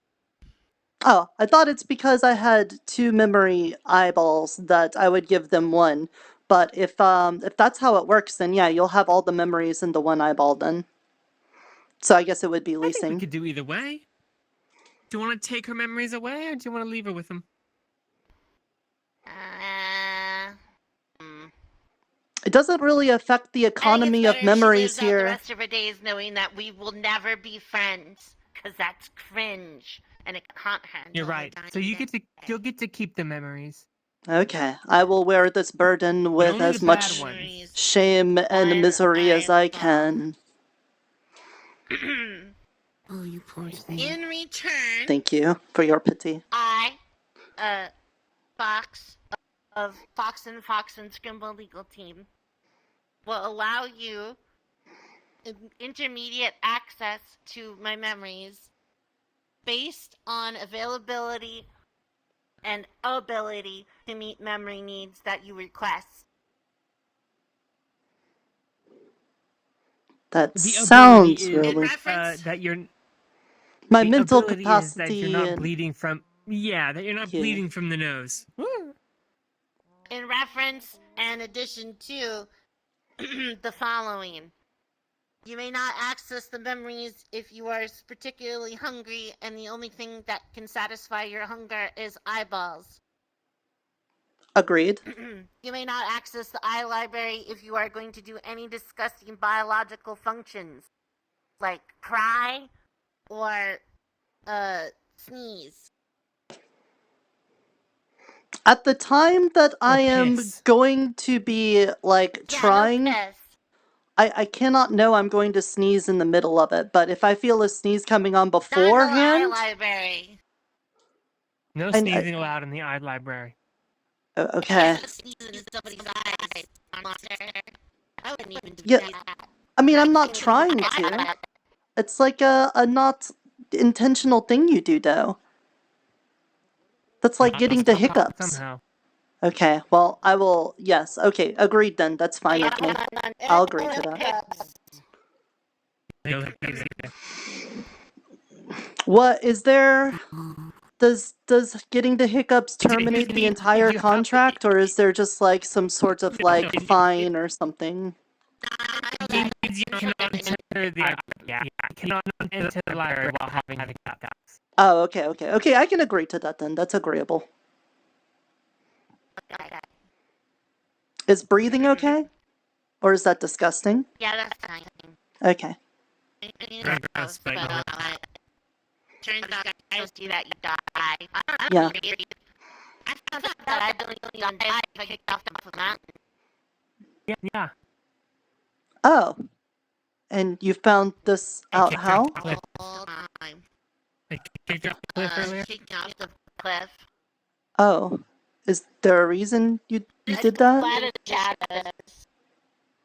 Oh, I thought it's because I had 2 memory eyeballs that I would give them one. But if that's how it works, then yeah, you'll have all the memories in the one eyeball then. So I guess it would be I think we leasing. could do either way. Do you want to take her memories away, or do you want to leave her with them? It doesn't really affect the economy of memories She lives out the here. rest of her days knowing that we will never be friends, because that's cringe, and it can't handle. You're right. So you'll get to keep the memories. Okay, I will wear this burden with only as the much bad ones. shame and misery as I can. Oh, you poor thing. In return, Thank you for your pity. I, Fox of Fox and Scrimble legal team, will allow you intermediate access to my memories based on availability and ability to meet memory needs that you request. That The sounds ability really... is that you're. My the mental ability capacity is that you're not and... bleeding from. Yeah, that you're not Yeah. bleeding from the nose. In reference and addition to the following. You may not access the memories if you are particularly hungry, and the only thing that can satisfy your hunger is eyeballs. Agreed. You may not access the eye library if you are going to do any disgusting biological functions, like cry or sneeze. At the time that I am piss. going to be, like, trying... No piss. I cannot know I'm going to sneeze in the middle of it, but if I feel a sneeze coming on Not the beforehand... eye library. No sneezing allowed in the eye library. Okay. Sneezing in somebody's eyes, monster. I wouldn't even do Yeah, that. I mean, I'm not trying to. It's like a not intentional thing you do, though. That's like getting the hiccups. Somehow. Okay, well, I will... Yes, okay, agreed then. That's fine with me. I'll agree to that. What, is there... Does getting the hiccups terminate the entire contract, or is there just, like, some sort of, like, fine or something? You cannot enter the library while having hiccups. Oh, okay. Okay, I can agree to that then. That's agreeable. Is breathing okay? Or is that disgusting? Yeah, that's fine. Okay. Turns out guys do that, you die. Yeah. I found out that I'd only on die if I kicked off the mountain. Yeah. Oh. And you found this out how? All time. Kicked off the cliff earlier? Kicked off the cliff. Oh. Is there a reason you did that? Glad of the shadows.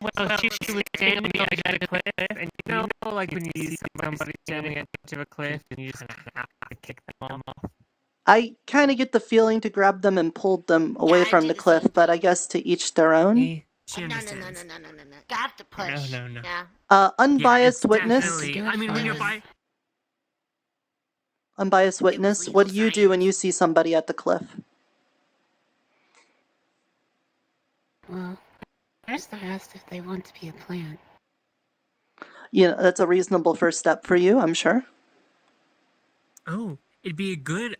Well, she was standing at a cliff, and you know, like when you see somebody standing at the edge of a cliff, and you just have to kick them off. I kind of get the feeling to grab them and pull them away from the cliff, but I guess to each their own. No. got the push. No. Yeah. Unbiased it's witness. definitely- I mean, when you're by. Unbiased witness. What do you do when you see somebody at the cliff? Well, first I asked if they want to be a plant. Yeah, that's a reasonable first step for you, I'm sure. Oh, it'd be a good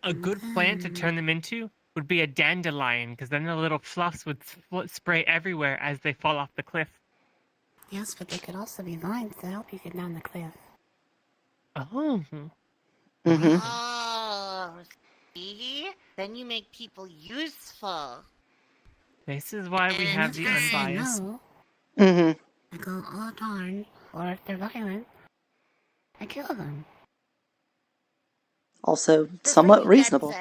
plant to turn them into would be a dandelion, because then the little fluffs would spray everywhere as they fall off the cliff. Yes, but they could also be vines to help you get down the cliff. Oh. Mm-hmm. Oh, see? Then you make people useful. This is why we have the unbiased. No, Mm-hmm. I go, oh darn, or if they're violent, I kill them. Also, somewhat reasonable.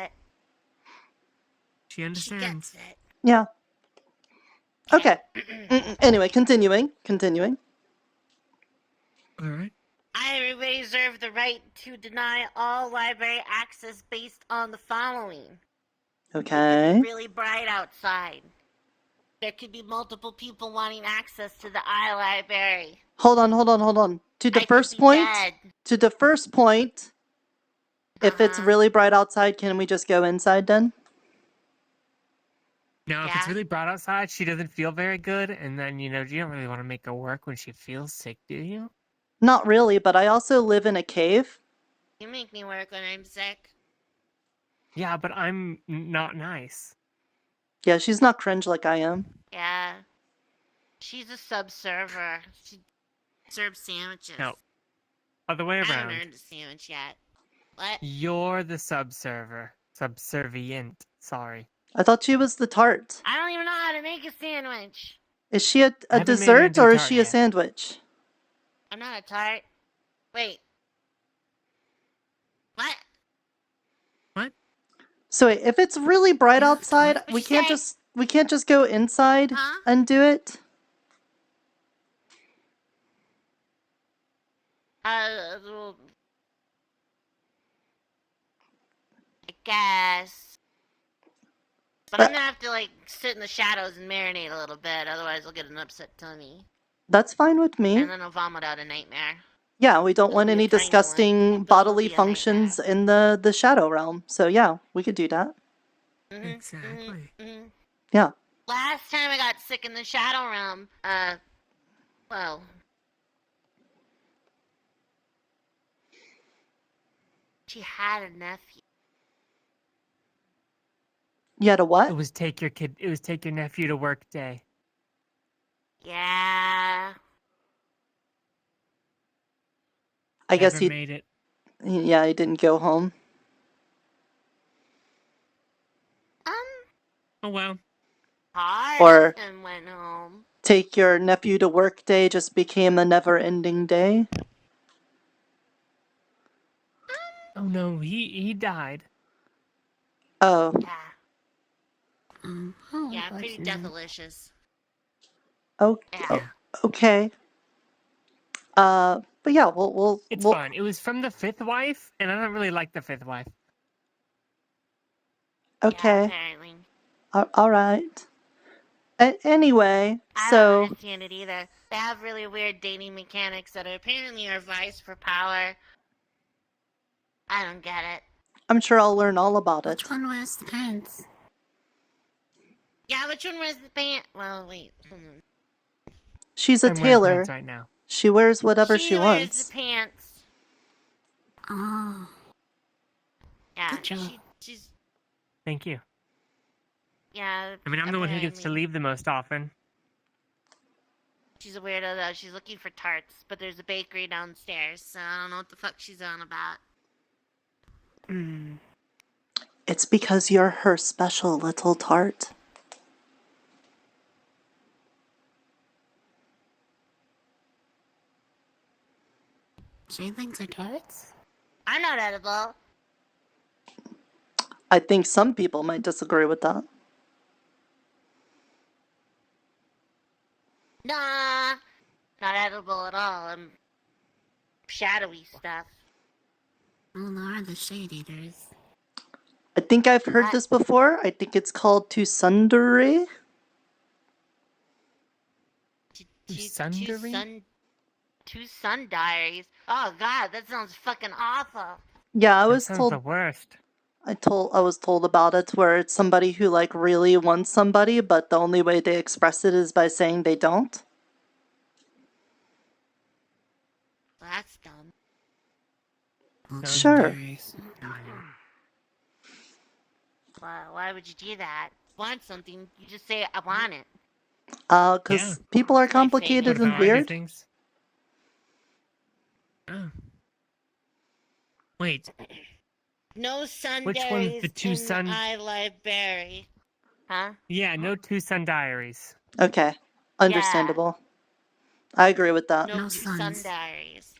She understands. Yeah. Okay. Anyway, continuing. All right. I reserve the right to deny all library access based on the following. Okay. It's really bright outside. There could be multiple people wanting access to the iLibrary. Hold on. To the first point, if it's really bright outside, can we just go inside then? No, if it's really bright outside, she doesn't feel very good, and then, you don't really want to make her work when she feels sick, do you? Not really, but I also live in a cave. You make me work when I'm sick. Yeah, but I'm not nice. Yeah, she's not cringe like I am. Yeah. She's a sub-server. She serves sandwiches. No. Other way I around. haven't earned a sandwich yet. What? You're the subserver. Subservient. Sorry. I thought she was the tart. I don't even know how to make a sandwich. Is she a haven't made her dessert into a or is tart she a yet. sandwich? I'm not a tart. Wait. What? So wait, if it's really bright outside, we can't just go inside and do it. Well, I guess. But I'm gonna have to, sit in the shadows and marinate a little bit, otherwise I'll get an upset tummy. That's fine with me. And then I'll vomit out a nightmare. Yeah, we don't want be a any tiny disgusting bodily functions in the shadow realm. So yeah, we could do that. Exactly. Yeah. Last time I got sick in the shadow realm, well, she had a nephew. You had a what? It was take your nephew to work day. Yeah. I guess Never he made it. Yeah, he didn't go home. Oh well. Or And went home. take your nephew to work day just became a never-ending day. Oh no, he died. Oh. Yeah, pretty deathalicious. Okay. But yeah, we'll It's fine. It was from the fifth wife, and I don't really like the fifth wife. Okay. Apparently. All right. Anyway, I so don't understand it either. They have really weird dating mechanics that apparently are vice for power. I don't get it. I'm sure I'll learn all about it. Which one wears the pants? Yeah, which one wears the pants? Well, wait. She's a I'm wearing tailor. pants right now. She wears whatever she wears wants. the pants. Oh. Yeah, Good job. she's... Thank you. Yeah. I mean, I'm the one who gets to leave the most often. She's a weirdo, though. She's looking for tarts, but there's a bakery downstairs, so I don't know what the fuck she's on about. It's because you're her special little tart. She thinks they're tarts? I'm not edible. I think some people might disagree with that. Nah, not edible at all. I'm shadowy stuff. Well, there are the shade eaters. I think I've heard this before. I think it's called Tusundere. Two sun diaries. Oh god, that sounds fucking awful. Yeah, I was sounds told the worst. I was told about it where it's somebody who like really wants somebody, but the only way they express it is by saying they don't. That's dumb. Sure. Why would you do that? Want something, you just say, I want it. Because people are complicated and weird. Things. Oh. Wait. No sun Which one's diaries the two in sun- the iLibrary. Huh? Yeah, no two sun diaries. Okay. Understandable. I agree with that. No two sun diaries.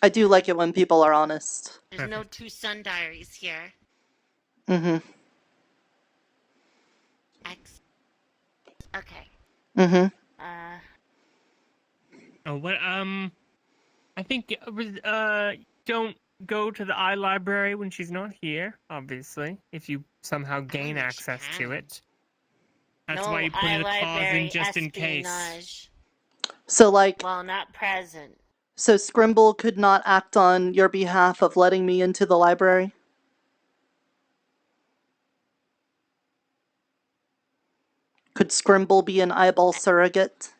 I do like it when people are honest. There's no two sun diaries here. Mm-hmm. Okay. Mm-hmm. Oh, what? I think don't go to the iLibrary when she's not here. Obviously, if you somehow gain access to it. That's why you put in a clause in just in case. So, like... Well, not present. So Scrimble could not act on your behalf of letting me into the library? Could Scrimble be an eyeball surrogate?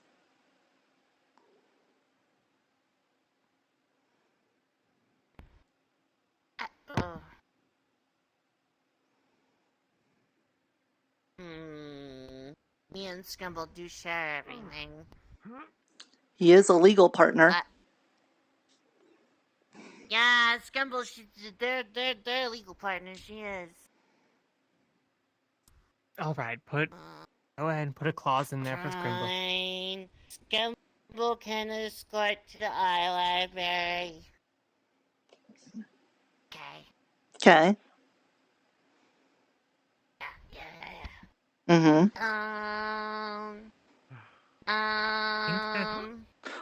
Me and Scrimble do share everything. He is a legal partner. Yeah, Scrimble, they're legal partners, she is. Alright, go ahead and put a clause in there for Scrimble. Fine. Scrimble can escort to the iLibrary. Okay. Okay. Mm-hmm.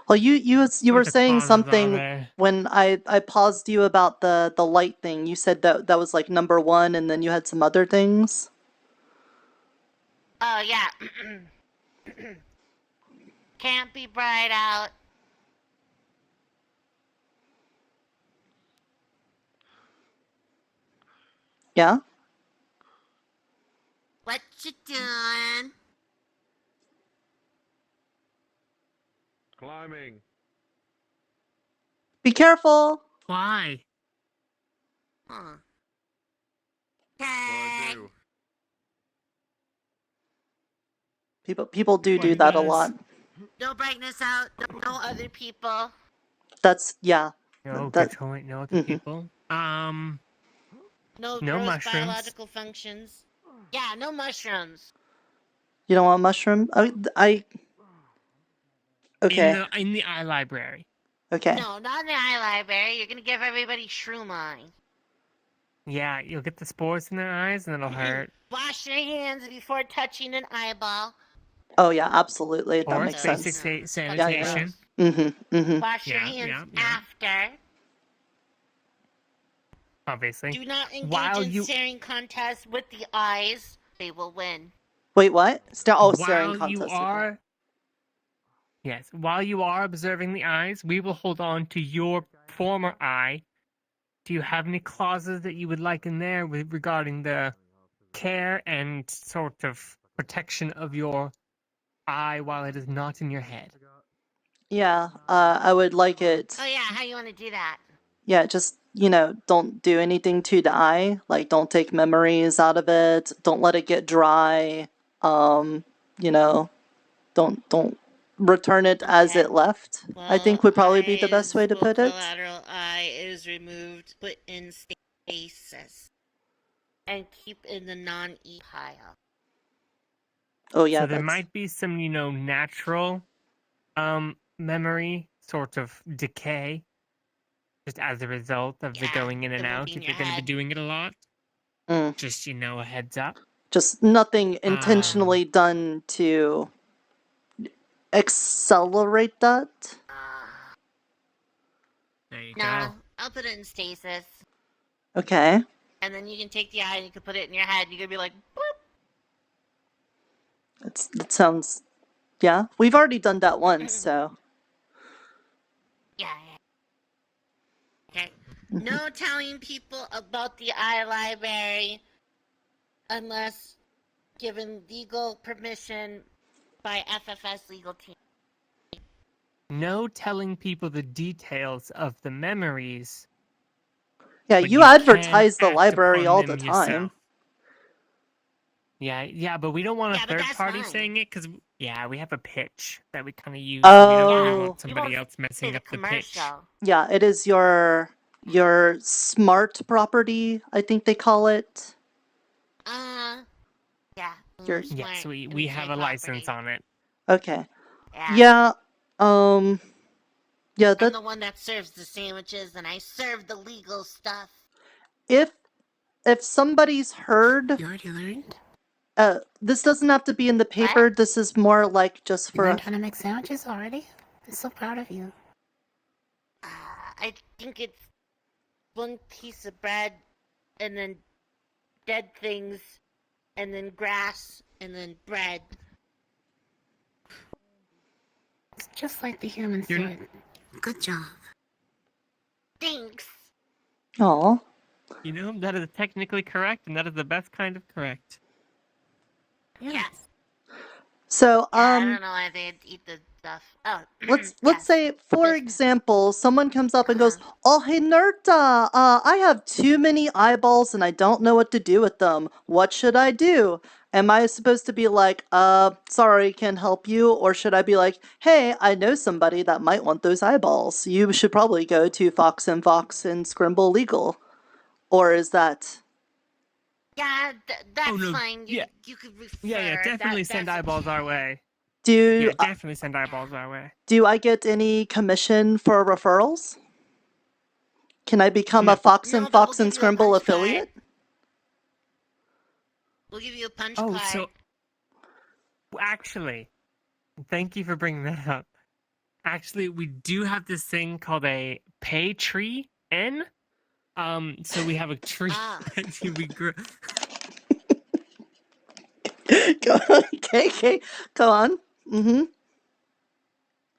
Well, you were saying something when I paused you about the light thing. You said that was like number one, and then you had some other things. Oh yeah. Can't be bright out. Yeah. What you doing? Climbing. Be careful. Why? Huh. People do that a lot. No brightness out. No other people. That's yeah. No, That, no other people. No gross mushrooms. biological functions. Yeah, no mushrooms. You don't want mushroom? I okay. In the iLibrary. Okay. No, not in the iLibrary. You're gonna give everybody shroom eye. Yeah, you'll get the spores in their eyes and it'll hurt. Wash your hands before touching an eyeball. Oh yeah, absolutely. That Or makes basic sense. sanitation. Mm-hmm. Mm-hmm. Wash your hands after. Obviously. Do not engage in staring contests with the eyes. They will win. Wait, what? Staring While you contest. are... Yes, while you are observing the eyes, we will hold on to your former eye. Do you have any clauses that you would like in there regarding the care and sort of protection of your eye while it is not in your head? Yeah, I would like it. Oh yeah, how you want to do that? Yeah, just, don't do anything to the eye. Like, don't take memories out of it. Don't let it get dry. Don't return it as it left. I think would probably be the best way to put it. Collateral eye is removed, put in stasis, and keep in the non-E pile. Oh yeah. So there might be some, natural memory sort of decay just as a result of the going in and out if you're going to be doing it a lot. Just, a heads up. Just nothing intentionally done to accelerate that. There you No, I'll put it in stasis. Okay. And then you can take the eye and you can put it in your head and you're going to be like, boop. That sounds Yeah, we've already done that once, so. Yeah. Okay. No telling people about the iLibrary unless given legal permission by FFS legal team. No telling people the details of the memories. Yeah, but you can advertise the act library upon all the them time. yourself. Yeah, but we don't want a Yeah, but third that's party fine. saying it because, yeah, we have a pitch that we kind of use. And we don't Oh. want somebody else messing up the pitch. Yeah, it is your smart property, I think they call it. Yeah. Your Yes, we have a license on it. Okay. Yeah. Yeah, yeah, I'm that the one that serves the sandwiches and I serve the legal stuff. if somebody's heard, You already learned? this doesn't have to be in the paper. This is more like just You for learned how to make sandwiches already? I'm so proud of you. I think it's one piece of bread and then dead things and then grass and then bread. It's just like the human sword. Good job. Thanks. Aw. You know, that is technically correct, and that is the best kind of correct. Yes. So I don't know why they eat the stuff. Oh. let's say, for example, someone comes up and goes, "Oh, hey Nirta, I have too many eyeballs and I don't know what to do with them. What should I do?" Am I supposed to be like, sorry, can't help you? Or should I be like, hey, I know somebody that might want those eyeballs. You should probably go to Fox and Scrimble Legal. Or is that... Yeah, that's fine. You could refer. Yeah, definitely send eyeballs our way. Do definitely send eyeballs our way. Do I get any commission for referrals? Can I become a Fox and Scrimble affiliate? We'll give you a punch Oh, card. so actually, thank you for bringing that up. Actually, we do have this thing called a pay tree N. So we have a tree that we grow. Okay, go on. Mm-hmm.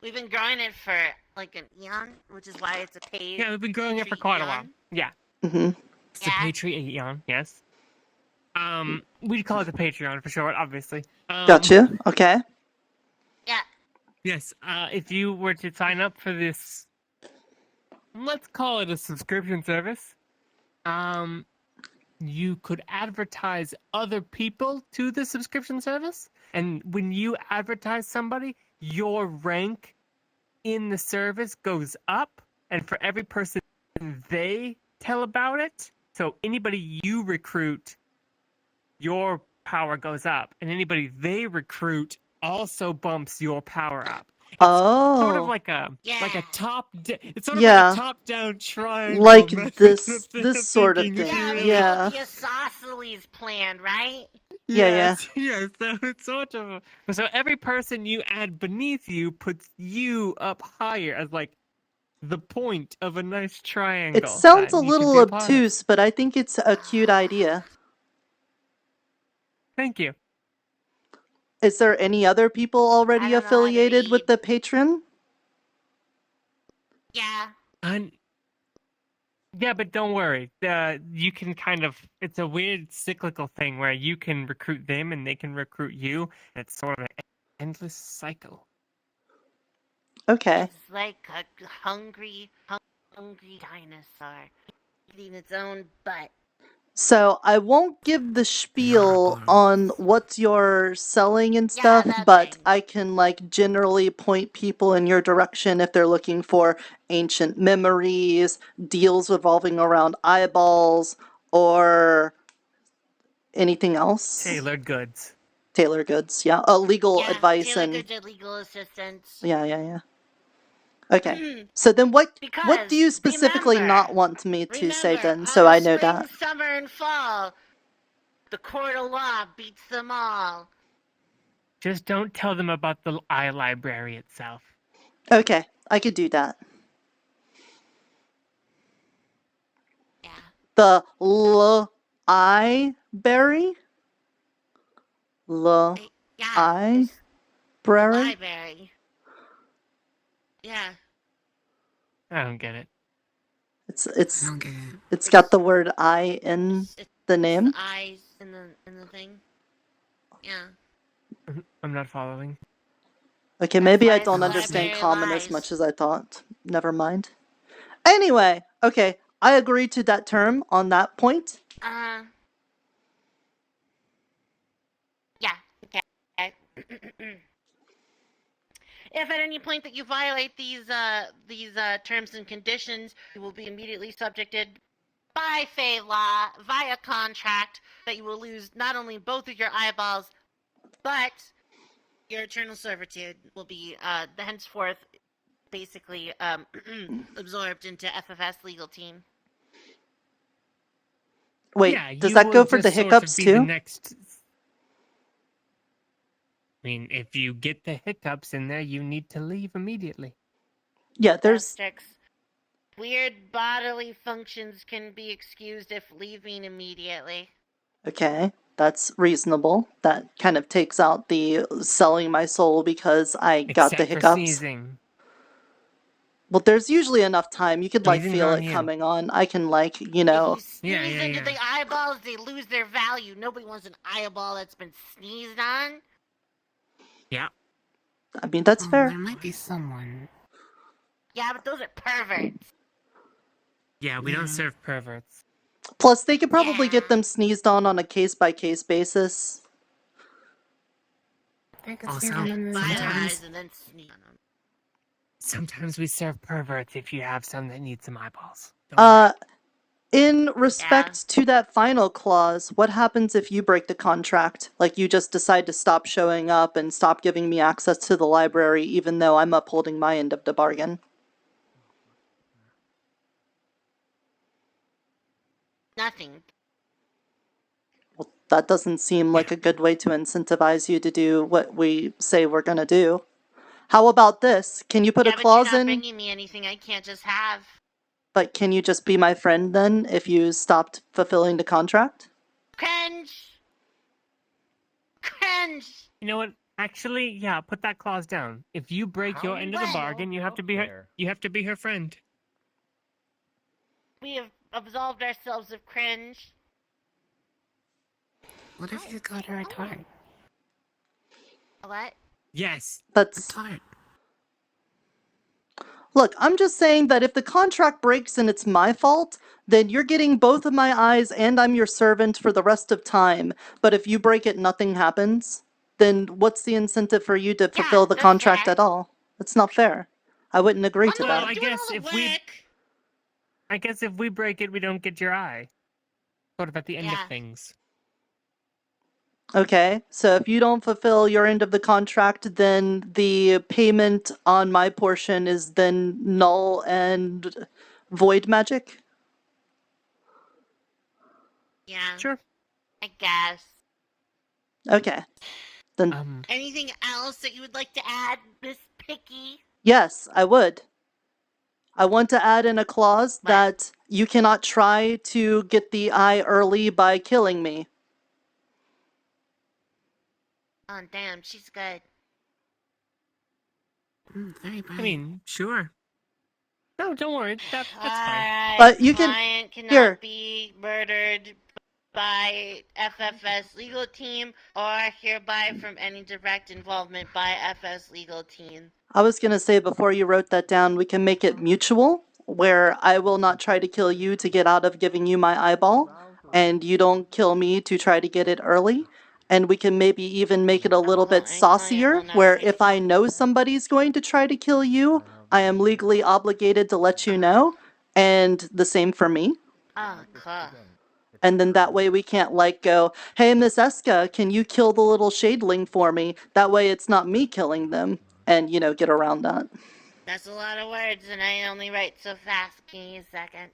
We've been growing it for like an eon, which is why it's a paid. Yeah, we've been growing it for quite a while. Yeah. Mm-hmm. It's a Patreon, yes. We'd call it the Patreon for short, obviously. Gotcha. Okay. Yeah. Yes, if you were to sign up for this, let's call it a subscription service, you could advertise other people to the subscription service, and when you advertise somebody, your rank in the service goes up, and for every person they tell about it, so anybody you recruit, your power goes up, and anybody they recruit also bumps your power up. It's sort of like a top. It's sort of like a top-down triangle. Like method this sort of thinking, if thing. you will. Yeah. The isosceles plan, right? Yes. So it's sort of. So every person you add beneath you puts you up higher as like the point of a nice triangle. It sounds that a you could little be a part of. obtuse, but I think it's a cute idea. Thank you. Is there any other people already affiliated with the patron? Yeah. Yeah, but don't worry. You can kind of. It's a weird cyclical thing where you can recruit them and they can recruit you. And it's sort of an endless cycle. Okay. It's like a hungry dinosaur eating its own butt. So I won't give the spiel on what you're selling and stuff, but I can like generally point people in your direction if they're looking for ancient memories, deals revolving around eyeballs, or anything else. Tailored goods. Tailored goods, yeah. Legal advice tailored and goods and legal assistance. yeah. Okay. So then what do you specifically not want me to say then, so I know spring, that? Summer, and fall, the court of law beats them all. Just don't tell them about the iLibrary itself. Okay, I could do that. Yeah. The I berry? I? library. Yeah. I don't get it. It's got the word I in the name. The eyes in the thing. Yeah. I'm not following. Okay, maybe I why it's don't the understand library common lies. as much as I thought. Never mind. Anyway, okay, I agree to that term on that point. Yeah. Okay. If at any point that you violate these terms and conditions, you will be immediately subjected by Fey law via contract that you will lose not only both of your eyeballs, but your eternal servitude will be henceforth basically absorbed into FFS legal team. Wait, Yeah, does you that will go for just the sort of hiccups be the too? next. I mean, if you get the hiccups in there, you need to leave immediately. Yeah, there's Asterisks. Weird bodily functions can be excused if leaving immediately. okay. That's reasonable. That kind of takes out the selling my soul because I got the Except for hiccups. sneezing. Well, there's usually enough time. You could like Sneezing's feel on it you. coming on. I can like, If you sneeze Yeah. into the eyeballs, they lose their value. Nobody wants an eyeball that's been sneezed on. Yeah. I mean, that's fair. There might be someone. Yeah, but those are perverts. Yeah, we don't serve perverts. Plus, they could probably get them sneezed on a case-by-case basis. I could Also, see them in the Eyes and then sneeze on them. Sometimes we serve perverts if you have some that need some eyeballs. In respect to that final clause, what happens if you break the contract? Like, you just decide to stop showing up and stop giving me access to the library, even though I'm upholding my end of the bargain? Nothing. Well, that doesn't seem like a good way to incentivize you to do what we say we're gonna do. How about this? Can you put a But clause you're not in? bringing me anything I can't just have. But can you just be my friend then if you stopped fulfilling the contract? Cringe. Cringe. You know what? Actually, yeah, put that clause down. If you break your end of the bargain, you have to be her. You have to be her friend. We have absolved ourselves of cringe. What if you got her a tart? What? Yes. That's... A tart. Look, I'm just saying that if the contract breaks and it's my fault, then you're getting both of my eyes and I'm your servant for the rest of time. But if you break it, nothing happens. Then what's the incentive for you to fulfill the contract at all? It's not fair. I wouldn't agree to Well, that. I guess if we break it, we don't get your eye. Sort of at the end of things. Okay, so if you don't fulfill your end of the contract, then the payment on my portion is then null and void magic? Yeah. Sure. I guess. Okay. Then Anything else that you would like to add, Miss Picky? yes, I would. I want to add in a clause that you cannot try to get the eye early by killing me. Oh, damn, she's good. Very bad. I mean, sure. No, don't worry. That's fine. Alright, But you can- client cannot here. be murdered by FFS legal team or hereby from any direct involvement by FS legal team. I was going to say before you wrote that down, we can make it mutual, where I will not try to kill you to get out of giving you my eyeball, and you don't kill me to try to get it early. And we can maybe even make it a little bit saucier, where if I know somebody's going to try to kill you, I am legally obligated to let you know, and the same for me. Oh, cool. And then that way we can't like go, hey, Miss Eska, can you kill the little shadeling for me? That way it's not me killing them, and, you know, get around that. That's a lot of words, and I only write so fast. Give me a second.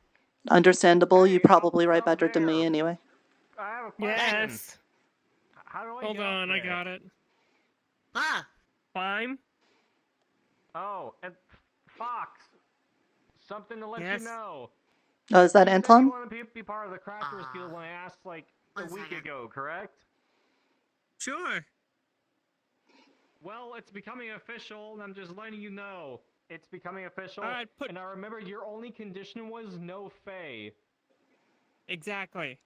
Understandable, you probably write better than me anyway. I have a question. Yes. How do I Hold get up on, I there? got it. Ah. Climb. Oh, and Fox, something to let Yes. you know. Oh, is that You Anton? want to be part of the Crafters Guild when I asked like a week ago, correct? Sure. Well, it's becoming official, and I'm just letting you know. It's becoming official. All right, And I remember your only condition was no Fae. Exactly.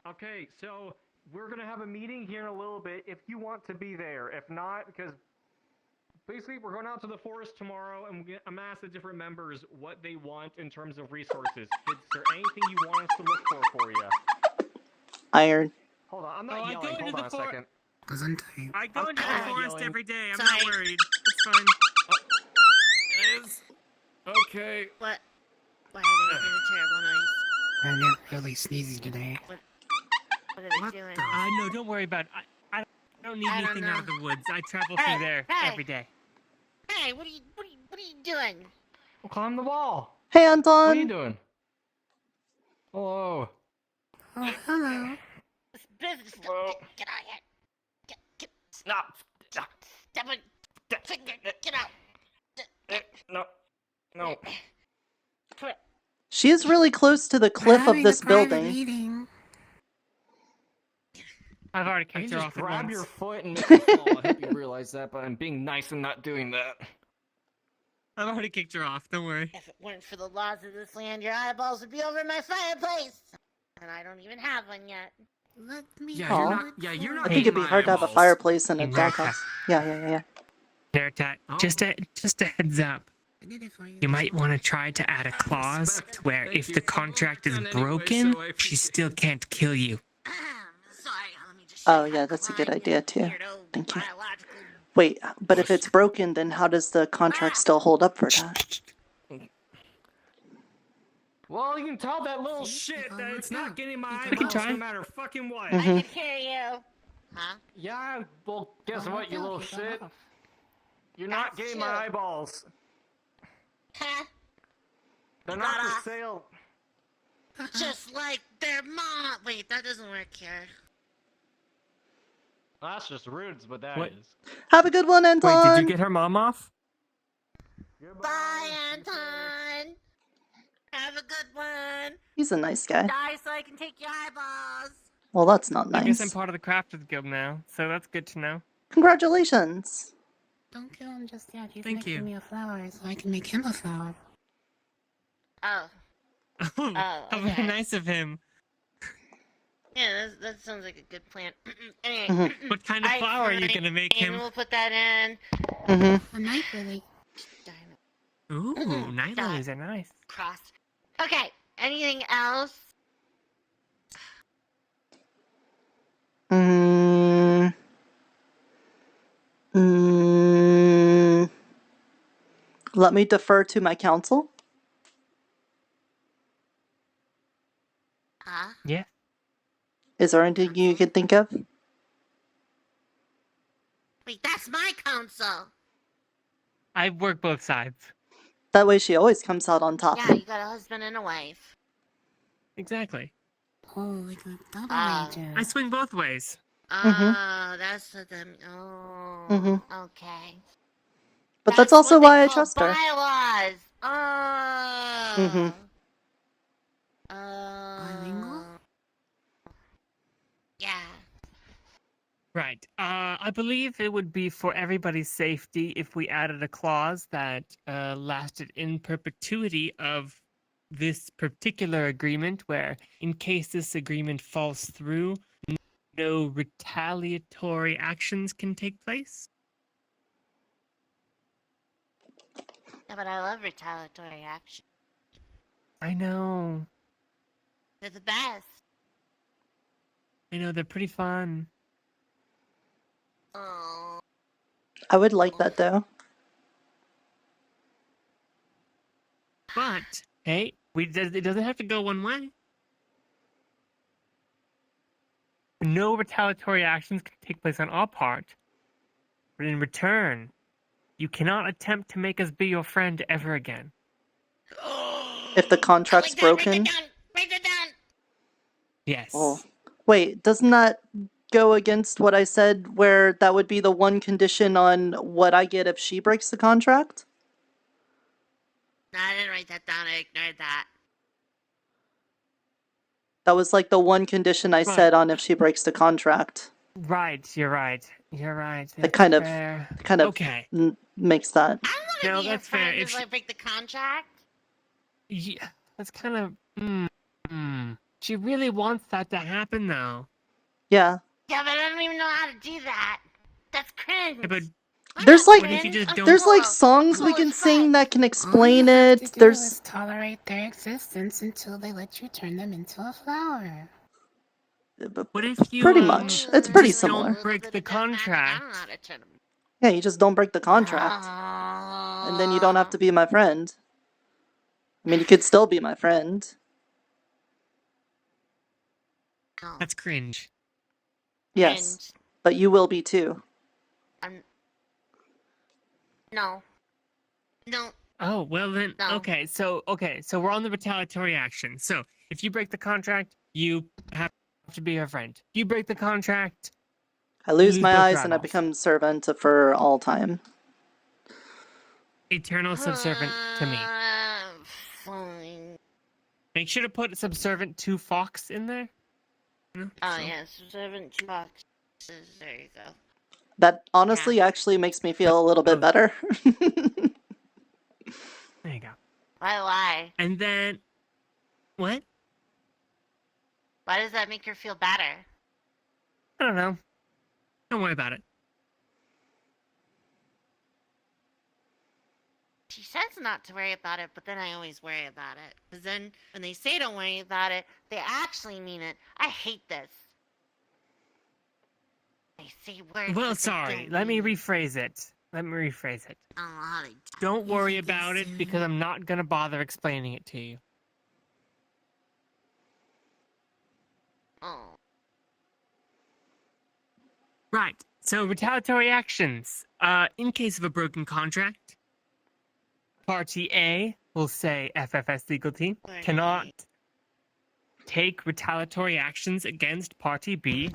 Okay, so we're gonna have a meeting here in a little bit if you want to be there. If not, because basically we're going out to the forest tomorrow and we're gonna ask the different members what they want in terms of resources. Is there anything you want us to look for you? Iron. Hold on, I'm not yelling. Hold on a second. I go into the I'm not forest yelling. every day. I'm Sorry. not worried. It's fine. It is. Okay. What? Why are they making a terrible noise? I'm really sneezy today. What are they doing? No, don't worry about it. I don't need I don't anything out of know. the woods. I travel Hey, through there hey. every day. Hey, what are you doing? Well, climb the wall. Hey, What are you Anton. doing? Hello. Oh, hello. This business. Whoa. Get out of here. Get. Stop. Step on. Finger. Get out. No. No. Quit. She is really close to the cliff of Having this a private building. meeting. I've already I can kicked her just off at grab once. your foot and make you fall. I hope you realize that, but I'm being nice and not doing that. I've already kicked her off. Don't worry. If it weren't for the laws of this land, your eyeballs would be over my fireplace. And I don't even have one yet. Let me. Yeah, Aw. you're not. Yeah, you're not. I think it'd be getting hard to my have a eyeballs. fireplace in a Nirta. doghouse. Yeah. Nirta, just a heads up. I did it for you. You might want to try to add a clause where Thank if you. the contract is Done anyway, broken, so I she still can't kill you. Sorry, let me just Oh, yeah, that's a good idea, too. weirdo Thank you. biological. Wait, but if it's broken, then how does the contract still hold up for that? Well, you can tell that little shit that it's not getting my can eyeballs try. no matter fucking what. Mhm. I can hear you. Huh? Yeah, well, guess what, you no, little keep going shit? off. You're not That's getting true. my eyeballs. Huh? They're You not got for off. sale. Just like their mom. Wait, that doesn't work here. Well, that's just rude, but that is. What? Have a good one, Anton. Wait, did you get her mom off? Bye, Anton. Have a good one. He's a nice guy. Die so I can take your eyeballs. Well, that's not I guess I'm nice. part of the Crafters Guild now, so that's good to know. Congratulations. Don't kill him just yet. He's Thank making you. me a flower, so I can make him a flower. Oh. Oh, how okay. very nice of him. Yeah, that sounds like a good plan. Anyway. Mhm. What kind of Alright, flower are you fine. gonna make him? We'll put that in. Mm-hmm. A night lily. Ooh, night lilies are nice. Cross. Okay. Anything else? Mm. Mm. Let me defer to my counsel. Huh? Yeah. Is there anything you can think of? Wait, that's my counsel. I work both sides. That way she always comes out on top. Yeah, you got a husband and a wife. Exactly. Oh, like a double Oh. agent. I swing both ways. Oh, that's what them. Oh, Mhm. okay. But that's also what they why I call trust her. Bylaws. Oh. Mhm. Bilingual? Yeah. Right. I believe it would be for everybody's safety if we added a clause that lasted in perpetuity of this particular agreement, where in case this agreement falls through, no retaliatory actions can take place. Yeah, but I love retaliatory action. I know. They're the best. I know, they're pretty fun. Oh. I would like that though. But, hey, it doesn't have to go one way. No retaliatory actions can take place on our part. But in return, you cannot attempt to make us be your friend ever again. If the contract's broken. Write it down. Yes. Oh. Wait, doesn't that go against what I said where that would be the one condition on what I get if she breaks the contract? No, I didn't write that down. I ignored that. That was like the one condition I Right. said on if she breaks the contract. Right, you're right. You're right. It kind of fair. okay. Makes that. No, Be your that's fair. friend If if I break the contract. yeah, that's kind of. She really wants that to happen, though. Yeah. Yeah, but I don't even know how to do that. That's cringe. Yeah, but There's like What if you just don't- there's like songs we can sing that can explain it. There's tolerate their existence until they let you turn them into a flower. What if you pretty much. It's pretty just similar. don't break the contract? Yeah, you just don't break the contract, and then you don't have to be my friend. I mean, you could still be my friend. That's cringe. Yes, but you will be too. No. No. Oh well then. No. Okay, so we're on the retaliatory action. So if you break the contract, you have to be her friend. If you break the contract, I lose you my both eyes and I eyeballs. become servant for all time. Eternal subservient to me. Fine. Make sure to put subservient to Fox in there. Oh yes, 7 boxes. There you go. That honestly actually makes me feel a little bit better. There you go. Why? And then, what? Why does that make her feel better? I don't know. Don't worry about it. She says not to worry about it, but then I always worry about it. Because then, when they say don't worry about it, they actually mean it. I hate this. They say words. Well, that they sorry. don't Let me mean. rephrase it. I don't know how to. Don't worry about it because I'm not gonna bother explaining it to you. Oh. Right. So retaliatory actions. In case of a broken contract, Party A will say FFS legal team cannot take retaliatory actions against Party B.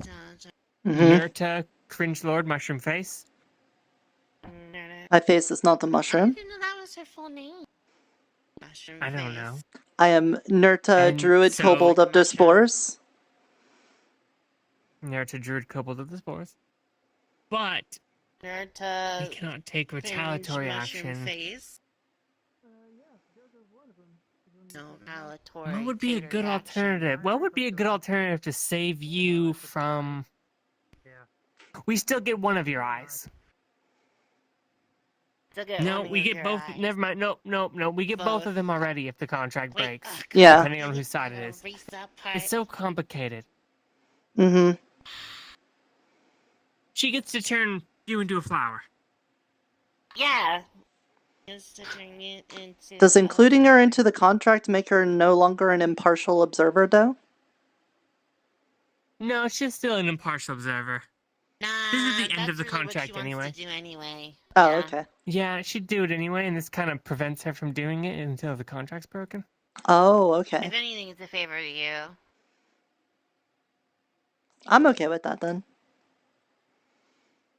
Nirta, Cringe Lord, Mushroom Face. My face is not the mushroom. I didn't know that was her full name. Mushroom I don't know. I am Nirta, And Druid, so- Kobold of the Spores. Nirta, Druid, Kobold of the Spores. But Nirta. you cannot take retaliatory action. Face. No, retaliatory. What would be a good alternative? What would be a good alternative to save you from? We still get one of your eyes. No, we get both. Never mind. No. We get both of them already if the contract breaks. Yeah. Depending on whose side it is. It's so complicated. Mm-hmm. She gets to turn you into a flower. Yeah. Just to turn it into. Does including her into the contract make her no longer an impartial observer, though? No, she's still an impartial observer. This is the end of the That's really contract what she anyway. wants to do anyway. Oh, okay. Yeah, she'd do it anyway, and this kind of prevents her from doing it until the contract's broken. Oh, okay. If anything, it's a favor to you. I'm okay with that then.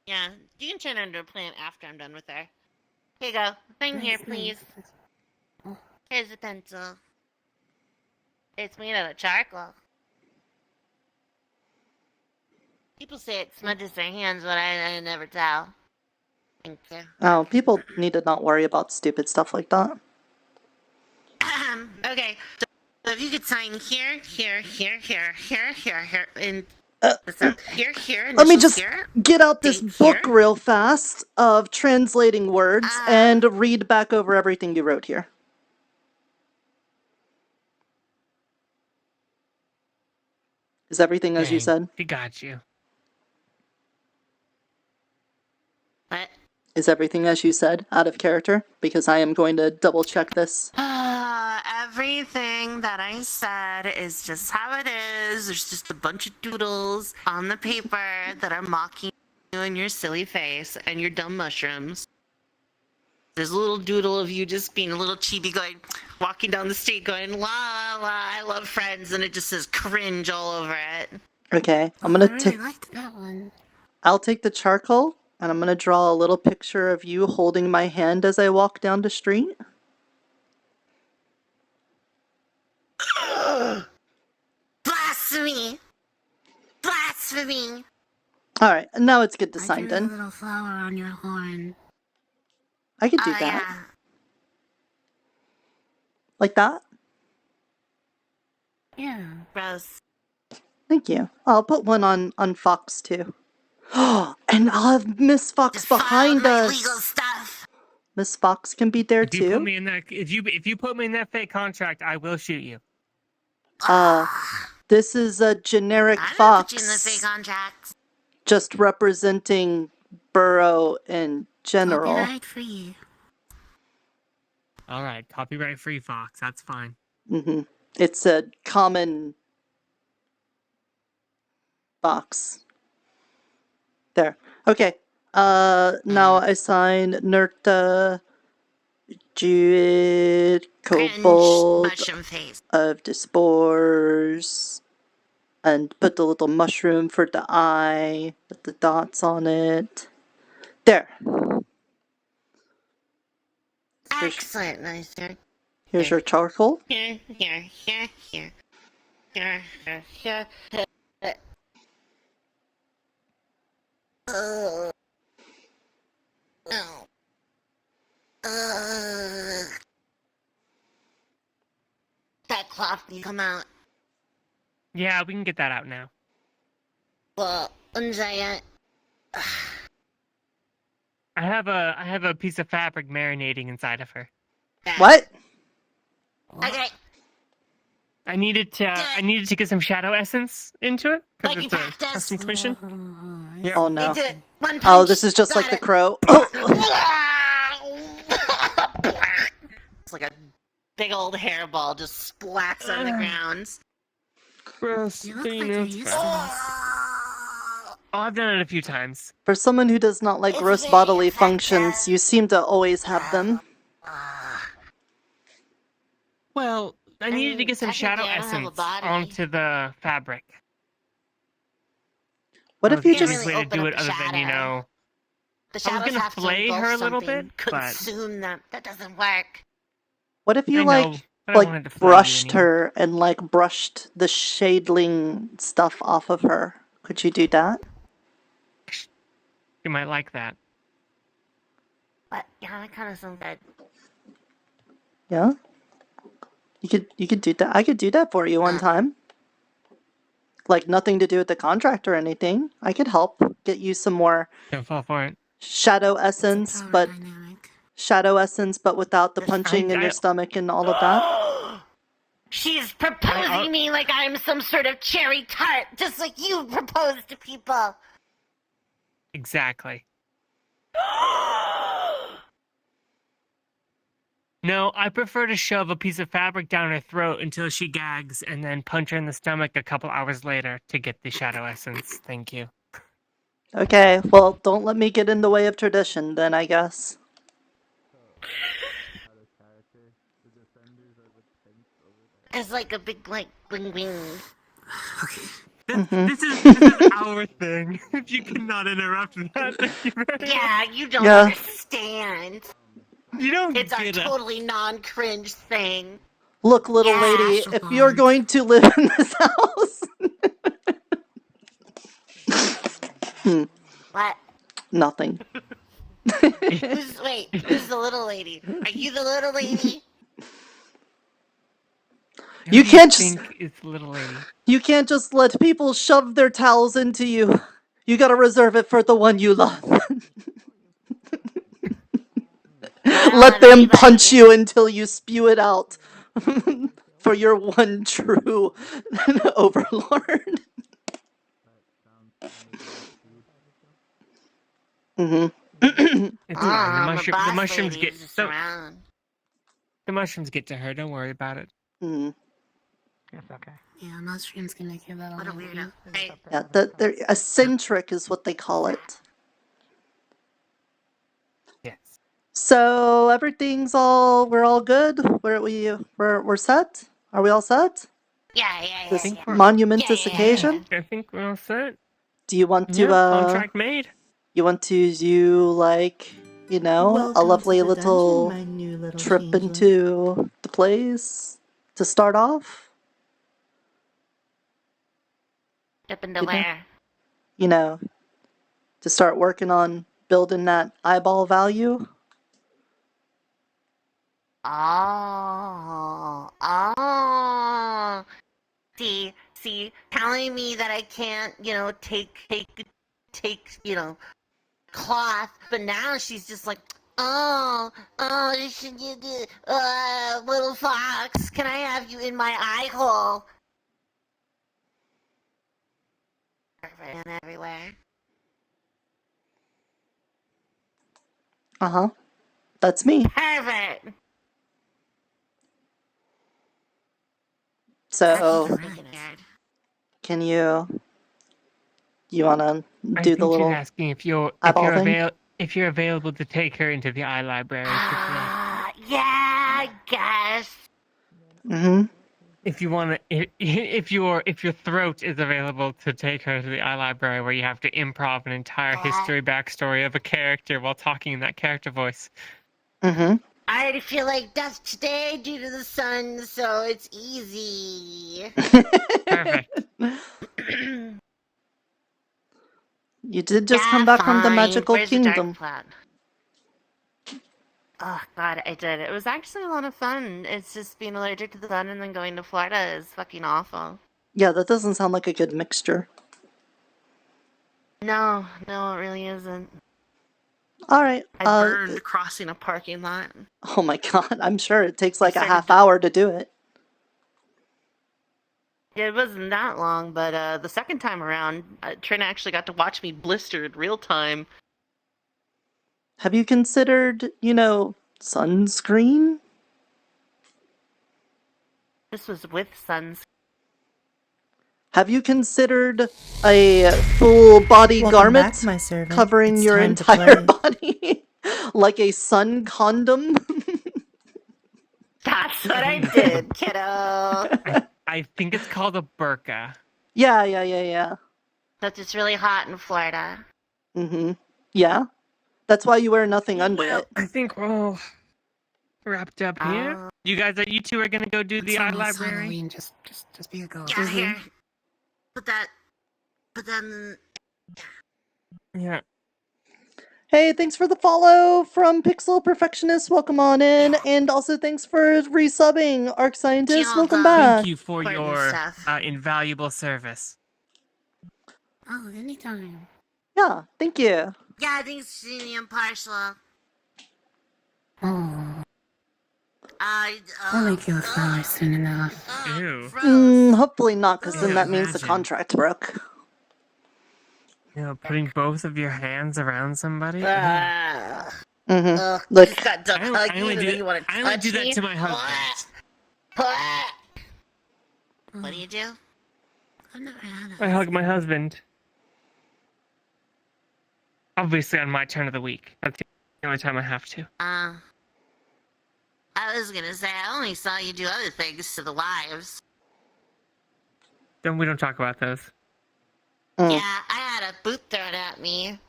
Yeah, you can turn her into a plant after I'm done with her. Here you go. Thing here, please. Here's a pencil. It's made out of charcoal. People say it smudges their hands, but I never tell. Thank you. Oh, people need to not worry about stupid stuff like that. Okay, so if you could sign here, and here, Let me initials just here. get out this book real fast of translating words and read back over everything you wrote here. Is everything as you said? He got you. What? Is everything as you said out of character? Because I am going to double check this. Everything that I said is just how it is. There's just a bunch of doodles on the paper that are mocking you and your silly face and your dumb mushrooms. There's a little doodle of you just being a little chibi going, walking down the street going, la la la, I love friends, and it just says cringe all over it. Okay, I'm gonna I take. liked that one. I'll take the charcoal and I'm gonna draw a little picture of you holding my hand as I walk down the street. Blasphemy! Blasphemy! Alright, now it's good to I sign drew a in. little flower on your horn. I could do that. Yeah. Like that? Yeah. Gross. Thank you. I'll put one on Fox too. And I'll have Miss Fox behind us. Legal stuff. Miss Fox can be there If you put too. me in that, if you put me in that fake contract, I will shoot you. This is a generic I'm gonna put you in the fake Fox, contract. just representing Burrow in general. Copyright free. All right, copyright free, Fox. That's fine. Mm-hmm. It's a common box. There. Okay. Now I sign Nirta, Druid, Kobold Mushroom face. of the Spores, and put the little mushroom for the eye with the dots on it. There. Excellent, nice sir. Here's your charcoal. Here. No. That cloth can come out. Yeah, we can get that out now. Well, giant. I have a piece of fabric marinating inside of her. What? Okay. I needed to get some shadow essence into it because Like it's a practice. custom commission. Yeah. Oh no. They did it. One Oh, punch. this is just Got like the it. crow. It's like a big old hairball just splats on the ground. Gross. You look like you're used to this. Oh, I've done it a few times. For someone who does not like It's gross very bodily effective. functions, you seem to always have them. Well, I needed to get some shadow technically, I don't have a essence body. onto the fabric. What if you That was the just easiest way to do it other than, you know... The I was shadows gonna have to flay engulf her a little something, bit, but... consume them. That doesn't work. What if you I like know, but I wanted to flay you brushed anyway. her and like brushed the shadling stuff off of her? Could you do that? You might like that. But yeah, that kind of sounds good. Yeah? You could do that. I could do that for you one time. Like nothing to do with the contract or anything. I could help get you some more Don't fall for it. shadow essence, but without the punching in your stomach and all of that. She's proposing me like I'm some sort of cherry tart, just like you propose to people. Exactly. No, I prefer to shove a piece of fabric down her throat until she gags and then punch her in the stomach a couple hours later to get the shadow essence. Thank you. Okay, well, don't let me get in the way of tradition then, I guess. It's like a big, like, bling bling. This is our thing. If you cannot interrupt that, thank you very much. Yeah, you don't Yeah. understand. You don't It's our get it. totally non-cringe thing. Look, little Yeah, lady, sure if you're going to live in this house... What? Nothing. Who's the little lady? Are you the little lady? You can't just... think it's little lady. You can't just let people shove their towels into you. You gotta reserve it for the one you love. Let them punch you until you spew it out. For your one true overlord. It's fine. The boss mushrooms lady get is just around. the mushrooms get to her. Don't worry about it. It's okay. Yeah, mushrooms can make you a little What a weirdo. Hey, Yeah, they're eccentric is what they call it. Yes. So everything's we're all good? We're set? Are we all set? yeah. This monumentous occasion? I think we're all set. Do you want to Contract made. You want to do like, you know, a Welcome lovely to the little dungeon, my new little trip changeling. into the place to start off? Up into You know? where? You know, to start working on building that eyeball value. Oh. See, telling me that I can't, take, cloth, but now she's just like, little fox, can I have you in my eye hole? Perfect and everywhere. Uh-huh. That's me. Perfect. So, can you wanna I do think the she's little asking if you're eyeball if you're available to take her into the eye library. Yeah, I guess. Mm-hmm. If you want to, if your throat is available to take her to the eye library, where you have to improv an entire history backstory of a character while talking in that character voice. Mm-hmm. I already feel like death today due to the sun, so it's easy. Perfect. You did just come back from the magical Where's the dark kingdom. cloud? Oh god, I did. It was actually a lot of fun. It's just being allergic to the sun and then going to Florida is fucking awful. Yeah, that doesn't sound like a good mixture. No, it really isn't. Alright, I burned crossing a parking lot. oh my god, I'm sure it takes like a half hour to do it. It wasn't that long, but the second time around, Trina actually got to watch me blister in real time. Have you considered, sunscreen? This was with suns. Have you considered a full body Welcome garment back, my servant. covering It's your time to entire play. body? Like a sun condom? That's what I did, kiddo. I think it's called a burqa. Yeah. That's just really hot in Florida. Mm-hmm. Yeah? That's why you wear nothing under it. I think we're all wrapped up here. You two are gonna go do the eye library. Halloween. Just be a ghost. Yeah, here. Put that in. Yeah. Hey, thanks for the follow from Pixel Perfectionist. Welcome on in. And also thanks for resubbing, Arc Scientist. Welcome back. Thank you for your invaluable service. Oh, anytime. Yeah, thank you. Yeah, thanks for being impartial. Oh. I'll make you a flower soon enough. Ew. Hopefully not, because then that means the contract broke. Putting both of your hands around somebody. Mm-hmm. Look, I only do that to my husband. What do you do? I've never had it. I hug my husband. Obviously on my turn of the week. That's the only time I have to. I was gonna say, I only saw you do other things to the wives. We don't talk about those. Yeah, I had a boot thrown at me.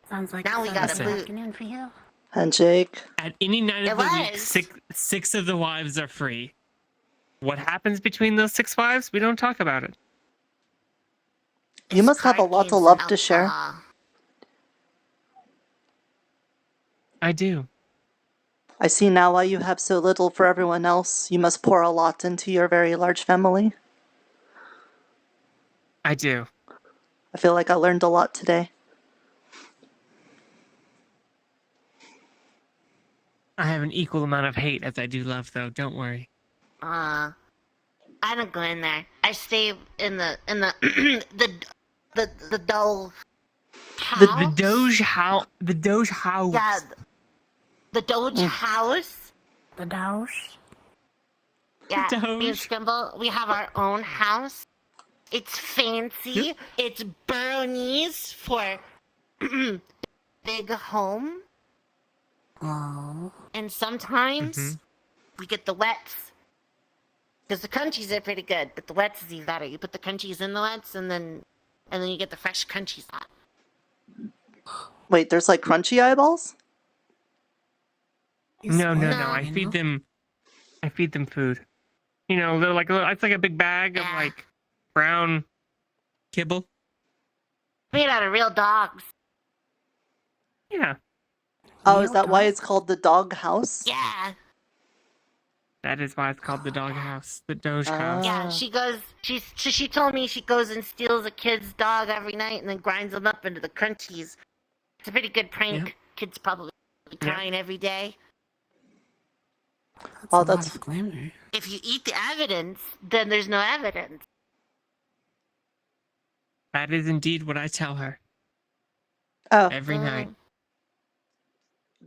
Sounds like now we got a boot. afternoon for you. Handshake. At any night of the week, six of the wives are free. What happens between those 6 wives? We don't talk about it. You must have a lot of love to share. I do. I see now why you have so little for everyone else. You must pour a lot into your very large family. I do. I feel like I learned a lot today. I have an equal amount of hate as I do love, though. Don't worry. I don't go in there. I stay in the the doll house. The Doge house. The Doge house. Yeah, the Doge house. The Doge. Yeah, Doge. me and Scrimble, we have our own house. It's fancy. It's Bernice for big home. Oh. And sometimes we get the wets. Because the crunchies are pretty good, but the wets is even better. You put the crunchies in the wets, and then you get the fresh crunchies out. Wait, there's like crunchy eyeballs? No. I feed them. I feed them food. It's like a big bag of like brown kibble. Made out of real dogs. Yeah. Oh, is that why it's called the dog house? Yeah. That is why it's called the dog house, the Doge house. Yeah, she goes. She told me she goes and steals a kid's dog every night and then grinds them up into the crunchies. It's a pretty good prank. Kids probably crying every day. Oh, that's glamour. If you eat the evidence, then there's no evidence. That is indeed what I tell her. Oh. Every night.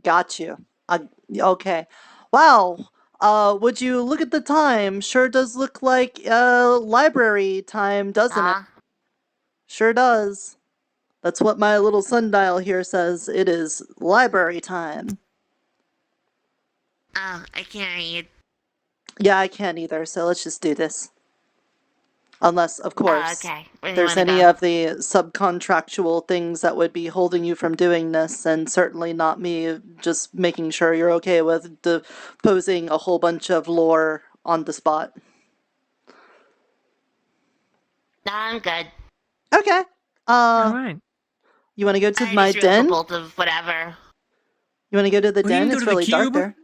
Got you. Okay. Wow. Would you look at the time? Sure does look like library time, doesn't it? Sure does. That's what my little sundial here says. It is library time. Oh, I can't read. Yeah, I can't either, so let's just do this. Unless, of course, okay. Where do you there's wanna any go? of the subcontractual things that would be holding you from doing this, and certainly not me just making sure you're okay with posing a whole bunch of lore on the spot. No, I'm good. Okay. Alright. You want to go to I my just wrote den? bolt of whatever. You want to go to the Well, you den? can go It's to the really dark cube. there.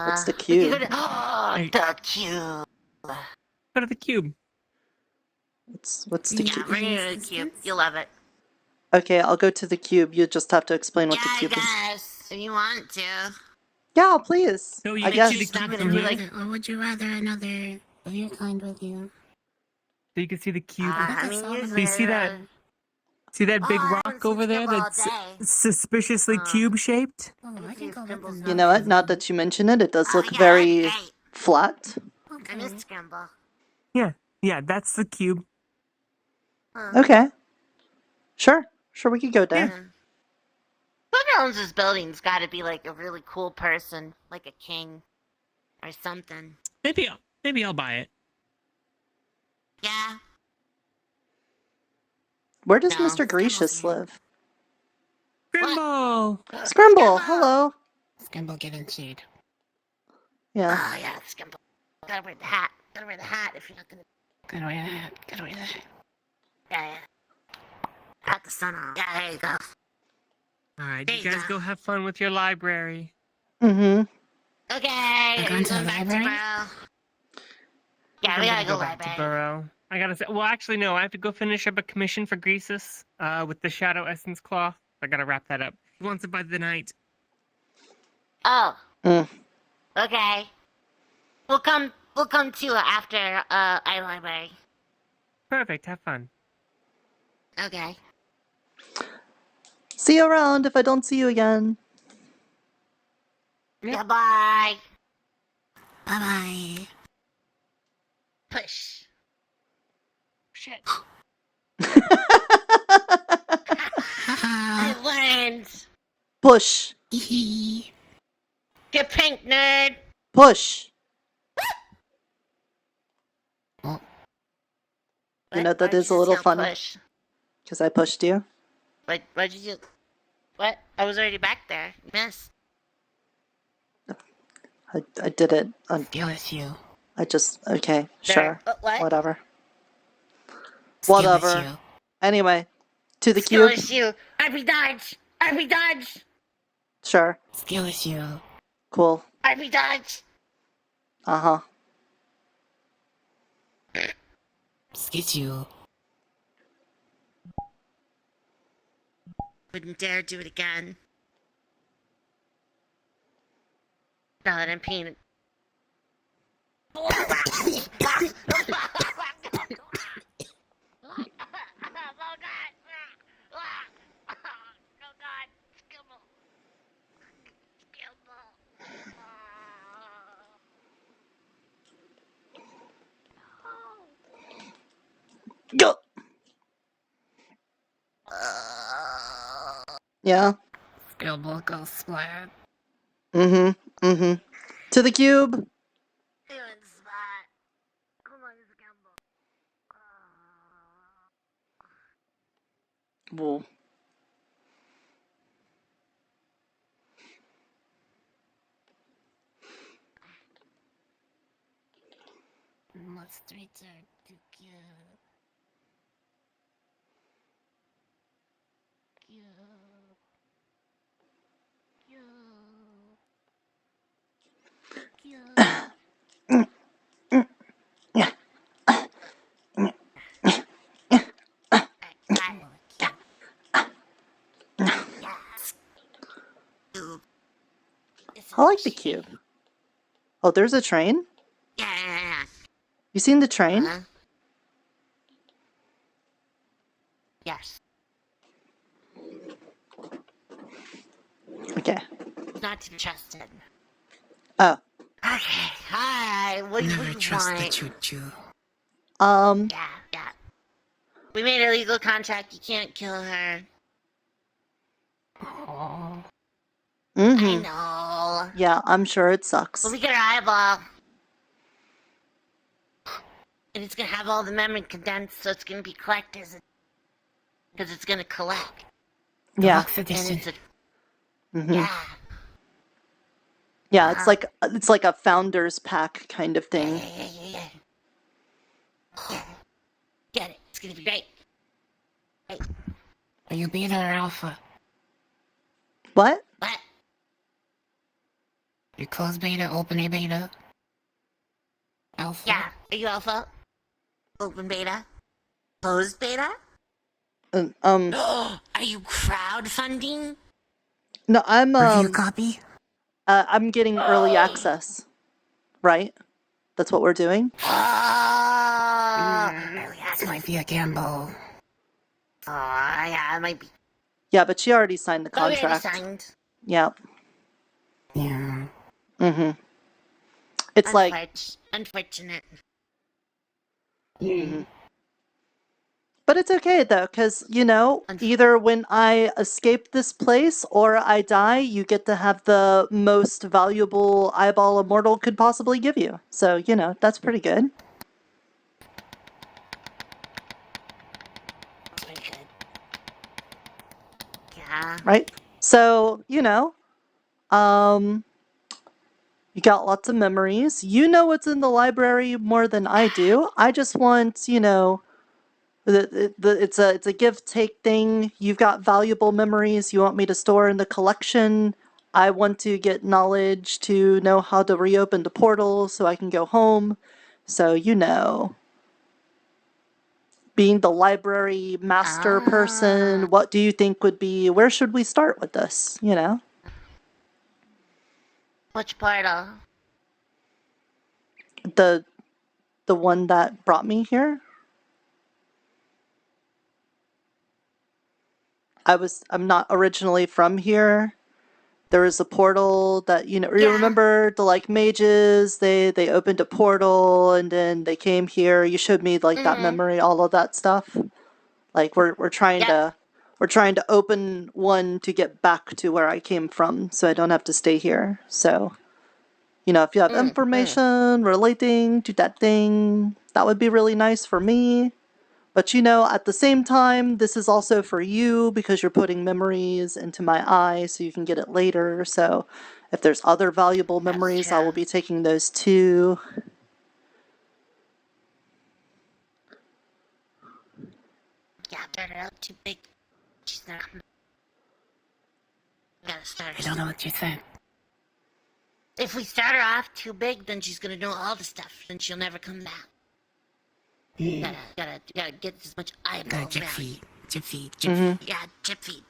What's the cube? The cube. Go to the cube. What's the Yeah, cube? bring it to the cube. You'll love it. Okay, I'll go to the cube. You just have to explain what the I cube is. guess if you want to. Yeah, please. No, you I can guess. see the She's not cube gonna from be here. like. Or would you rather another of your kind with you? So you can see the cube. I mean, So you see that? See that big rock over there that's suspiciously cube-shaped? Oh, I can go with this. You know what? Not that you mention it, it does look very flat. I missed Scramble. Yeah, that's the cube. Okay. Sure, we could go there. Whoever owns this building's got to be like a really cool person, like a king or something. Maybe I'll buy it. Yeah. Where does Mr. Gracious live? Scrimble! Scrimble, hello. Scrimble getting chewed. Yeah. Oh yeah, Scramble. Gotta wear the hat. Gotta wear the hat if you're not gonna. Gotta wear that. Gotta wear that. Yeah. Got the sun on. Yeah, there you go. Alright, you guys go have fun with your library. Mm-hmm. Okay. We're going to the back library? Burrow. Yeah, we gotta go back to library. Burrow. I gotta say, well, actually, no. I have to go finish up a commission for Greasus, with the Shadow Essence Cloth. I gotta wrap that up. He wants it by the night. Oh. Okay. We'll come to you after I library. Perfect. Have fun. Okay. See you around if I don't see you again. Yeah, bye. Bye-bye. Push. Shit. I learned. Push. Get pink, nerd. Push. Oh. You know, that Why'd is a you little just funny. yell push? Because I pushed you. Why'd you just... What? I was already back there. You missed. I did it. Deal with you. I just... Okay, There. sure. What? Whatever. Skill Whatever. issue. Anyway, to the Skill cube. issue. RP dodge. RP dodge. Sure. Skill issue. Cool. RP dodge. Uh-huh. Skit you. Wouldn't dare do it again. Now that I'm peeing. Go. Yeah. Skillable go splat. Mm-hmm. Mm-hmm. To the cube. Whoa. Must return to cube. I like the cube. Oh, there's a train? Yeah. You seen the train? Yes. Okay. Not to be trusted. Oh. Okay. Hi. What do you want? choo-choo. Yeah. We made a legal contract. You can't kill her. Oh. I know. Yeah, I'm sure it sucks. But we get her eyeball. And it's gonna have all the memory condensed, so it's gonna be collectors. Because it's gonna collect. Yeah. And it's a, Yeah. Yeah, it's like a founder's pack kind of thing. Yeah. Get it. It's gonna be great. Are you beta or alpha? What? You closed beta, open a beta? Alpha? Yeah. Are you alpha? Open beta? Closed beta? Are you crowdfunding? No, I'm Review copy? I'm getting early access. Right? That's what we're doing? That might be a gamble. Yeah, it might be. Yeah, but she already signed the Oh, we already contract. signed. Yeah. Yeah. It's like unfortunate. But it's okay though, because, you know, either when I escape this place or I die, you get to have the most valuable eyeball a mortal could possibly give you. So, you know, that's pretty good. Yeah. Right? So, you know, you got lots of memories. You know what's in the library more than I do. I just want, you know, it's a give-take thing. You've got valuable memories you want me to store in the collection. I want to get knowledge to know how to reopen the portal so I can go home. So, you know, being the library master person, what do you think would be, where should we start with this, you know? Which portal? The one that brought me here? I'm not originally from here. There was a portal that, you know, you remember the, like, mages, they opened a portal and then they came here. You showed me, like, that memory, all of that stuff. Like, we're trying to open one to get back to where I came from so I don't have to stay here. So, you know, if you have information relating to that thing, that would be really nice for me. But, you know, at the same time, this is also for you because you're putting memories into my eye so you can get it later. So if there's other valuable memories, I will be taking those too. Yeah, start her out too big. She's not coming. Gotta start her. I don't know what you think. If we start her off too big, then she's gonna know all the stuff, and she'll never come back. Gotta get as much eyeball. Chip feed. Yeah, chip feed.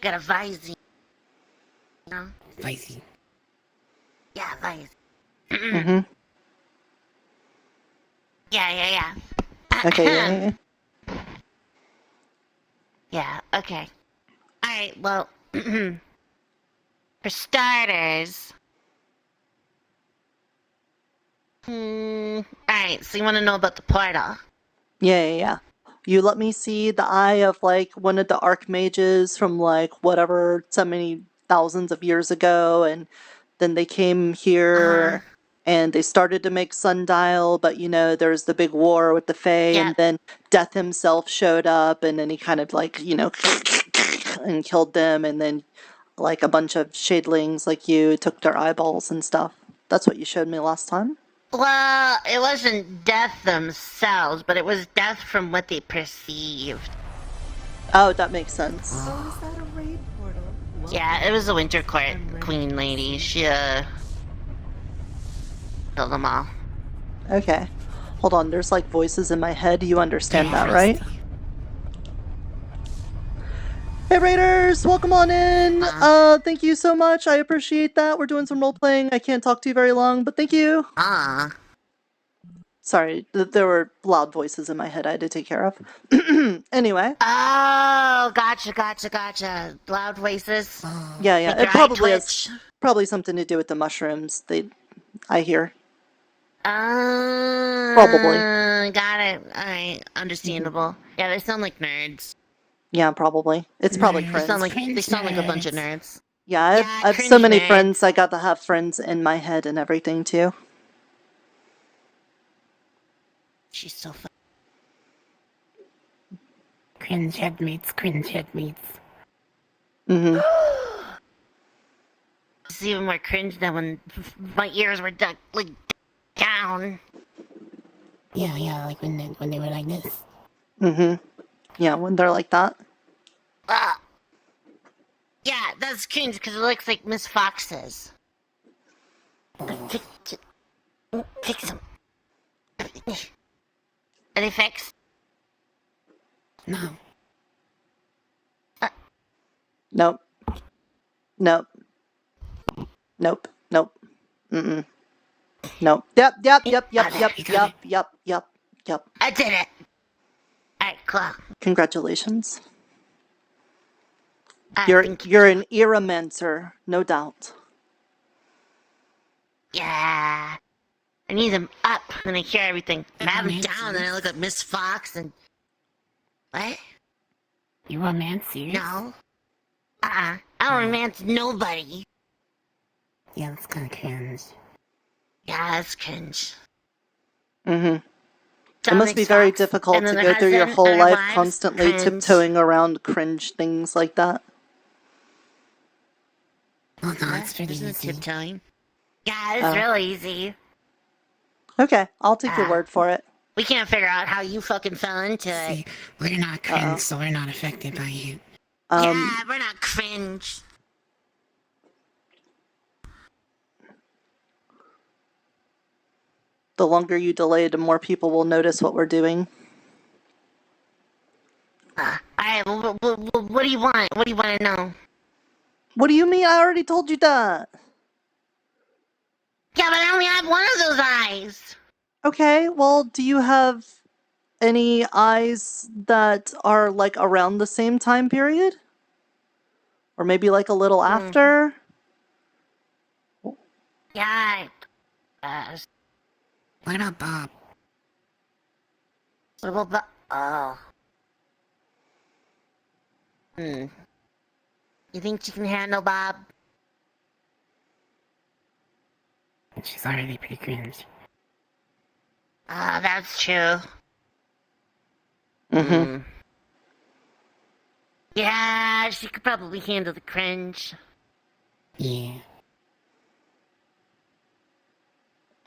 Gotta Visine. You know? Visine. Yeah, Visine. Yeah. Okay, yeah. Yeah, okay. Alright, well, for starters... Alright, so you want to know about the portal? Yeah. You let me see the eye of, like, one of the archmages from, like, whatever, so many thousands of years ago, and then they came here, and they started to make Sundial, but, you know, there was the big war with the Fae, and then Death himself showed up, and then he kind of, like, you know, and killed them, and then, like, a bunch of shadelings like you took their eyeballs and stuff. That's what you showed me last time? Well, it wasn't death themselves, but it was death from what they perceived. Oh, that makes sense. Oh, is that a raid portal? Yeah, it was the Winter Court queen lady. She, killed them all. Okay. Hold on, there's, like, voices in my head. You understand that, right? Hey Raiders, welcome on in. Thank you so much. I appreciate that. We're doing some role playing. I can't talk to you very long, but thank you. Sorry, there were loud voices in my head I had to take care of. Anyway. Oh, gotcha. Loud voices. Yeah, yeah. Make It your eye probably twitch. has probably something to do with the mushrooms. I hear. Probably. Got it. Alright, understandable. Yeah, they sound like nerds. Yeah, probably. It's probably They cringe. sound like a bunch of nerds. Yeah, I have so cringe many nerds. friends. I got to have friends in my head and everything too. She's so fun. Cringe headmates, cringe headmates. Mm-hmm. It's even more cringe than when my ears were down. Yeah, like when they were like this. Mm-hmm. Yeah, when they're like that. Yeah, that's cringe because it looks like Miss Fox's. Fix them. Are they fixed? No. Nope. Nope. Nope. Nope. Mm-mm. Nope. Yep. I did it. Alright, cool. Congratulations. Thank You're an Eramancer, no doubt. Yeah. I need them up when I hear everything. I have them down and I look at Miss Fox and... What? You romance yours? No. I don't romance nobody. Yeah, that's kind of cringe. Yeah, that's cringe. Mm-hmm. It must be very difficult to go through your whole life constantly tiptoeing around cringe things like that. Oh no, it's pretty Isn't easy. it tiptoeing? Yeah, it's really easy. Okay, I'll take your word for it. We can't figure out how you fucking fell into it. We're not cringe, so we're not affected by it. Yeah, we're not cringe. The longer you delay, the more people will notice what we're doing. Alright, what do you want? What do you want to know? What do you mean? I already told you that. Yeah, but I only have one of those eyes. Okay, well, do you have any eyes that are like around the same time period? Or maybe like a little after? Yeah, What about Bob? What about Bob? Oh. You think you can handle Bob? She's already pretty cringe. That's true. Mm-hmm. Yeah, she could probably handle the cringe. Yeah.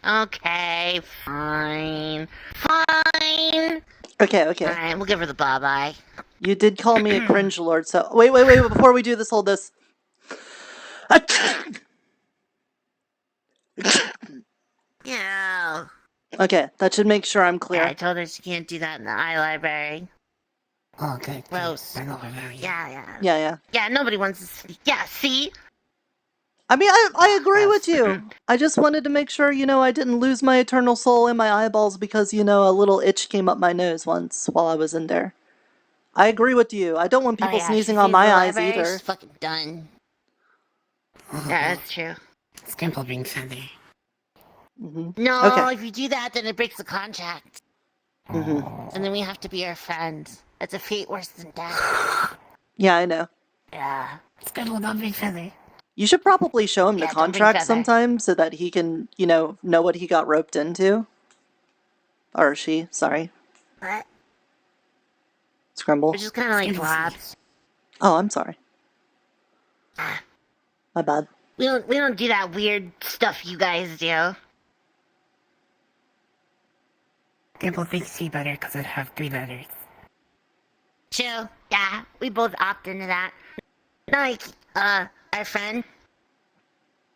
Okay, fine. Fine! Okay. Alright, we'll give her the bob eye. You did call me a cringe lord, so... Wait, before we do this, hold this. Yeah. Okay, that should make sure I'm clear. Yeah, I told her she can't do that in the eye library. Oh, good. Gross. Yeah. Yeah, nobody wants to see. Yeah, see? I mean, I agree with you. I just wanted to make sure, I didn't lose my eternal soul in my eyeballs because, a little itch came up my nose once while I was in there. I agree with you. I don't want people sneezing on my eyes either. She's fucking done. Yeah, that's true. Scrimple being feather. Mm-hmm. No, Okay. if you do that, then it breaks the contract. Mm-hmm. And then we have to be our friends. It's a fate worse than death. Yeah, I know. Yeah. Scrimple, don't be feather. You should probably show him the Yeah, don't bring contract feather. sometime so that he can, know what he got roped into. Or she, sorry. What? Scrimble. We're just kind of like blobs. Oh, I'm sorry. My bad. We don't do that weird stuff you guys do. Scrimple thinks she better because it have 3 letters. True. Yeah, we both opt into that. Not like, our friend.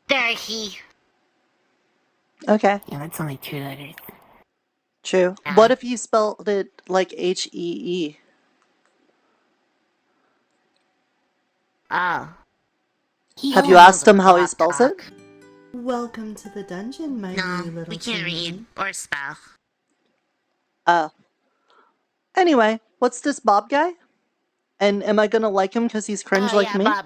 They're a he. Okay. Yeah, that's only 2 letters. True. Yeah. What if you spelled it like H-E-E? Oh. Have you asked him how he spells it? Welcome to the dungeon, my No, new little we can't gentleman. read or spell. Anyway, what's this Bob guy? And am I gonna like him because he's cringe like yeah, me? Bob.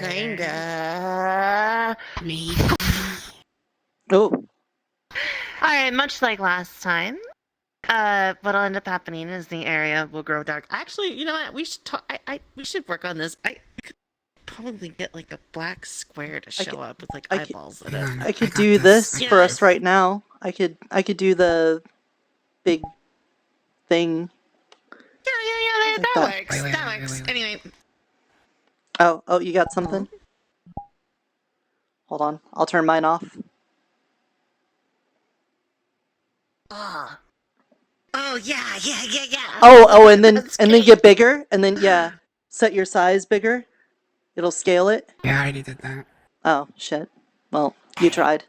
Kinda. Me. Oh. Alright, much like last time, what'll end up happening is the area will grow dark. Actually, you know what? We should we should work on this. I could probably get like a black square to show up with like eyeballs in it. I could do this for us right now. I could do the big thing. Yeah, Like that that. works. That works. Anyway. Oh, you got something? Hold on, I'll turn mine off. Oh, yeah. Oh, and then get bigger, and then set your size bigger. It'll scale it. Yeah, I already did that. Oh shit. Well, you tried.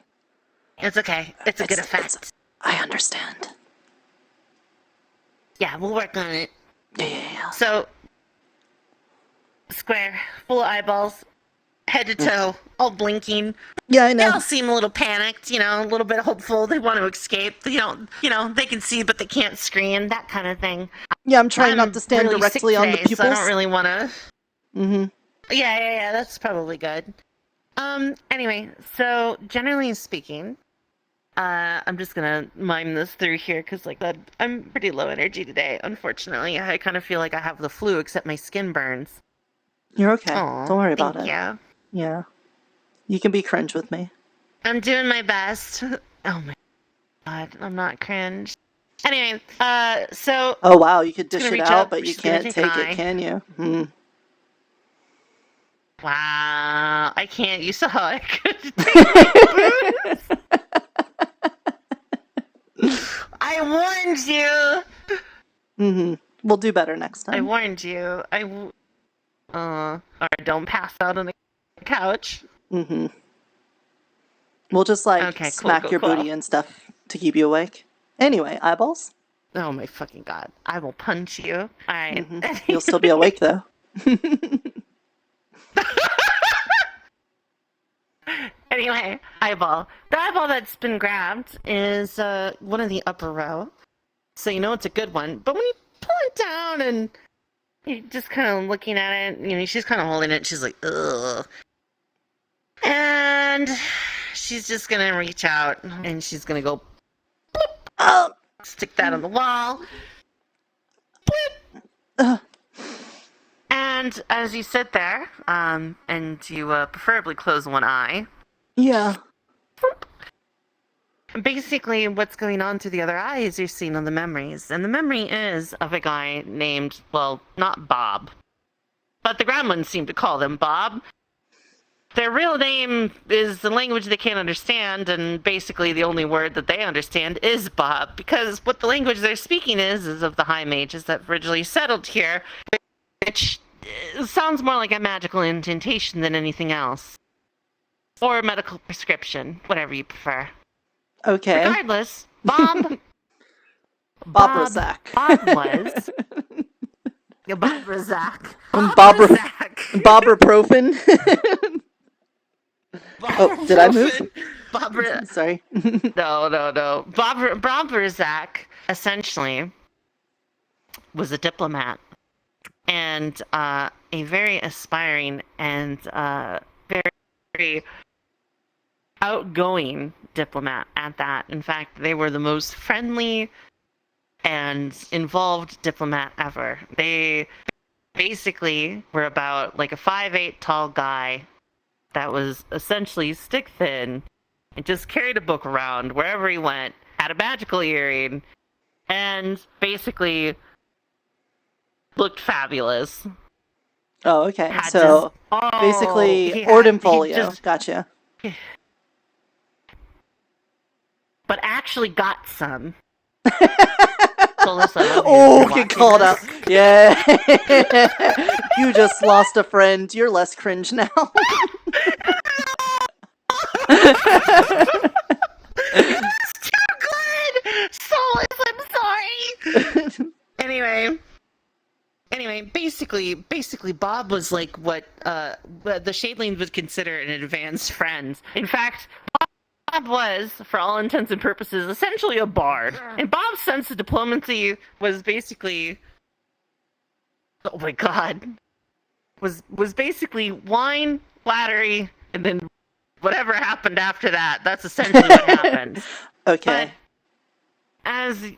It's okay. It's a good effect. I understand. Yeah, we'll work on it. Yeah. So, square, full of eyeballs, head to toe, all blinking. Yeah, I know. They all seem a little panicked, a little bit hopeful. They want to escape. They can see, but they can't scream. That kind of thing. Yeah, I'm trying not to stand really directly sick on the today, pupils. So I don't really want to. Mm-hmm. Yeah, that's probably good. Anyway, so generally speaking, I'm just gonna mime this through here because, I'm pretty low energy today. Unfortunately, I kind of feel like I have the flu, except my skin burns. You're okay. Aw, Don't worry about thank it. you. Yeah. You can be cringe with me. I'm doing my best. Oh my god, I'm not cringe. Anyway, so. Oh wow, you could dish gonna it reach out, up, but you she's gonna can't take an take it, eye. can you? Hmm. Wow, I can't. You saw how I could. I warned you. Mm-hmm. We'll do better next time. I warned you. Alright, don't pass out on the couch. Mm-hmm. We'll just smack your booty and stuff to keep you awake. Anyway, eyeballs. Oh my fucking god! I will punch you. All right. Mm-hmm. You'll still be awake though. Anyway, eyeball. The eyeball that's been grabbed is one of the upper row, so you know it's a good one. But when you pull it down and you're just kind of looking at it, she's kind of holding it. She's like, ugh. And she's just gonna reach out and she's gonna go, bloop, stick that on the wall. And as you sit there, and you preferably close one eye. Yeah. Basically, what's going on through the other eye is you're seeing on the memories. And the memory is of a guy named, well, not Bob. But the gremlins seem to call them Bob. Their real name is the language they can't understand, and basically the only word that they understand is Bob. Because what the language they're speaking is of the high mages that originally settled here, which sounds more like a magical incantation than anything else. Or a medical prescription, whatever you prefer. Okay. Regardless, Bob Razak. Bob was. Yeah, Bob Razak. Bobraprofen. Oh, did I move? Sorry. No. Bob Razak essentially was a diplomat and a very aspiring and very outgoing diplomat at that. In fact, they were the most friendly and involved diplomat ever. They basically were about like a 5'8" tall guy that was essentially stick thin and just carried a book around wherever he went, had a magical earring, and basically looked fabulous. Oh, okay. So basically, Ordinfolio. Gotcha. But actually got some. Oh, get called out. Yeah. You just lost a friend. You're less cringe now. It's too good! Solace, I'm sorry! basically, Bob was like what the Shadelings would consider an advanced friend. In fact, Bob was, for all intents and purposes, essentially a bard. And Bob's sense of diplomacy was basically, oh my god, was basically wine, flattery, and then whatever happened after that. That's essentially what happened. Okay. But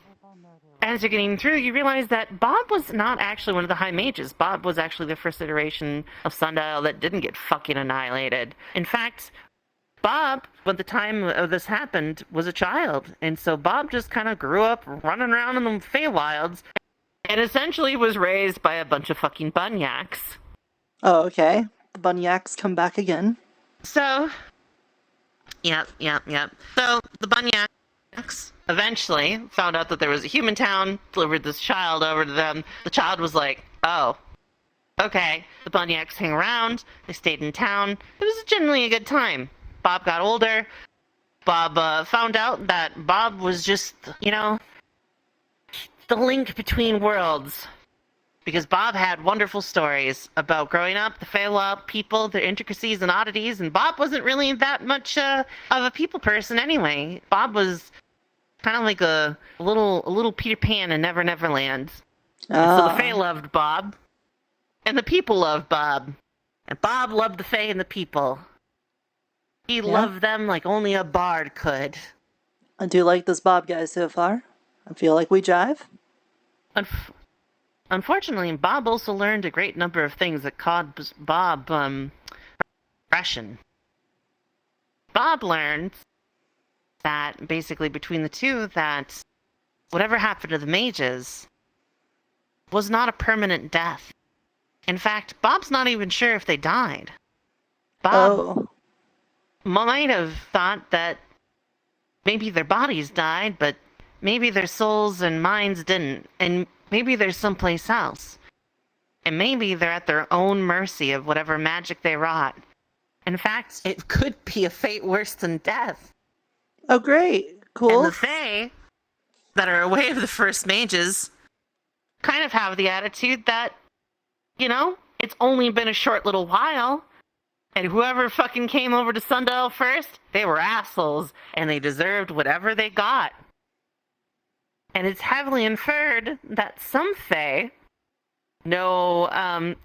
as you're getting through, you realize that Bob was not actually one of the High Mages. Bob was actually the first iteration of Sundial that didn't get fucking annihilated. In fact, Bob, when the time of this happened, was a child. And so Bob just kind of grew up running around in the Feywilds and essentially was raised by a bunch of fucking bunyaks. Oh, okay. The bunyaks come back again. So, yep. So, the bunyaks eventually found out that there was a human town, delivered this child over to them. The child was like, oh, okay. The bunyaks hang around, they stayed in town. It was generally a good time. Bob got older. Bob found out that Bob was just, the link between worlds. Because Bob had wonderful stories about growing up, the Feywild people, their intricacies and oddities, and Bob wasn't really that much of a people person anyway. Bob was kind of like a little Peter Pan in Never Never Land. And so the Fey loved Bob, and the people loved Bob. And Bob loved the Fey and the people. He loved them like only a bard could. I do like this Bob guy so far. I feel like we jive. Unfortunately, Bob also learned a great number of things that caused Bob depression. Bob learned that basically between the two that whatever happened to the mages was not a permanent death. In fact, Bob's not even sure if they died. Bob might have thought that maybe their bodies died, but maybe their souls and minds didn't, and maybe they're someplace else. And maybe they're at their own mercy of whatever magic they wrought. In fact, it could be a fate worse than death. Oh, great. Cool. And the Fae, that are away of the first mages, kind of have the attitude that, it's only been a short little while, and whoever fucking came over to Sundial first, they were assholes, and they deserved whatever they got. And it's heavily inferred that some Fae know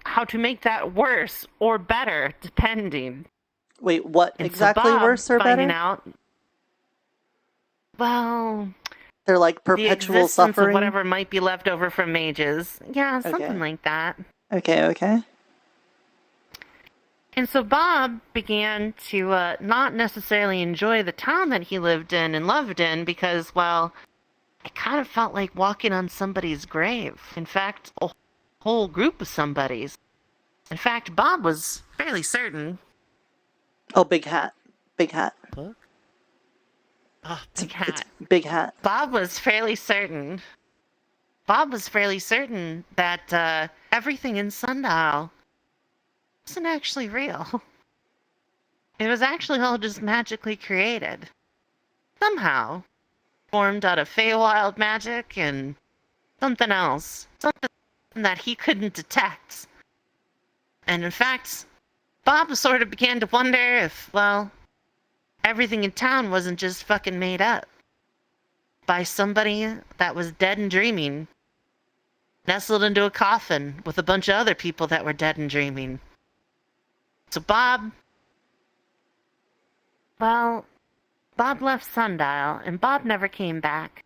how to make that worse or better, depending. Wait, what And exactly so Bob, worse or finding better? Out, well, they're like the perpetual existence suffering. of whatever might be left over from mages. Yeah, something like that. Okay. And so Bob began to not necessarily enjoy the town that he lived in and loved in because, well, it kind of felt like walking on somebody's grave. In fact, a whole group of somebody's. In fact, Bob was fairly certain. Oh, big hat. Big hat. Oh, big hat. Big hat. Bob was fairly certain that everything in Sundial wasn't actually real. It was actually all just magically created. Somehow. Formed out of Feywild magic and something else. Something that he couldn't detect. And in fact, Bob sort of began to wonder if, well, everything in town wasn't just fucking made up by somebody that was dead and dreaming, nestled into a coffin with a bunch of other people that were dead and dreaming. So Bob left Sundial, and Bob never came back.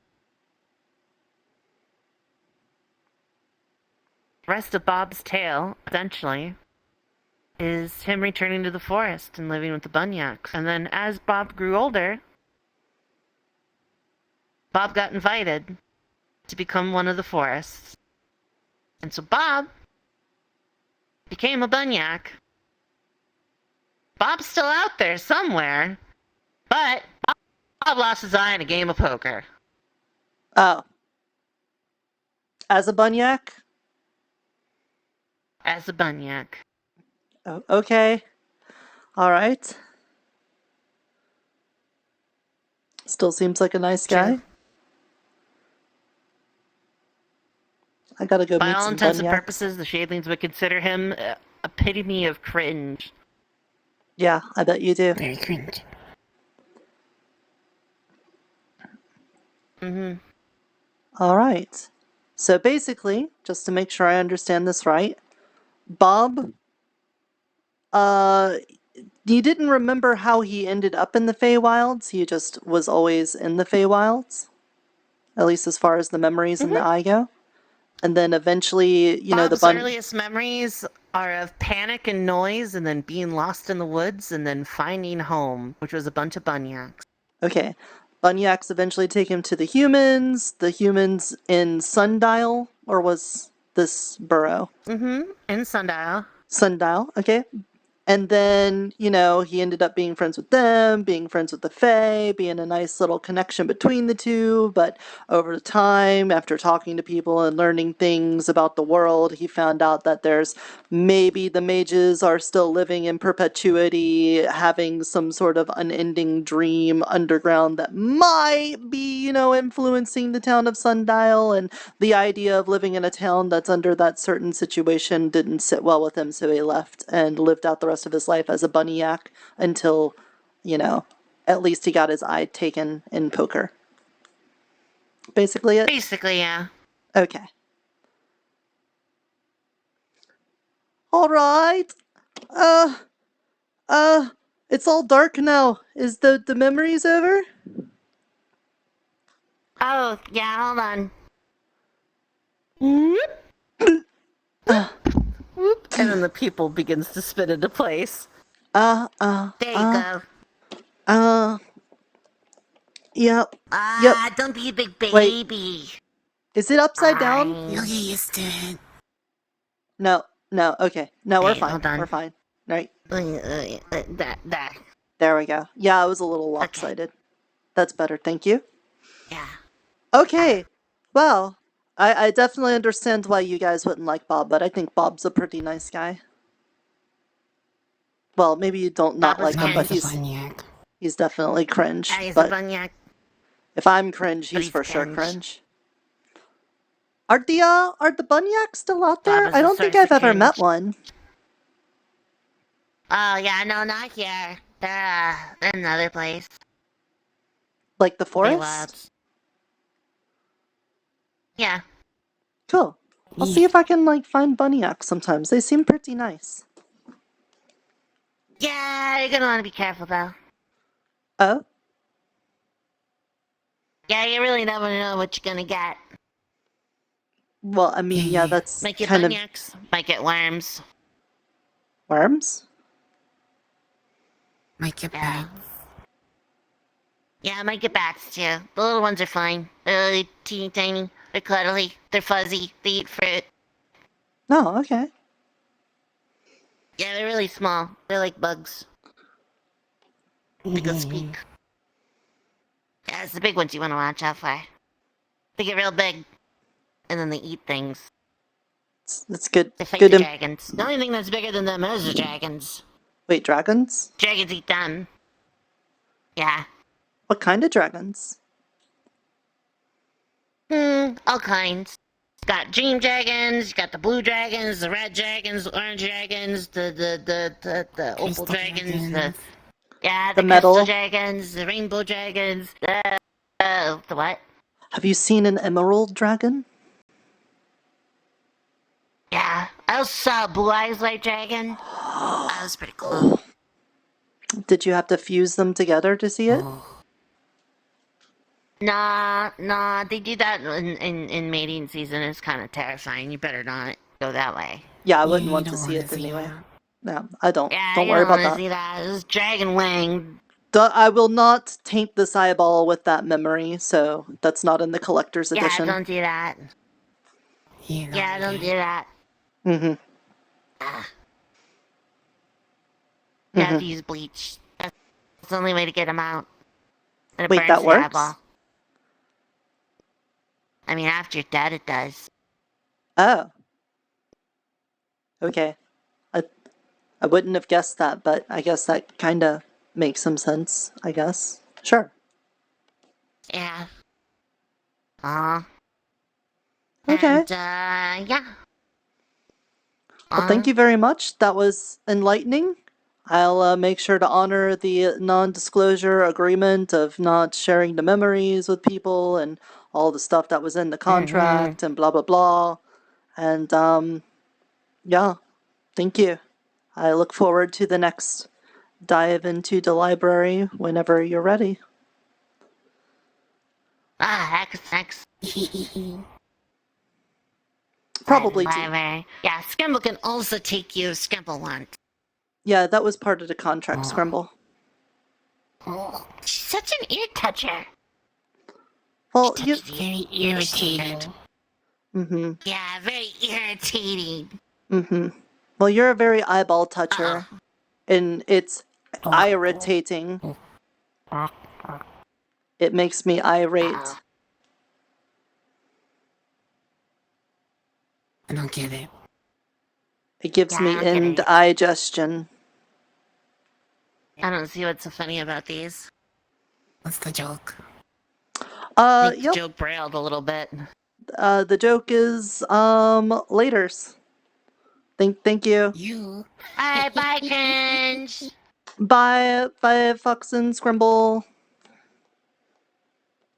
The rest of Bob's tale, essentially, is him returning to the forest and living with the bunyaks. And then as Bob grew older, Bob got invited to become one of the forests. And so Bob became a bunyak. Bob's still out there somewhere, but Bob lost his eye in a game of poker. Oh. As a bunyak? As a bunyak. Oh, okay. Alright. Still seems like a nice guy. I gotta go By meet all some intents and Bunyaks. purposes, the Shadlings would consider him epitome of cringe. Yeah, I bet you do. Very cringe. Mm-hmm. All right. So basically, just to make sure I understand this right, Bob, you didn't remember how he ended up in the Feywilds? He just was always in the Feywilds? At least as far as the memories in the eye go? And then eventually, you know, the Bob's earliest memories are of panic and noise, and then being lost in the woods, and then finding home, which was a bunch of Bunyaks. Okay. Bunyaks eventually take him to the humans in Sundial, or was this Burrow? Mm-hmm. In Sundial. Sundial, okay. And then, you know, he ended up being friends with them, being friends with the Fae, being a nice little connection between the two. But over time, after talking to people and learning things about the world, he found out that there's maybe the mages are still living in perpetuity, having some sort of unending dream underground that might be, you know, influencing the town of Sundial. And the idea of living in a town that's under that certain situation didn't sit well with him, so he left and lived out the rest of his life as a bunny-yak until, you know, at least he got his eye taken in poker. Basically it? Basically, yeah. Okay. Alright. It's all dark now. Is the memories over? Oh, yeah, hold on. Whoop. And then the pupil begins to spin into place. There you go. Yep. Don't be a big Wait. baby. Is it upside down? You'll get used to it. No, okay. No, we're Wait, fine. hold on. We're fine. Right. There. There we go. Yeah, I was a little lopsided. That's better, thank you. Yeah. Okay. Well, I definitely understand why you guys wouldn't like Bob, but I think Bob's a pretty nice guy. Well, maybe you don't not like him, but he's definitely cringe. Yeah, he's but a bunyak. if I'm cringe, he's for sure cringe. Are the Bunyaks still out there? Bob is I a don't think source I've of ever met cringe. one. Oh, yeah, no, not here. They're in another place. Like the Feywilds. forest? Yeah. Cool. I'll see if I can like find Bunyaks sometimes. They seem pretty nice. Yeah, you're gonna want to be careful, though. Oh? Yeah, you really never know what you're gonna get. Well, I mean, yeah, that's Might get kind of bunyaks, might get worms. worms. Might get bats. Yeah, I might get bats too. The little ones are fine. They're really teeny tiny. They're cuddly. They're fuzzy. They eat fruit. Oh, okay. Yeah, they're really small. They're like bugs. They go speak. Yeah, it's the big ones you want to watch out for. They get real big, and then they eat things. That's good. They fight Good. the dragons. The only thing that's bigger than them is the dragons. Wait, dragons? Dragons eat them. Yeah. What kind of dragons? All kinds. Got dream dragons, you got the blue dragons, the red dragons, the orange dragons, the opal dragons, the metal crystal dragons, the rainbow dragons, the what? Have you seen an emerald dragon? Yeah, I also saw a blue eyes white dragon. That was pretty cool. Did you have to fuse them together to see it? Nah, they do that in mating season. It's kind of terrifying. You better not go that way. Yeah, I wouldn't want to see it anyway. No, I don't. Yeah, Don't you worry don't about want to that. see that. It's dragon wing. I will not taint this eyeball with that memory, so that's not in the collector's edition. Yeah, don't do that. Yeah, don't do that. Mm-hmm. You have to use bleach. That's the only way to get them out. And it Wait, burns that the works? eyeball. I mean, after you're dead, it does. Oh. Okay. I wouldn't have guessed that, but I guess that kind of makes some sense, I guess. Sure. Yeah. Okay. And, yeah. Well, thank you very much. That was enlightening. I'll make sure to honor the non-disclosure agreement of not sharing the memories with people and all the stuff that was in the contract and blah blah blah. And yeah, thank you. I look forward to the next dive into the library whenever you're ready. X. Probably library. Yeah, Scrimble can also take you Scrimble once. Yeah, that was part of the contract, Scrimble. Oh, she's such an ear toucher. Well, you very irritating. Mm-hmm. Yeah, very irritating. Mm-hmm. Well, you're a very eyeball toucher, and it's irritating. It makes me irate. I don't get it. It gives me indigestion. I don't see what's so funny about these. What's the joke? The Yep. joke brailed a little bit. The joke is, laters. Thank you. Alright, bye, Cringe. Bye, Fox and Scrimble.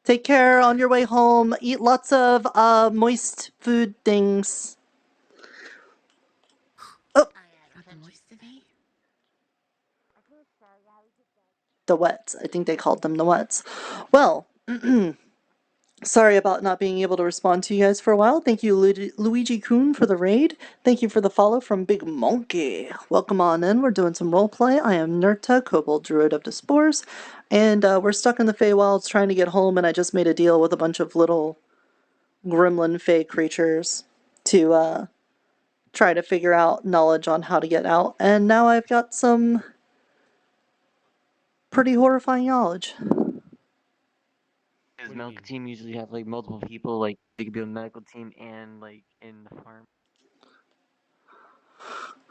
Take care on your way home. Eat lots of, moist food things. Oh. The wets. I think they called them the wets. Well, sorry about not being able to respond to you guys for a while. Thank you, Luigi Kun, for the raid. Thank you for the follow from Big Monkey. Welcome on in. We're doing some roleplay. I am Nirta, Kobold, Druid of the Spores, and we're stuck in the Feywilds trying to get home, and I just made a deal with a bunch of little gremlin fey creatures to try to figure out knowledge on how to get out, and now I've got some pretty horrifying knowledge. Does medical team usually have like multiple people? Like they could be a medical team and like in the farm.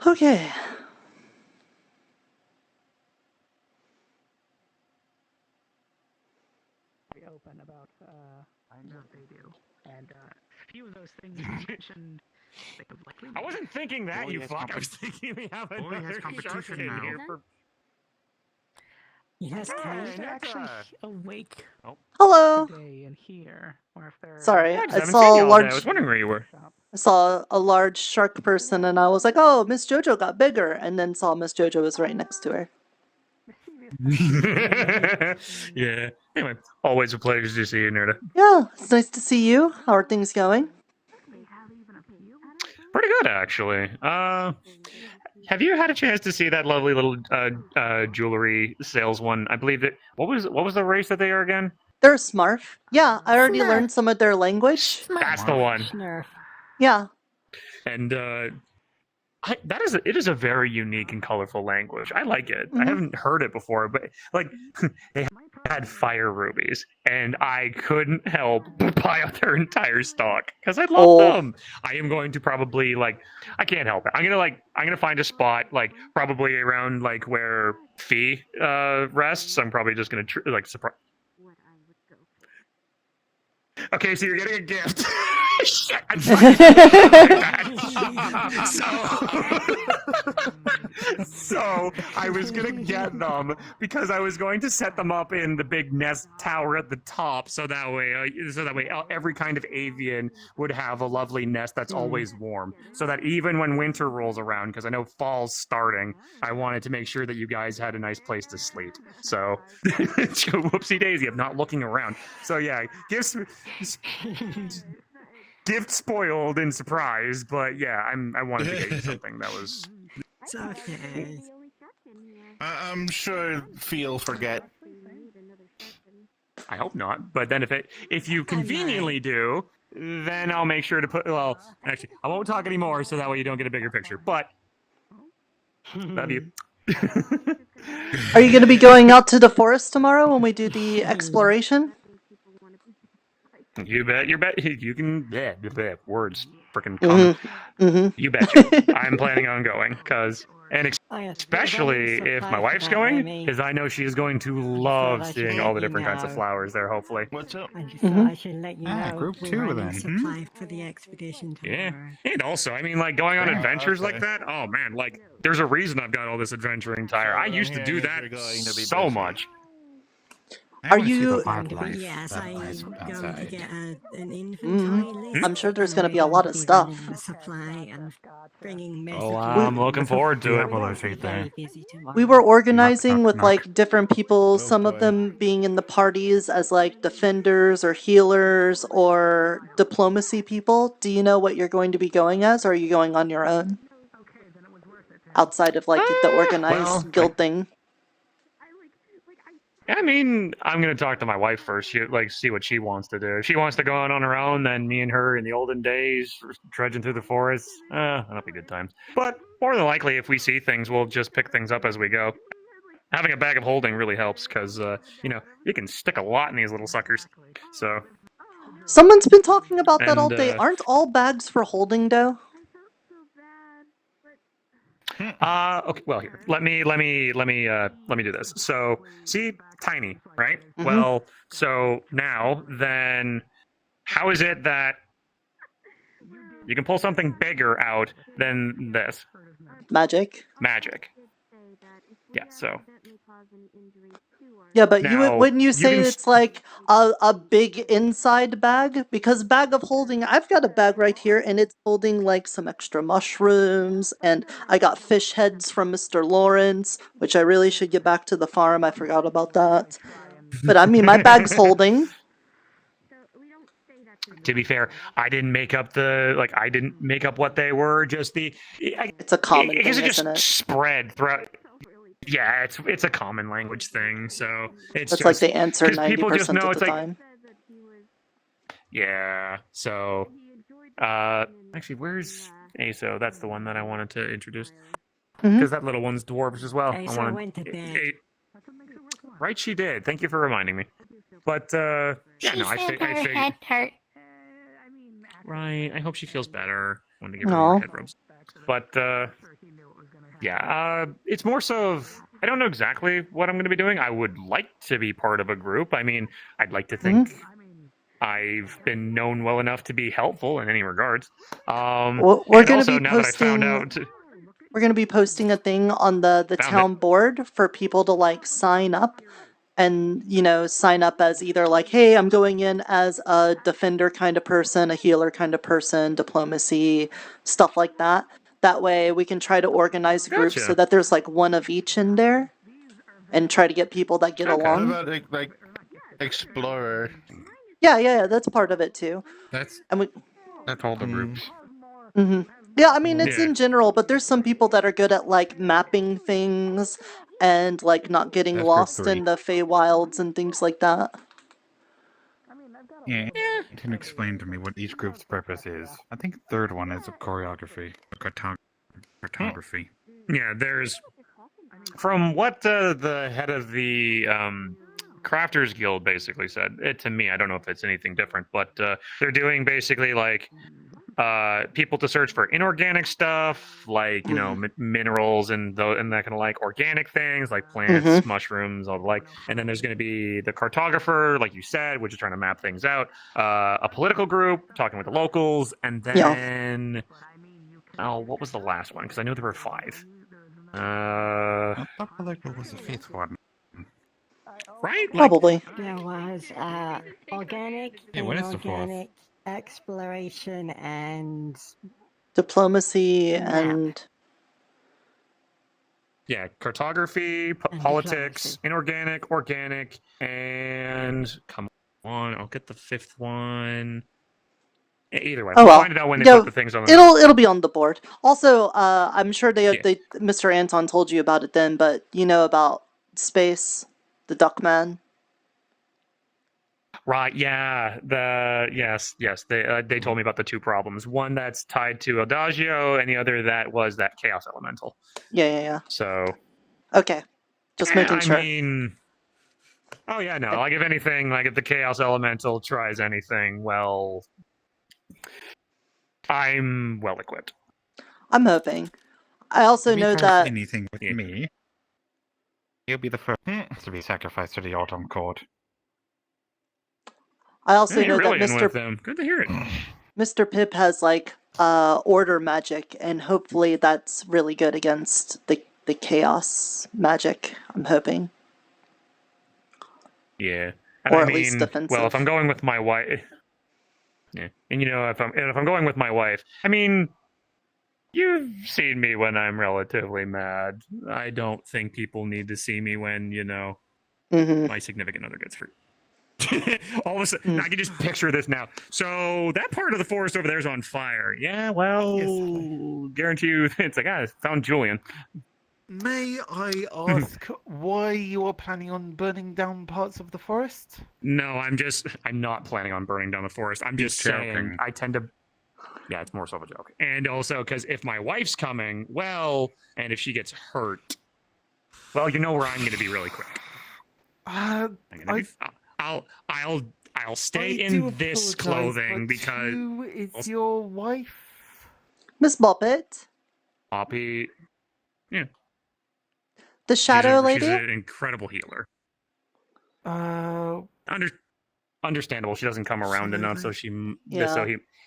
Okay. Very open about what they do, and a few of those things you mentioned. They could likely. I wasn't thinking that, you fuck. I was thinking we have another shark in here for. Yes, Hey, Kaz, they're actually Nirta. awake. Hello. Today and here, or if they're Sorry, I I haven't saw seen a you all large. day. I was wondering where you were. I saw a large shark person, and I was like, "Oh, Miss JoJo got bigger," and then saw Miss JoJo was right next to her. Yeah. Anyway, always a pleasure to see you, Nirta. Yeah, it's nice to see you. How are things going? Pretty good, actually. Have you had a chance to see that lovely little jewelry sales one? I believe that. What was the race that they are again? They're a Smurf. Yeah, I already learned some of their language. That's the one. Yeah. And it is a very unique and colorful language. I like it. I Mhm. haven't heard it before, but like they had fire rubies, and I couldn't help but buy out their entire stock because I love them. I am going to probably I can't help it. I'm gonna find a spot probably around where Fee rests. I'm probably just gonna surprise. Okay, so you're getting a gift. Shit, I'm trying so I was gonna get them because I was going to set them up in the big nest tower at the top, so that way every kind of avian would have a lovely nest that's always warm, so that even when winter rolls around, because I know fall's starting, I wanted to make sure that you guys had a nice place to sleep. So, whoopsie daisy, I'm not looking around. So yeah, gift spoiled and surprised, but yeah, I wanted to get you something that was. It's okay. I'm sure Fee'll forget. I hope not, but then if you conveniently do, then I'll make sure to put. Well, actually, I won't talk anymore, so that way you don't get a bigger picture. But love you. Are you going to be going out to the forest tomorrow when we do the exploration? You bet. You bet. You can. Words freaking common. Mm-hmm. You betcha. I'm planning on going because And especially if my wife's going, because I know she's going to love seeing all the different kinds of flowers there, hopefully. What's up? I just thought I should let you know group we're 2 running then. supply for the expedition Yeah. tomorrow. And also, I mean, like, going on Yeah, adventures like okay. that, oh man, like, there's a reason I've got all this adventuring tire. I used to do that so much. Are you? Yes, I'm going to get an inventory Mhm. list. I'm sure there's and going to be we're a lot gonna of be stuff. running the supply and bringing messages. Oh, I'm looking forward to it. Very busy tomorrow. We were organizing with knock. like different people, some of them being in the parties as like defenders or healers or diplomacy people. Do you know what you're going to be going as, or are you going on your own? Outside of like the organized guild thing. I mean, I'm gonna talk to my wife first. See what she wants to do. If she wants to go out on her own, then me and her in the olden days, trudging through the forest, that'll be good times. But more than likely, if we see things, we'll just pick things up as we go. Having a bag of holding really helps because you can stick a lot in these little suckers. So. Someone's been talking about that all And, day. Aren't all bags for holding though? Okay. Well, here. Let me do this. So, see, tiny, right? Mhm. Well, so now then, how is it that you can pull something bigger out than this? Magic. Magic. Yeah. So. Yeah, but Now, wouldn't you say can it's like a big inside bag? Because bag of holding, I've got a bag right here, and it's holding like some extra mushrooms, and I got fish heads from Mr. Lawrence, which I really should get back to the farm. I forgot about that. But I mean, my bag's holding. To be fair, I didn't make up what they were. Just it's a common thing, thing, it just isn't it? spread throughout. Yeah, it's a common language thing, so it's That's just like they answer 'cause people just 90% know of it's the like time. yeah. So actually, where's ASO? That's the one that I wanted to introduce because that little one's dwarves as well. ASO I wanted, went to bed. right, she did. Thank you for reminding me. But yeah, She no, I said her figured. head hurt. Right. I hope she feels better. Want to give her more head rubs. But yeah, it's more so of I don't know exactly what I'm going to be doing. I would like to be part of a group. I mean, I'd like to think I've been known well enough to be helpful in any regards. We're and going to also be now that I found posting. out. We're going to be posting a thing on the Found town board for people to like sign up. And, sign up as either like, hey, I'm going in as a defender kind of person, a healer kind of person, diplomacy, stuff like that. That way we can try to organize groups so Gotcha. that there's like one of each in there and try to get people that get What along. about like explorer? Yeah, that's part of it too. That's Mm. all the groups. Mm-hmm. Yeah, I mean, it's Yeah. in general, but there's some people that are good at like mapping things and like not getting That's group lost 3. in the Feywilds and things like that. Yeah, you can explain to me what each group's purpose is. I think the third one is choreography, cartography. Yeah, there's from what the head of the Crafters Guild basically said it to me. I don't know if it's anything different, but they're doing basically like people to search for inorganic stuff, like minerals and that kind of like organic things like plants, mushrooms, all the like. And then there's going to be the cartographer, like you said, which is trying to map things out. A political group talking with the locals, and then what was the last one? Because I know there were 5. I thought political was the 5th one. Right? Probably. There was organic, Hey, when is the 4th? inorganic, exploration, and Diplomacy and yeah, cartography, politics, inorganic, organic, and come on, I'll get the 5th one. Either way, oh we'll well, find it out when they put the things on the it'll be on the board. Also, I'm sure Mr. Anton told you about it then, but you know about Space, the Duckman. Right, yeah, yes, they told me about the 2 problems. One that's tied to Adagio, and the other that was that Chaos Elemental. Yeah. So. Okay, just making sure. I mean, oh yeah, no, like if anything, like if the Chaos Elemental tries anything, well, I'm well equipped. I'm hoping. I also If he know tries that anything with me, he'll be the first to be sacrificed to the autumn court. I also Yeah, know you're that really in with Mr. them. Good to hear it. Mr. Pip has like order magic, and hopefully that's really good against the chaos magic. I'm hoping. Yeah, and Or I at mean, least defensive. well, if I'm going with my wife, yeah, and you know, if I'm going with my wife, I mean, you've seen me when I'm relatively mad. I don't think people need to see me when my significant other gets hurt. All of a sudden, I can just picture this now. So that part of the forest over there is on fire. Yeah, well, guarantee you, it's like, found Julian. May I ask why you are planning on burning down parts of the forest? No, I'm not planning on burning down the forest. I'm just saying, joking. I tend to. Yeah, it's more so of a joke. And also, because if my wife's coming, well, and if she gets hurt, well, you know where I'm going to be really quick. I'll stay in this clothing because who is your wife? Miss Boppet, Poppy, yeah, the shadow she's lady. an incredible healer. Understandable. She doesn't come around enough, so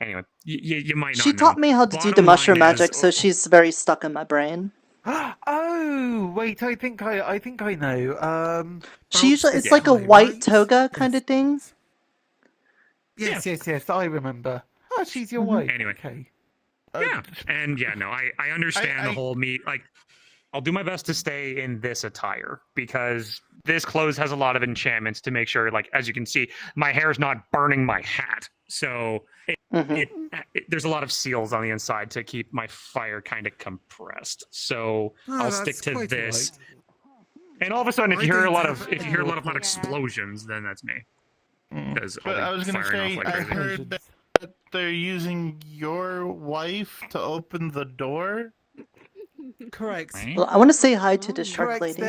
anyway, you might not. She taught me how to do the mushroom magic, so she's very stuck in my brain. Oh, wait, I think I know. She usually it's like a white toga kind of thing. Yes, I remember. Oh, she's your wife. Anyway. Okay. Yeah, and I understand the whole meat. Like, I'll do my best to stay in this attire because this clothes has a lot of enchantments to make sure, like, as you can see, my hair is not burning my hat. So there's a lot of seals on the inside to keep my fire kind of compressed. So I'll stick to this. And all of a sudden, if you hear a lot of explosions, then that's me. But I was going to say, I heard that they're using your wife to open the door. Correct. Well, I want to say hi to the shark Correct. lady.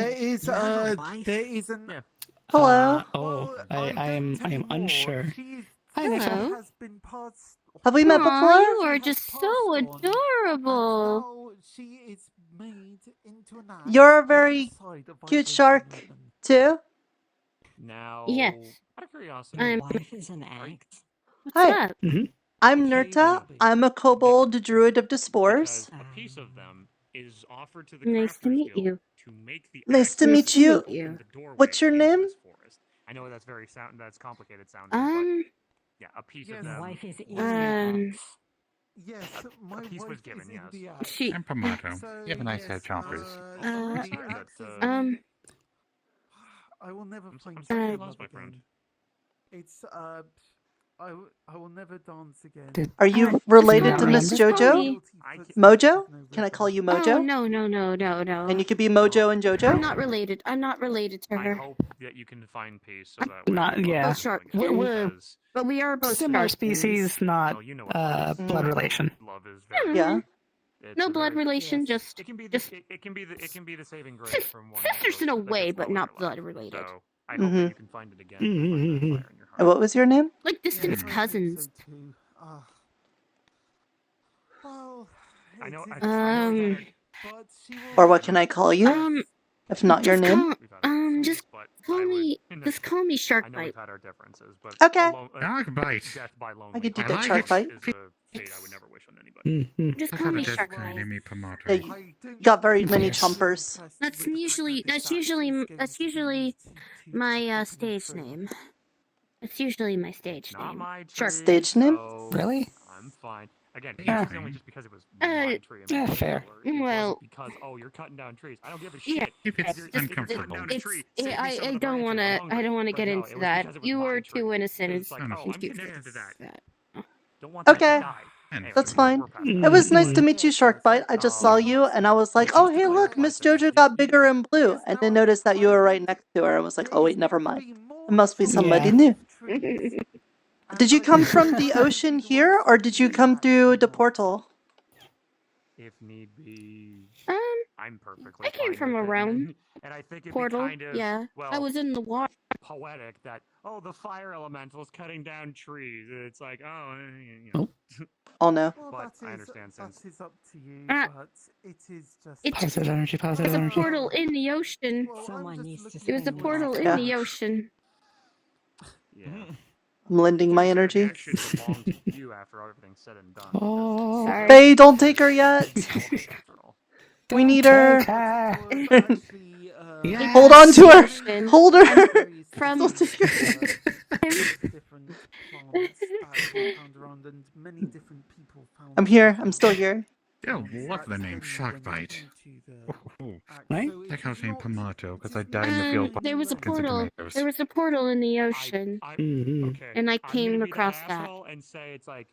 There is an. Hello. I am unsure. Hi, Hello. Has been passed. Have we met Aw, before? you are just so adorable. She is made into an You're a very cute shark too. Now, Yes. out of curiosity, Life is an act. What's Hi. up? I'm Nirta. I'm a kobold druid of the Spores. a piece of them is offered to the Nice to meet you. to make the Nice to meet you. What's your name? I know that's that's complicated sounding. But yeah, a piece of them. Life is Yes, my a piece was wife given. is in Yes. the act. She. I'm Promoto. You have a nice head, chompers. I will never find I love lost my friend. again. It's I will never dance again. Are you related to Miss Jojo? Mojo? Can I call you Mojo? Oh, no. And you could be Mojo and Jojo? I'm not related. I'm not related to I her. hope that you can find peace so that Not yeah. Both shark. We're But we are both similar shark species, not blood relation. love is Yeah. No blood relation, just it can be the saving grace from one. sisters in a way, but not blood related. So I hope that you can find it again. Find that fire in your heart. And what was your name? Like distant cousins. I know. Or what can I call you? If not your name? Just call me Shark I know Bite. we've had our differences, but Okay. Shark Bite. Death by I could do loneliness that shark bite. is a fate I would never wish on anybody. Just I call got a me death Shark guy Bite. named me Promoto. Yeah, you got very many chompers. That's usually my stage name. That's usually my stage Not name. my Shark. tree, Stage name? so Really? I'm fine. Again, Yeah. it's only just because it was my tree. And yeah, my fair. folklore. It Well- wasn't because you're cutting down trees. I don't give a Yeah. shit. If it's You're uncomfortable. cutting down a tree. It's, Save me some I of the don't branches, wanna I'm hungry. get But no, into it was that. because it was You my were tree. too innocent It's like, and oh, I'm cute. connected to that. Don't want Okay. that to die. Anyway, That's we're fine. past that. It was nice to meet you, Sharkbite. I just saw you and I was like, oh, hey, look, Miss Jojo got bigger and blue. And then noticed that you were right next to her and was like, oh, wait, never mind. It must be somebody Yeah. new. Did you come from the ocean here or did you come through the portal? If need be. I'm perfectly. I came fine from with a it. realm. And I think it'd Portal, be kind of yeah. well, I was in the water. poetic that the fire elemental's cutting down trees. It's like you know. Oh no. Well, But that I is, understand since that is up to you, Ah. but it is just... It's Positive energy, positive a energy. portal in the ocean. Someone needs to It was a spend portal in Yeah. the ocean. Yeah. I'm lending my energy. Actually belong to you after everything's said and done. Oh. Sorry. Faye, don't take her yet. We need her. Yes. Hold on to her. Ocean. Hold her. From Don't take her. different plants that we found around, and many different people found. I'm here. I'm still here. Yeah, love the name Sharkbite. That comes from Pomato because I died in the field. There was a picking some portal. tomatoes. There was a portal in the ocean, Okay. and I I'm came gonna be across the that. asshole and say it's like.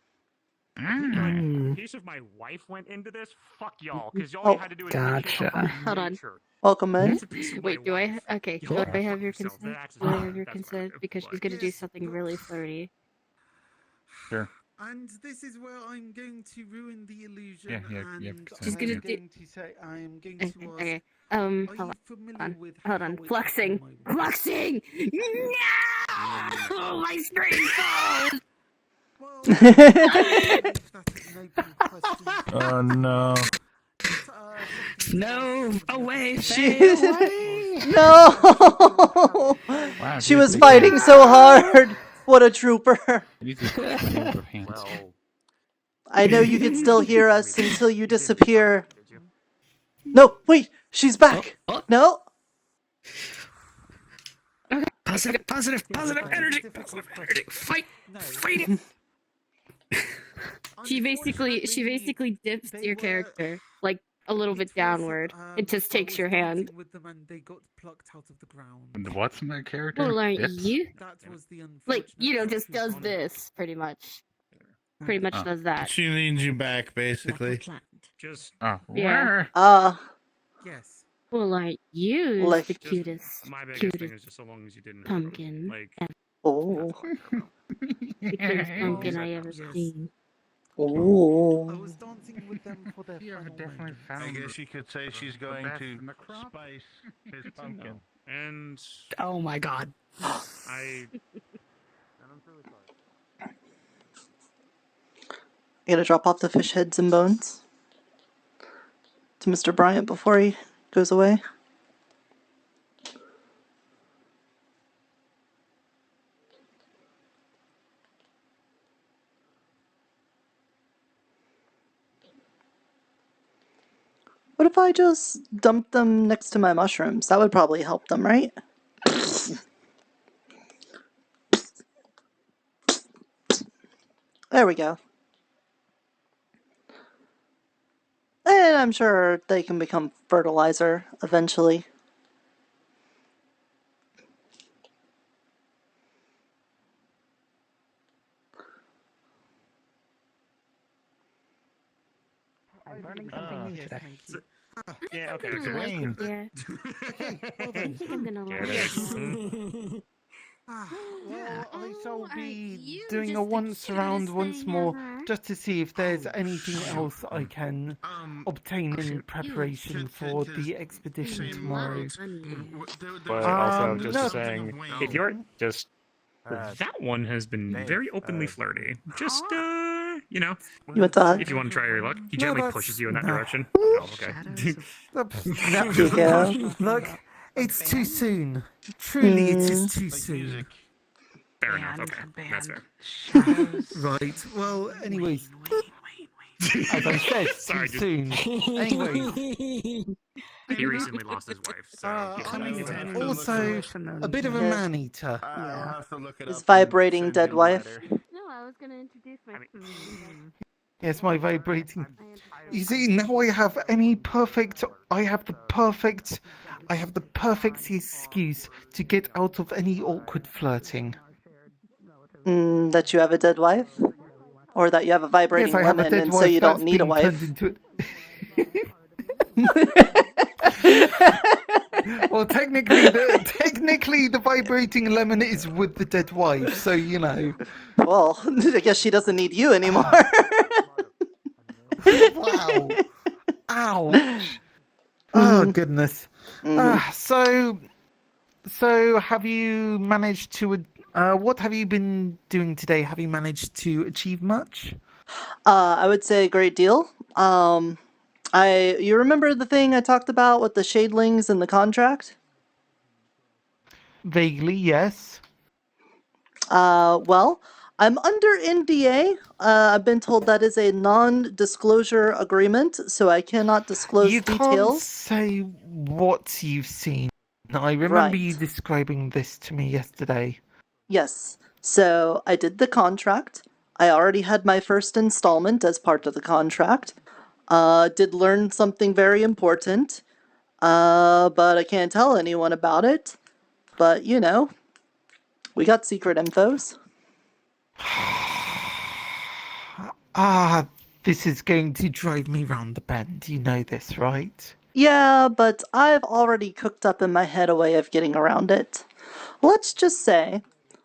A piece of my wife went into this. Fuck y'all, because y'all Oh, had to do is gotcha. Hold on. Welcome in. Wait, do I? Okay, do I have your yourself. consent? That's Do I fine. have your That's consent? fine. Because she's gonna do something really flirty. Sure. And this is where I'm going to ruin the illusion. Yeah, and She's I'm gonna going to say I'm going to ask. Okay. Are you Hold familiar on. with Hold on. how it Flexing. happened, Flexing. No! Oh, my screen froze. Oh no. No, away, She- Faye, away. No. Wow, She dude, was please fighting don't. so hard. What a trooper. You need to put my name with hands. I know you can still hear us until you disappear. No, wait. She's back. No. Positive energy, positive energy. Fight it. She basically dips your character like a little bit downward. It just takes your hand. with them and they got plucked out of the ground. And what's my character? Well, aren't Dips? you? That was the Like, just does this pretty much. Pretty much Oh. does that. She needs you back, basically. Just Yeah. Yes. Well, aren't you Like- the cutest, my biggest thing cutest is just so long as you didn't pumpkin? like. Oh. The cutest pumpkin I ever seen. Oh. I was dancing with them for their Definitely I guess you could say she's going to spice his pumpkin. And Oh my god. I. I gotta drop off the fish heads and bones to Mr. Bryant before he goes away. What if I just dump them next to my mushrooms? That would probably help them, right? There we go. And I'm sure they can become fertilizer eventually. I'm learning something new today. Yeah, okay. I'm gonna like it, yeah. I think I'm gonna like it. Well, I shall be you doing just a the once around cutest once thing more, ever. just to see if there's anything else I can obtain in preparation for the expedition tomorrow. But also no, just saying, if you're just that one has been very openly flirty. Just you know, You want to- if you want to try your luck, he No, gently that's- pushes you in that no. direction. Oh, okay. Yeah. Look, it's too soon. Truly, it is too soon. Fair enough. Okay, that's fair. Right. Well, anyways, as I said, Sorry, too soon. Anyways. He recently lost his wife, so I'm also a bit of a man-eater. I'll have to look it His up. vibrating dead wife. No, I was gonna introduce my Yes, my vibrating. You see, now I have the perfect excuse to get out of any awkward flirting. That you have a dead wife? Or that you have a vibrating Yes, I have a lemon dead and wife so you don't that's need a been wife? turned into it. Well, technically, the vibrating lemon is with the dead wife, so you know. Well, I guess she doesn't need you anymore. Wow. Ouch. Oh goodness. Mhm. So have you managed to? What have you been doing today? Have you managed to achieve much? I would say a great deal. You remember the thing I talked about with the shadelings and the contract? Vaguely, yes. Well, I'm under NDA. I've been told that is a non-disclosure agreement, so I cannot disclose You can't details. say what you've seen. I remember you Right. describing this to me yesterday. Yes. So I did the contract. I already had my first installment as part of the contract. Did learn something very important. But I can't tell anyone about it. But, you know, we got secret infos. Ah, this is going to drive me round the bend. You know this, right? Yeah, but I've already cooked up in my head a way of getting around it. Let's just say,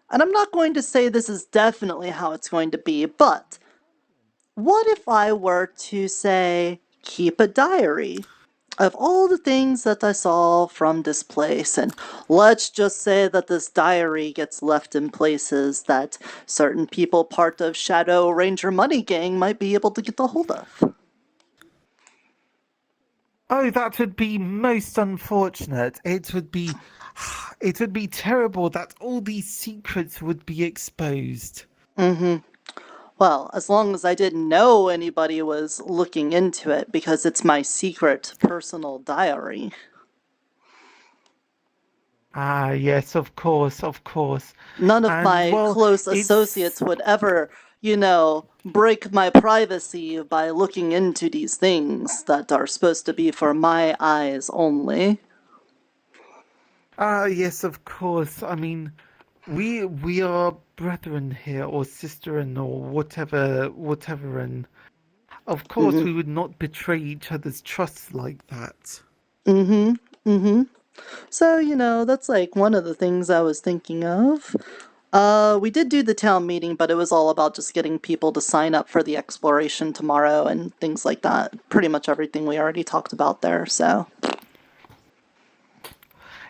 and I'm not going to say this is definitely how it's going to be, but what if I were to say, keep a diary of all the things that I saw from this place, and let's just say that this diary gets left in places that certain people part of Shadow Ranger Money Gang might be able to get a hold of. Oh, that would be most unfortunate. It would be terrible that all these secrets would be exposed. Mm-hmm. Well, as long as I didn't know anybody was looking into it, because it's my secret personal diary. Ah, yes, of course, of course. None of And, my well, close it's- associates would ever, you know, break my privacy by looking into these things that are supposed to be for my eyes only. Ah, yes, of course. I mean, we are brethren here, or sisterin, or whatever, and of course we would not betray each other's trusts like that. Mm-hmm. Mm-hmm. So, you know, that's like one of the things I was thinking of. We did do the town meeting, but it was all about just getting people to sign up for the exploration tomorrow and things like that. Pretty much everything we already talked about there, so.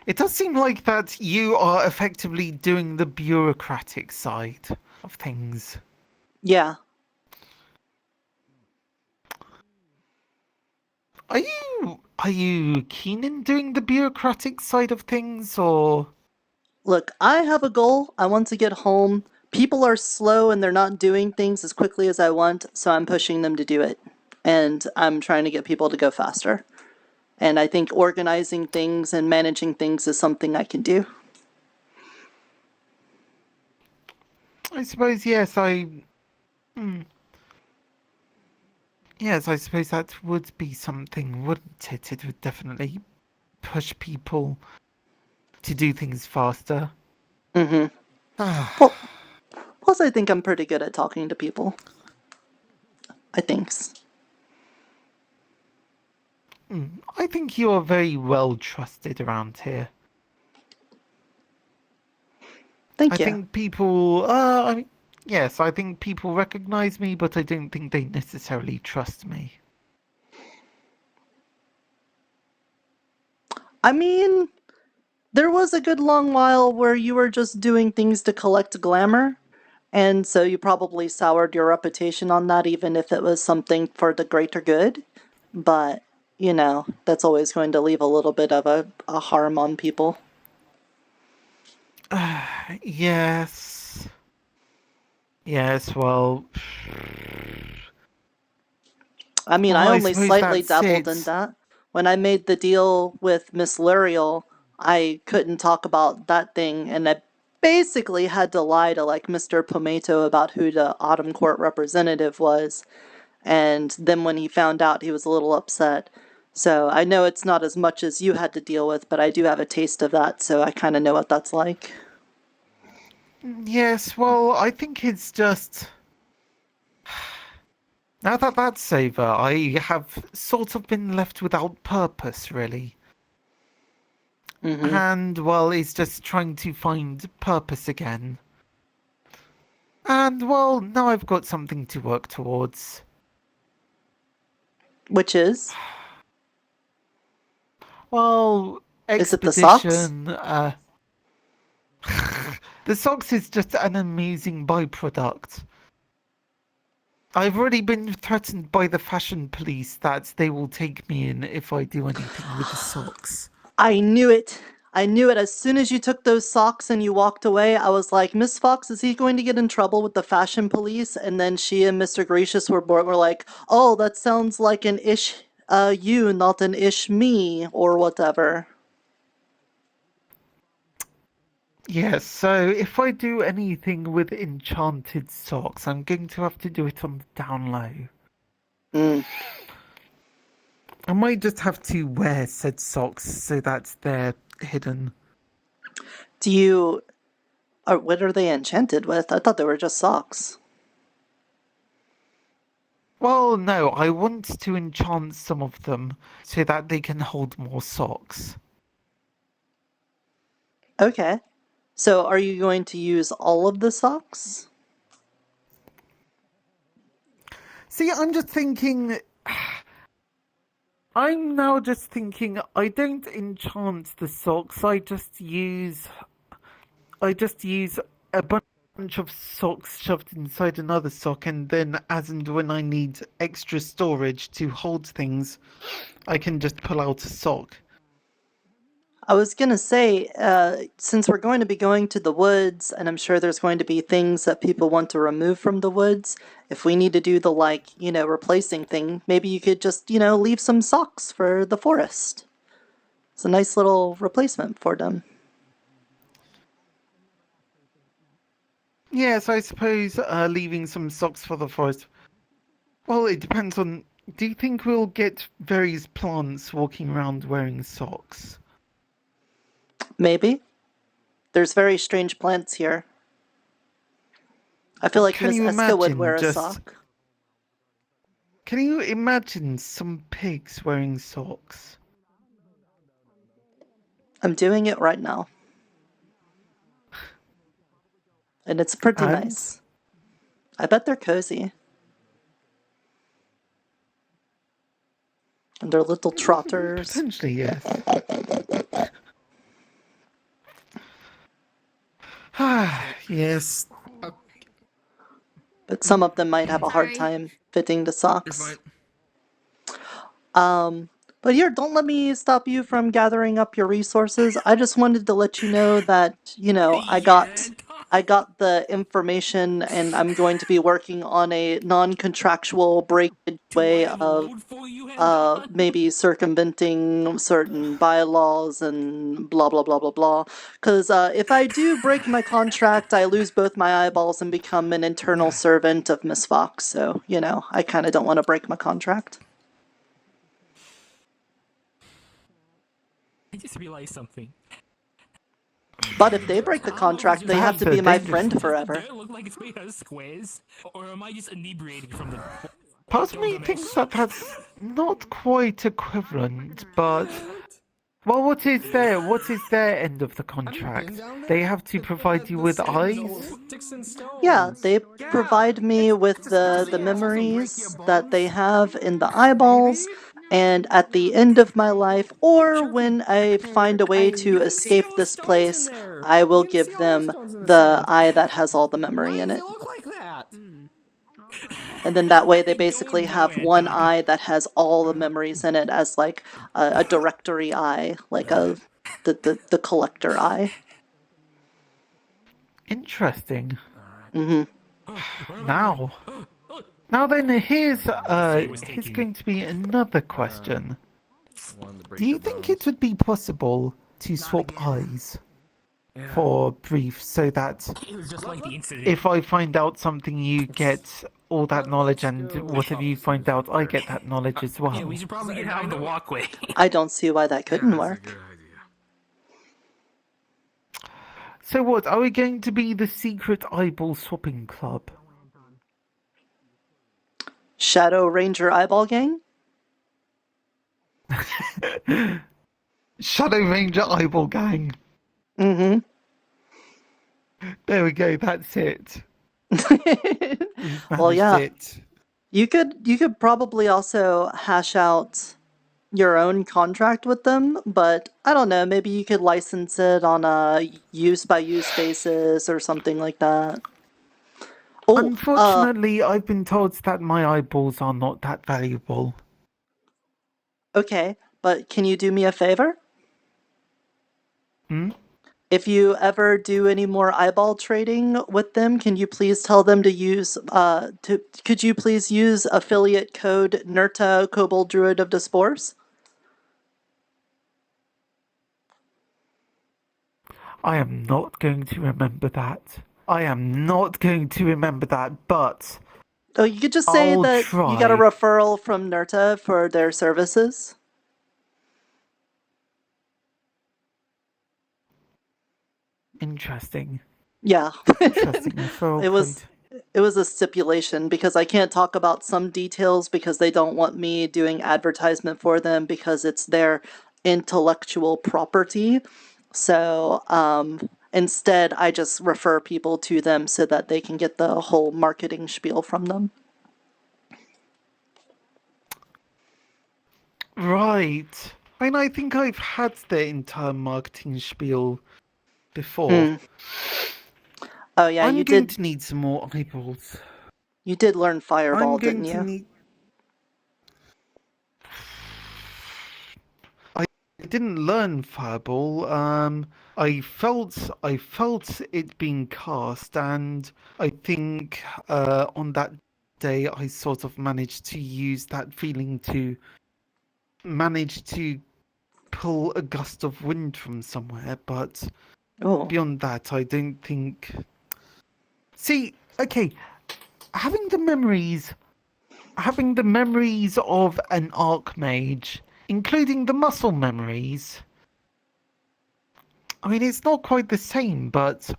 It does seem like that you are effectively doing the bureaucratic side of things. Yeah. Are you keen in doing the bureaucratic side of things, or? Look, I have a goal. I want to get home. People are slow and they're not doing things as quickly as I want, so I'm pushing them to do it. And I'm trying to get people to go faster. And I think organizing things and managing things is something I can do. I suppose, yes, Yes, I suppose that would be something, wouldn't it? It would definitely push people to do things faster. Mm-hmm. Well, plus I think I'm pretty good at talking to people. I think. I think you are very well trusted around here. Thank you. I think people, I mean, yes, I think people recognize me, but I don't think they necessarily trust me. I mean, there was a good long while where you were just doing things to collect glamour, and so you probably soured your reputation on that, even if it was something for the greater good. But, you know, that's always going to leave a little bit of a harm on people. Yes. Yes, well... I mean, well, I I only suppose slightly that's dabbled it. in that. When I made the deal with Miss Luriel, I couldn't talk about that thing, and I basically had to lie to, like, Mr. Pomato about who the Autumn Court representative was. And then when he found out, he was a little upset. So I know it's not as much as you had to deal with, but I do have a taste of that, so I kind of know what that's like. Yes, well, I think it's just... Now that that's over, I have sort of been left without purpose, really. Mm-hmm. And, well, it's just trying to find purpose again. And, well, now I've got something to work towards. Which is? Well, Is it the socks? expedition. The socks is just an amazing byproduct. I've already been threatened by the fashion police that they will take me in if I do anything with the socks. I knew it. I knew it. As soon as you took those socks and you walked away, I was like, Miss Fox, is he going to get in trouble with the fashion police? And then she and Mr. Gracious were like, oh, that sounds like an ish you, not an ish me, or whatever. Yes, so if I do anything with enchanted socks, I'm going to have to do it on the down low. I might just have to wear said socks so that they're hidden. Do you... what are they enchanted with? I thought they were just socks. Well, no, I want to enchant some of them so that they can hold more socks. Okay. So are you going to use all of the socks? See, I'm just thinking... I'm now just thinking, I don't enchant the socks, I just use a bunch of socks shoved inside another sock, and then as and when I need extra storage to hold things, I can just pull out a sock. I was gonna say, since we're going to be going to the woods, and I'm sure there's going to be things that people want to remove from the woods, if we need to do the, replacing thing, maybe you could just, leave some socks for the forest. It's a nice little replacement for them. Yes, I suppose leaving some socks for the forest. Well, it depends on... Do you think we'll get various plants walking around wearing socks? Maybe. There's very strange plants here. I feel like Miss Eska would wear a sock. Can you imagine some pigs wearing socks? I'm doing it right now. And it's pretty nice. I bet they're cozy. And they're little trotters. Potentially, yes. Yes. But some of them might have a hard time fitting the socks. But here, don't let me stop you from gathering up your resources. I just wanted to let you know that, I got the information, and I'm going to be working on a non-contractual breakage way of maybe circumventing certain bylaws and blah blah blah blah blah. Because if I do break my contract, I lose both my eyeballs and become an internal servant of Miss Fox. So, I kind of don't want to break my contract. I just realized something. But if they break the contract, they have to be my friend forever. Does it look like it's made out of squares? Or am I just inebriating from the... Part of me thinks that that's not quite equivalent, but... Well, what is their end of the contract? They have to provide you with eyes? Yeah, they provide me with the memories that they have in the eyeballs, and at the end of my life, or when I find a way to escape this place, I will give them the eye that has all the memory in it. And then that way they basically have one eye that has all the memories in it as like a directory eye, like the collector eye. Interesting. Mm-hmm. Now then, here's going to be another question. Do you think it would be possible to swap eyes for brief, so that if I find out something, you get all that knowledge, and whatever you find out, I get that knowledge as well? Yeah, we should probably get out of the walkway. I don't see why that couldn't work. So what, are we going to be the secret eyeball swapping club? Shadow Ranger Eyeball Gang? Shadow Ranger Eyeball Gang. Mm-hmm. There we go, that's it. Well, yeah. You could probably also hash out your own contract with them, but I don't know, maybe you could license it on a use-by-use basis or something like that. Oh, Unfortunately, I've been told that my eyeballs are not that valuable. Okay, but can you do me a favor? Hmm? If you ever do any more eyeball trading with them, can you please tell them to use could you please use affiliate code Nirta Kobold Druid of the Spores? I am not going to remember that. I am not going to remember that, but Oh, you could just say I'll that you got a try. referral from Nirta for their services. Interesting. Yeah. Interesting referral code. It was a stipulation because I can't talk about some details because they don't want me doing advertisement for them because it's their intellectual property. So, instead I just refer people to them so that they can get the whole marketing spiel from them. Right. I mean, I think I've had the entire marketing spiel before. Oh yeah, I'm you going did. to need some more eyeballs. You did learn Fireball, I'm going didn't to you? need. I didn't learn Fireball. I felt it being cast, and I think on that day I sort of managed to use that feeling to manage to pull a gust of wind from somewhere, but beyond that, I don't think. See, okay, having the memories of an archmage, including the muscle memories. I mean, it's not quite the same, but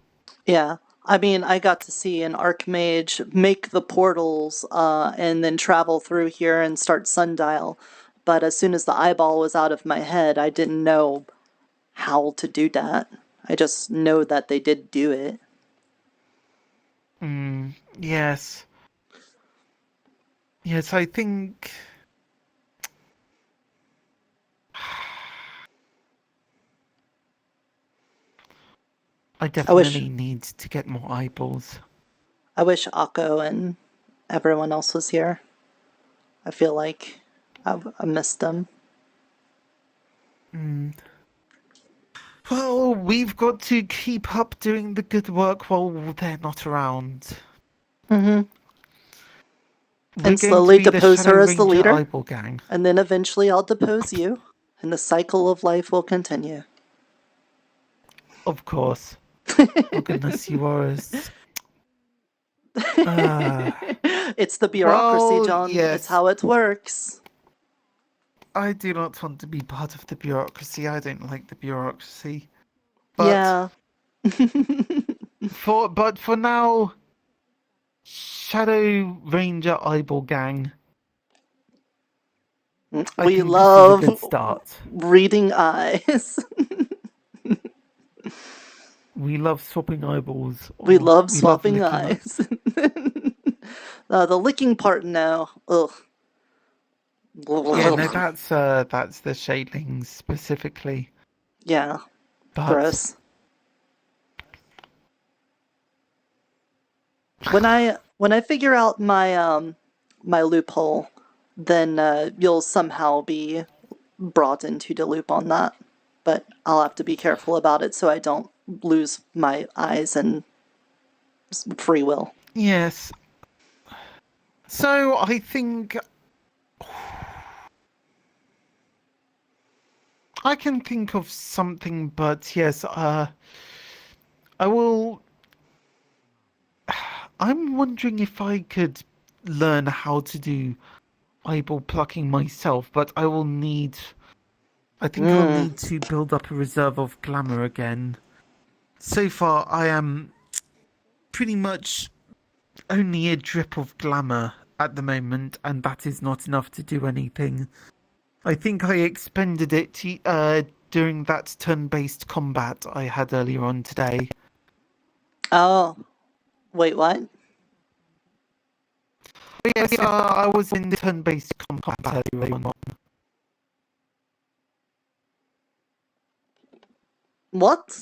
Yeah. I mean, I got to see an Archmage make the portals and then travel through here and start Sundial. But as soon as the eyeball was out of my head, I didn't know how to do that. I just know that they did do it. Yes. Yes, I think. I definitely need to get more eyeballs. I wish Akko and everyone else was here. I feel like I missed them. Well, we've got to keep up doing the good work while they're not around. Mm-hmm. We're And going to slowly be the depose her Shadow as the Ranger leader. Eyeball Gang. And then eventually I'll depose you. And the cycle of life will continue. Of course. Oh goodness, you are as... It's the bureaucracy, well, John. yes. It's how it works. I do not want to be part of the bureaucracy. I don't like the bureaucracy. But yeah. But for now, Shadow Ranger Eyeball Gang. We love this is a good start. reading eyes. We love swapping eyeballs. We love swapping licking eyes. The licking part now. Ugh. Yeah, no, that's the shadings specifically. Yeah. But gross. When I figure out my my loophole, then you'll somehow be brought into the loop on that. But I'll have to be careful about it so I don't lose my eyes and free will. Yes. So I think I can think of something, but yes, I will. I'm wondering if I could learn how to do eyeball plucking myself, but I will need. I think I'll need to build up a reserve of glamour again. So far, I am pretty much only a drip of glamour at the moment, and that is not enough to do anything. I think I expended it during that turn-based combat I had earlier on today. Oh. Wait, what? Yes, I was in turn-based combat earlier on. What?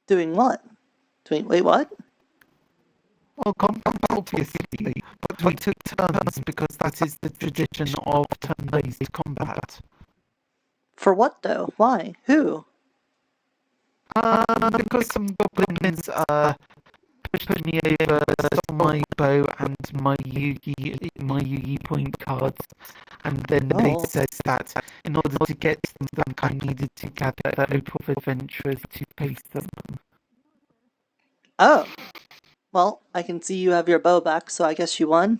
Doing what? Wait, what? Well, combat obviously, but we took turns because that is the tradition of turn-based combat. For what though? Why? Who? Because some goblins pushed me over, stole my bow and my Yugi point cards, and then they said that in order to get them back, I needed to gather a group of adventurers to face them. Oh. Well, I can see you have your bow back, so I guess you won?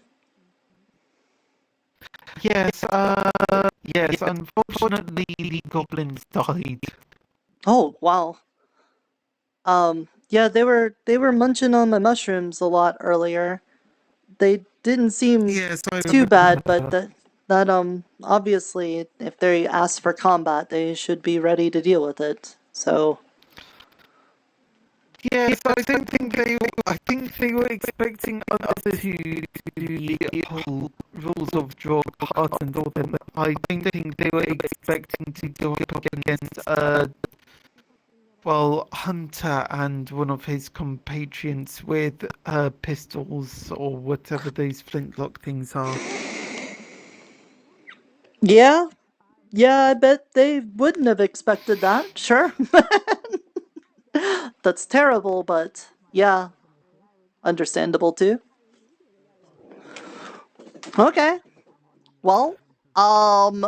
Yes, yes, unfortunately the goblins died. Oh, wow. Yeah, they were munching on my mushrooms a lot earlier. They didn't seem too bad, but that obviously if they ask for combat, they should be ready to deal with it. So Yes, I don't think I think they were expecting us to do the whole rules of draw cards and all them. I don't think they were expecting to go up against Hunter and one of his compatriots with pistols or whatever those flintlock things are. yeah, I bet they wouldn't have expected that. Sure. That's terrible, but yeah, understandable too. Okay. Well, I'm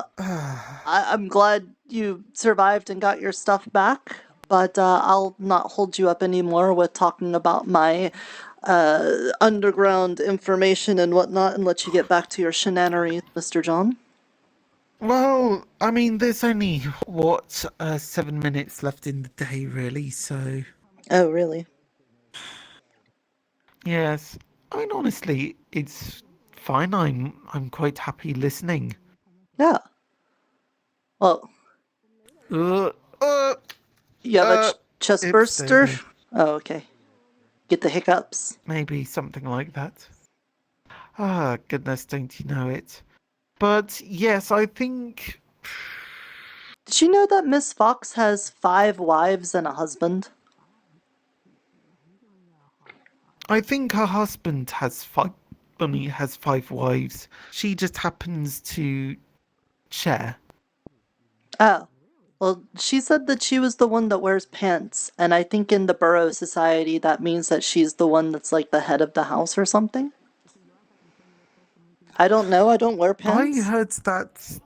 glad you survived and got your stuff back, but I'll not hold you up anymore with talking about my underground information and whatnot and let you get back to your shenaneries, Mr. John. Well, I mean, there's only 7 minutes left in the day, really. So. Oh, really? Yes. I mean, honestly, it's fine. I'm quite happy listening. Yeah. Well. You have a chest burster? Oh, okay. Get the hiccups? Maybe something like that. Ah, goodness, don't you know it? But yes, I think. Did you know that Miss Fox has 5 wives and a husband? I think her husband has 5 wives. She just happens to share. Oh. Well, she said that she was the one that wears pants, and I think in the Burrow Society that means that she's the one that's like the head of the house or something. I don't know, I don't wear pants. I heard that.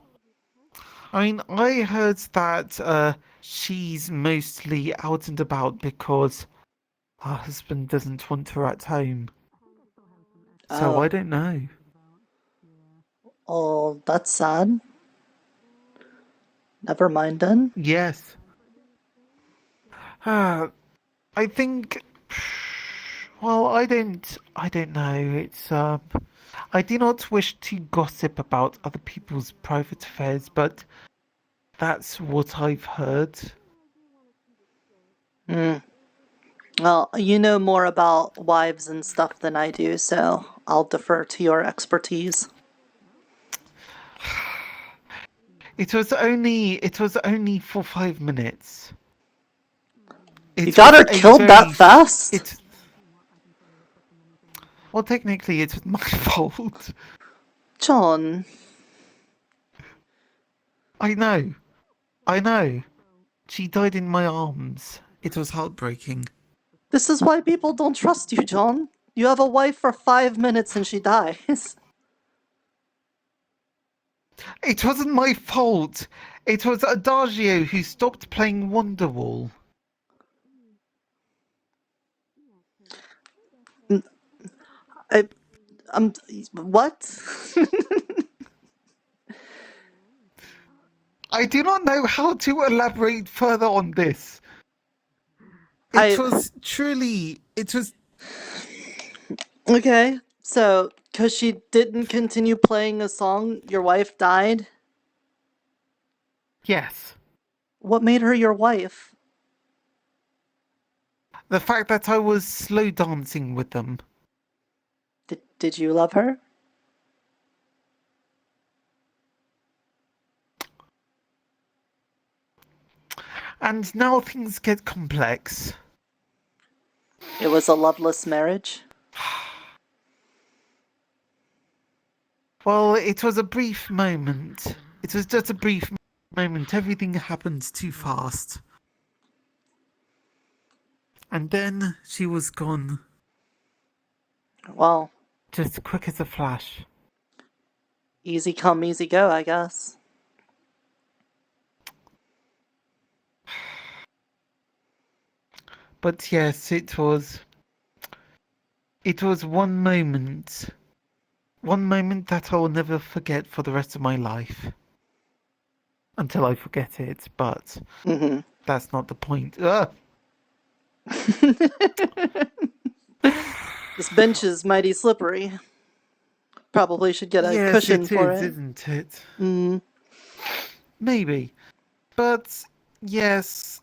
I mean, I heard that she's mostly out and about because her husband doesn't want her at home. So I don't know. Oh, that's sad. Never mind then. Yes. I think. Well, I don't know. It's I do not wish to gossip about other people's private affairs, but that's what I've heard. Well, you know more about wives and stuff than I do, so I'll defer to your expertise. It was only for 5 minutes. You got her killed that fast? Well, technically, it's my fault. John. I know. She died in my arms. It was heartbreaking. This is why people don't trust you, John. You have a wife for 5 minutes and she dies. It wasn't my fault. It was Adagio who stopped playing Wonderwall. What? I do not know how to elaborate further on this. It was. Okay, so, because she didn't continue playing a song, your wife died? Yes. What made her your wife? The fact that I was slow dancing with them. Did you love her? And now things get complex. It was a loveless marriage. Well, it was a brief moment. It was just a brief moment. Everything happened too fast. And then she was gone. Well, just quick as a flash. Easy come, easy go, I guess. But yes, it was one moment. One moment that I'll never forget for the rest of my life. Until I forget it, but that's not the point. This bench is mighty slippery. Probably should get a cushion for it. Isn't it? Maybe. But, yes.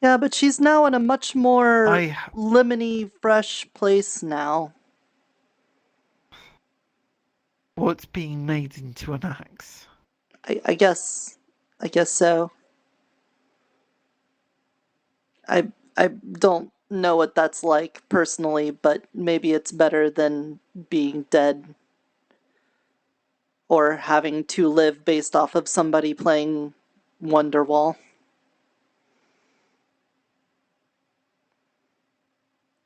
Yeah, but she's now in a much more lemony, fresh place now. What's being made into an axe? I guess so. I don't know what that's like personally, but maybe it's better than being dead or having to live based off of somebody playing Wonderwall.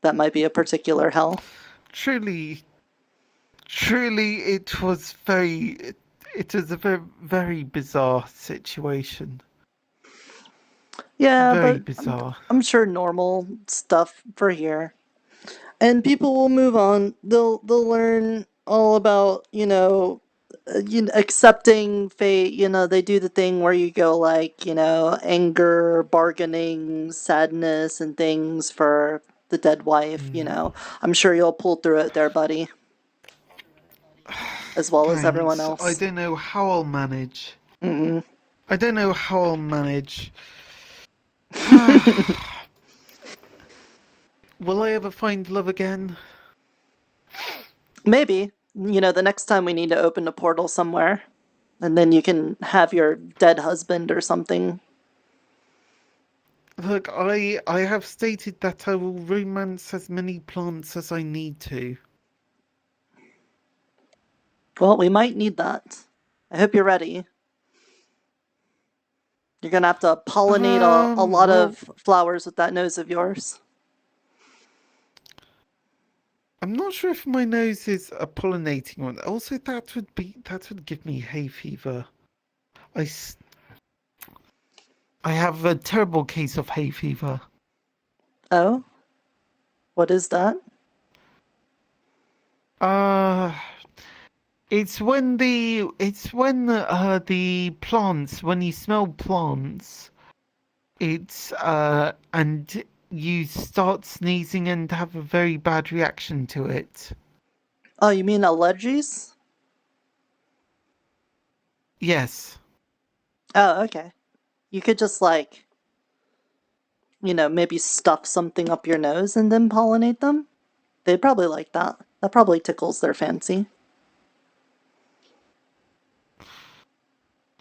That might be a particular hell. Truly, it was a very, very bizarre situation. Yeah, very but bizarre. I'm sure normal stuff for here. And people will move on. They'll learn all about, accepting fate. They do the thing where you go like, anger, bargaining, sadness, and things for the dead wife. I'm sure you'll pull through it there, buddy. As well as everyone else. I don't know how I'll manage. I don't know how I'll manage. Will I ever find love again? Maybe. The next time we need to open a portal somewhere. And then you can have your dead husband or something. Look, I have stated that I will romance as many plants as I need to. Well, we might need that. I hope you're ready. You're gonna have to pollinate a lot of flowers with that nose of yours. I'm not sure if my nose is a pollinating one. Also, that would give me hay fever. I have a terrible case of hay fever. Oh? What is that? It's when the plants, when you smell plants, and you start sneezing and have a very bad reaction to it. Oh, you mean allergies? Yes. Oh, okay. You could just maybe stuff something up your nose and then pollinate them. They'd probably like that. That probably tickles their fancy.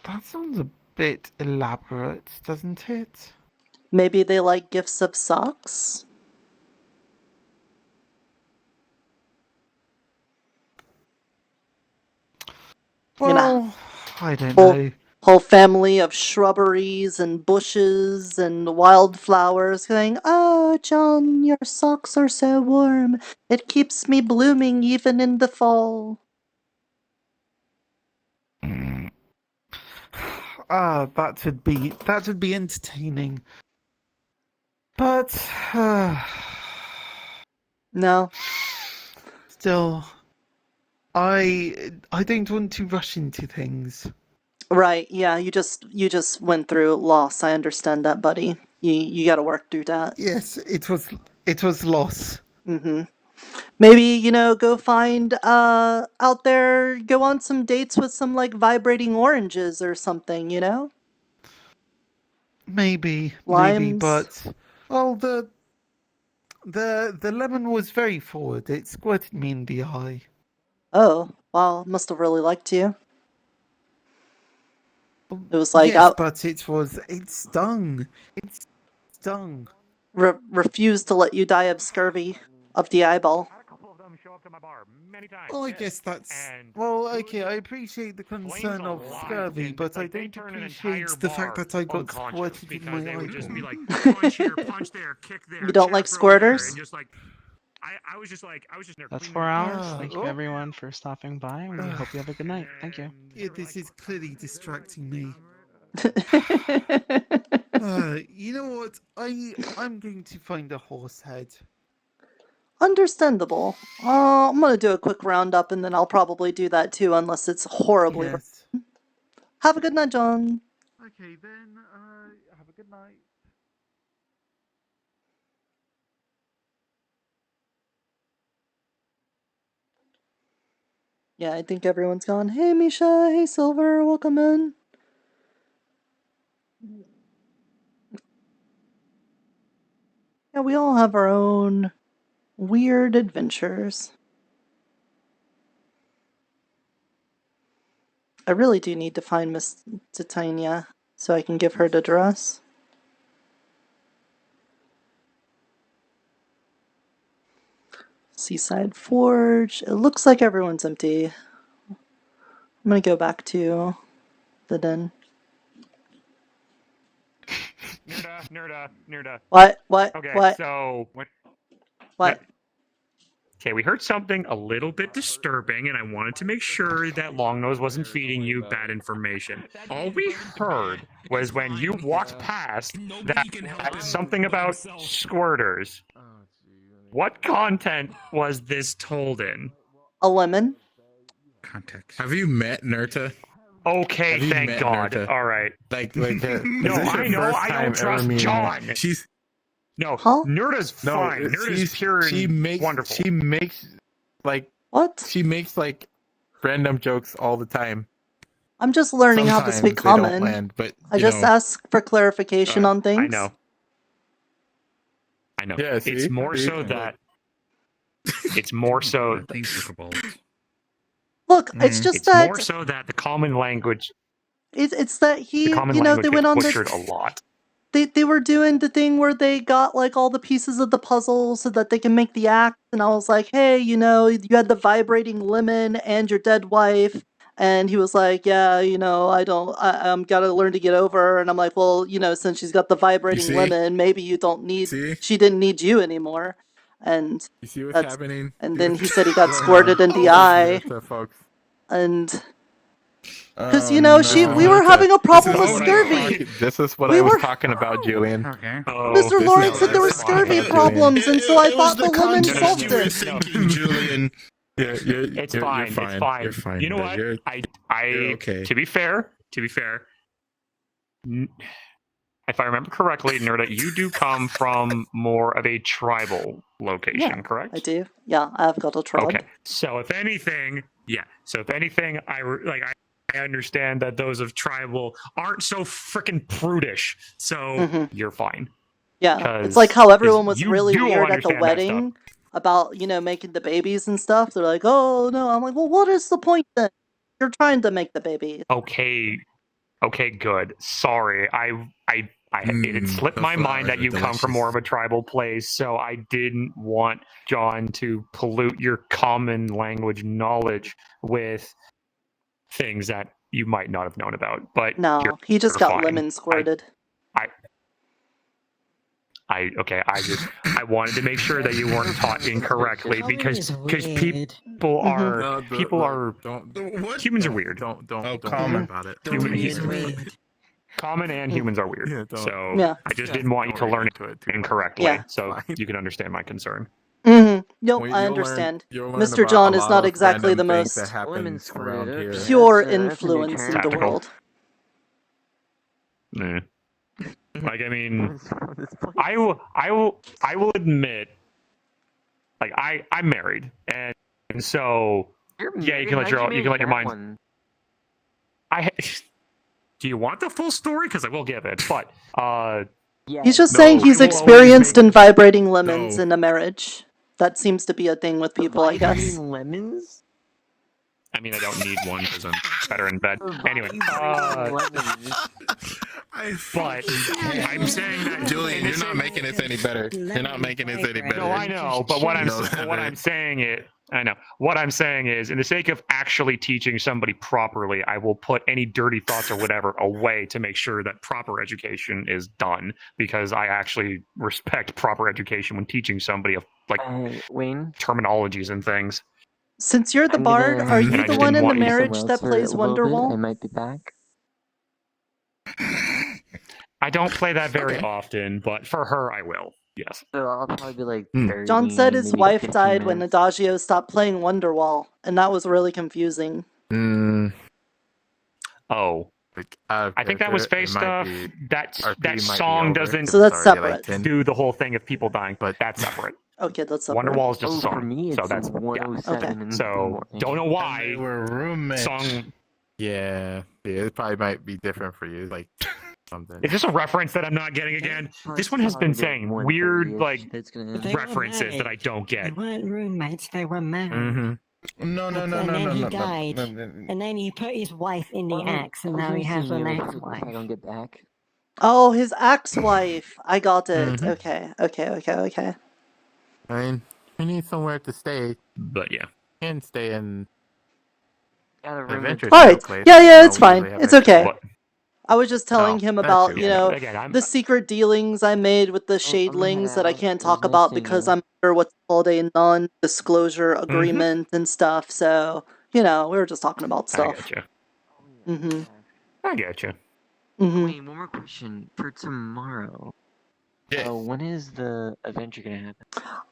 That sounds a bit elaborate, doesn't it? Maybe they like gifts of socks? Well, I don't know. Whole family of shrubberies and bushes and wildflowers going, "Oh, John, your socks are so warm. It keeps me blooming even in the fall." That would be entertaining. But no. Still, I don't want to rush into things. Right, yeah, you just went through loss. I understand that, buddy. You got to work through that. Yes, it was loss. Maybe, go find out there, go on some dates with some vibrating oranges or something, Maybe, Limes. but well, the lemon was very forward. It squirted me in the eye. Oh, well, must have really liked you. It was like, yes, but it stung. It stung. Refused to let you die of scurvy of the eyeball. Well, I guess that's... Well, okay, I appreciate the concern of scurvy, but I don't appreciate the fact that I got squirted in my eyeball. Just be like, punch here, punch there, kick there. You don't like squirters? Just like, I was just there. That's 4 hours. Thank you everyone for stopping by. We hope you have a good night. Thank you. Yeah, this is clearly distracting me. You know what? I'm going to find a horse head. Understandable. I'm gonna do a quick roundup and then I'll probably do that too, unless it's horribly. Yes. Have a good night, John. Okay, then, have a good night. Yeah, I think everyone's gone. Hey, Misha. Hey, Silver. Welcome in. Yeah, we all have our own weird adventures. I really do need to find Miss Titania so I can give her the dress. Seaside Forge. It looks like everyone's empty. I'm gonna go back to the den. Nirta. What? Okay, What? so... What? Okay, we heard something a little bit disturbing, and I wanted to make sure that Longnose wasn't feeding you bad information. All we heard was when you walked past that something about squirters. What content was this told in? A lemon. Context. Have you met Nirta? Okay, thank God. Nirta? All right. Like No, I know. I don't trust John. She's no. Nirta's fine. Nirta's pure and wonderful. She makes what? She makes like random jokes all the time. I'm just learning how to speak Sometimes they common. don't land, but, I just ask for clarification on things. I know. Yeah, see? It's more so that. It's more so. Look, it's just it's that more so that the common language. it's that he, The common you know, language they went gets on butchered the. a lot. They were doing the thing where they got like all the pieces of the puzzle so that they can make the axe, and I was like, hey, you know, you had the vibrating lemon and your dead wife, and he was like, yeah, you know, I'm gotta learn to get over her, and I'm like, well, you know, since she's got the vibrating lemon, maybe you don't need, she didn't need you anymore, and you see what's happening? and then he said he got squirted in the eye, and. Because, you know, we were having a problem with scurvy. This is what I was talking about, Julian. Okay. Mr. Lawrence said there were scurvy problems, and so I thought the lemon solved it. Julian. It's fine. It's fine. You're fine. You know what? You're okay. To be fair, if I remember correctly, Nirta, you do come from more of a tribal location, correct? I do. Yeah, I've got a tribe. Okay. So if anything, I understand that those of tribal aren't so freaking prudish, so you're fine. Yeah, it's like how everyone was you really do weird at the understand that wedding about, you know, making the babies and stuff. They're like, oh, no. I'm like, well, what is the point then? You're trying to make the baby. Okay, good. Sorry, it had slipped my mind that you come from more of a tribal place, so I didn't want John to pollute your common language knowledge with things that you might not have known about. But no, he just got lemon squirted. I wanted to make sure that you weren't taught incorrectly because people are humans are weird. Don't comment about it. Common and humans are weird. So Yeah. I just didn't want you to learn it incorrectly, Yeah. so you can understand my concern. Mm-hmm. Nope, Well, I you'll understand. you'll learn Mr. about John a is lot not of exactly the random things most that happens around here. pure That's a new influence in the term. world. Nah. Like, I mean, I will admit, like, I'm married, and so yeah, you can let your mind. Do you want the full story? Because I will give it, but He's just saying he's experienced in vibrating lemons in a marriage. That seems to be a thing with people, I guess. Lemons? I mean, I don't need one because I'm better in bed. Anyway, but I'm saying that Julian, you're not making this any better. You're not making this any better. No, I know, but what I'm saying is, I know what I'm saying is, in the sake of actually teaching somebody properly, I will put any dirty thoughts or whatever away to make sure that proper education is done, because I actually respect proper education when teaching somebody of like Wayne, terminologies and things. Since you're the bard, are you the one in the marriage that plays I Wonderwall? might be back. I don't play that very often, but for her, I will. Yes. So I'll probably be like 30, John said his maybe wife 15 died when minutes. Adagio stopped playing Wonderwall, and that was really confusing. Oh. I think that was face stuff. That song doesn't So that's separate. do the whole thing of people dying, but that's separate. Okay, that's separate. Wonderwall is just a song. For me, so it's that's 1:07 in the So morning. don't know why. They were roommates. Song. Yeah, it probably might be different for you, like something. Is this a reference that I'm not getting again? This one has been saying weird like references that I don't They get. weren't roommates, they were married. No. And then he died. And then he put his wife in the axe, and now he has an ex-wife. I don't get back. Oh, his ex-wife. I got it. Okay. I mean, you need somewhere to stay. But yeah. And stay in adventure. Alright. place. Yeah, it's fine. usually have It's extra- okay. I was just telling him about, true. you know, Again, the secret dealings I made with the shadelings that I can't talk about because I'm under what's called a non-disclosure agreement and stuff. So, you know, we were just talking about stuff. I gotcha. Wait, one more question for tomorrow. When is the adventure gonna happen?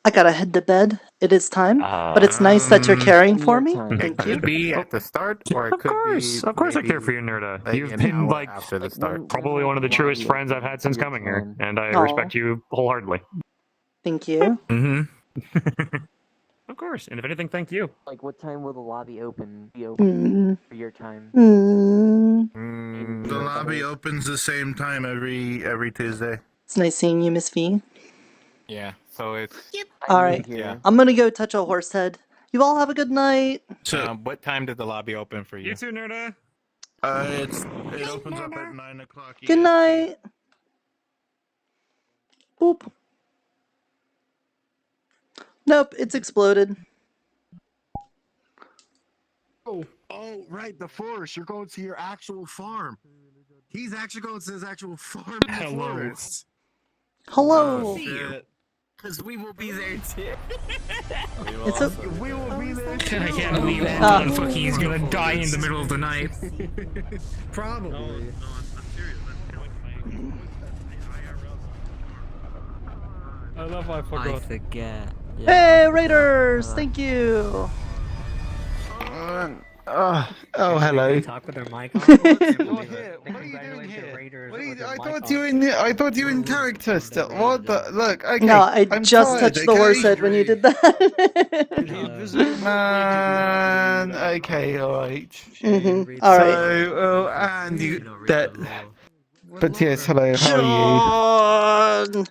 I gotta head to bed. It is time, but it's nice that you're caring for me. Thank you. Could be at the start, or it could be. Of course I care for you, Nirta. You've an been hour like after the start. probably one of the truest friends I've had since coming here, and I Aw. respect you wholeheartedly. Thank you. Of course, and if anything, thank you. Like, what time will the lobby be open for your time? The lobby opens the same time every Tuesday. It's nice seeing you, Miss V. Yeah, so it's. Alright. Yeah. I'm gonna go touch a horse head. You all have a good night. So, what time did the lobby open for you? You too, Nirta. It opens up at 9 o'clock. Good night. Boop. Nope, it's exploded. Oh, right, the forest. You're going to your actual farm. He's actually going to his actual farm in the forest. Hello. Because we will be there too. It's a- We will be there I too. can't believe that fucking is gonna die in the middle of the night. Probably. I love I forgot. forget. Hey, Raiders! Thank you. Oh, hello. Talk with their mic What are you doing here? I thought you were in character still. What the? Look, okay. No, I I'm just tired, touched the horse okay? head when you did that. Man, okay, alright. Alright. So, and you, that, but yes, hello, how are you?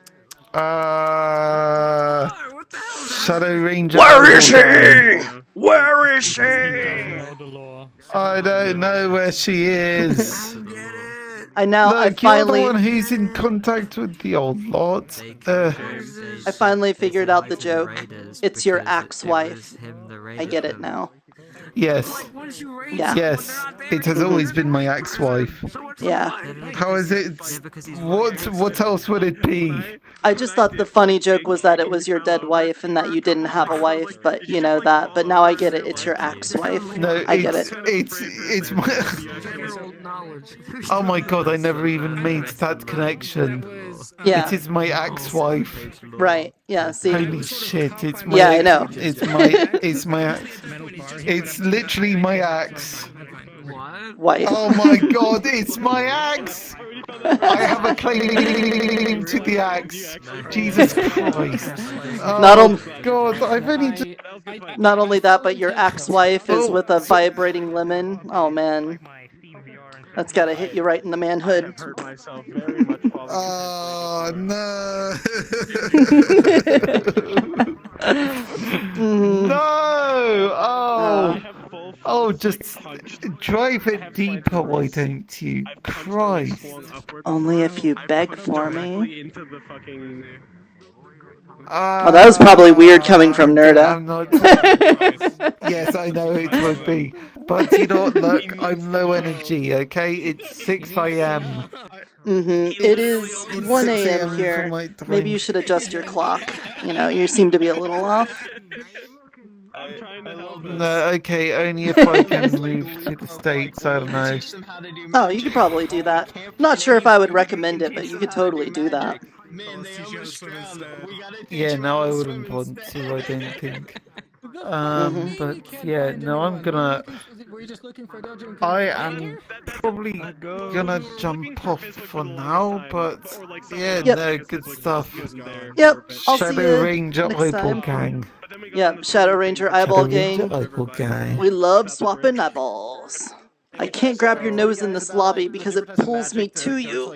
Shadow Ranger. Where is he? Where is he? I don't know where she is. I Look, finally you're the one who's in contact with the old lot. I finally figured out the joke. It's your axe wife. I get it now. Yes. Yeah. Yes. It has always been my ex-wife. Yeah. How is it? What else would it be? I just thought the funny joke was that it was your dead wife and that you didn't have a wife, but you know that. But now I get it. It's your ex-wife. No, I get it. It's my. Oh my god! I never even made that connection. Yeah. It is my ex-wife. Right. Yeah. See. Holy shit! It's my. Yeah, I know. It's my. It's my. It's literally my axe. Wife. Oh my god! It's my axe. I have a claim to the axe. Jesus Christ! Oh Not God! I've only. Not only that, but your ex-wife is with a vibrating lemon. Oh man. That's gotta hit you right in the manhood. Oh no! No! Oh! Oh, just drive it deeper, why don't you? Christ. Only if you beg for me. Into the fucking... Oh, that was probably weird coming from Nirta. I'm not. Yes, I know it would be. But you know what, look, I'm low energy, okay? It's 6 a.m. It is 1 6 a.m. for here. my Maybe you should adjust your clock. You know, you seem to be a little off. No, okay, only if I can move to the States, I don't know. Oh, you could probably do that. Not sure if I would recommend it, but you could totally do that. Yeah, no, I wouldn't want to, I don't think. But yeah, no, I'm gonna... I am probably gonna jump off for now, but yeah, no, good stuff. Yep, I'll see Shadow you Ranger next Eyeball time. Gang. Yep, Shadow Ranger Eyeball Gang. Eyeball Gang. We love swapping eyeballs. I can't grab your nose in this lobby because it pulls me to you.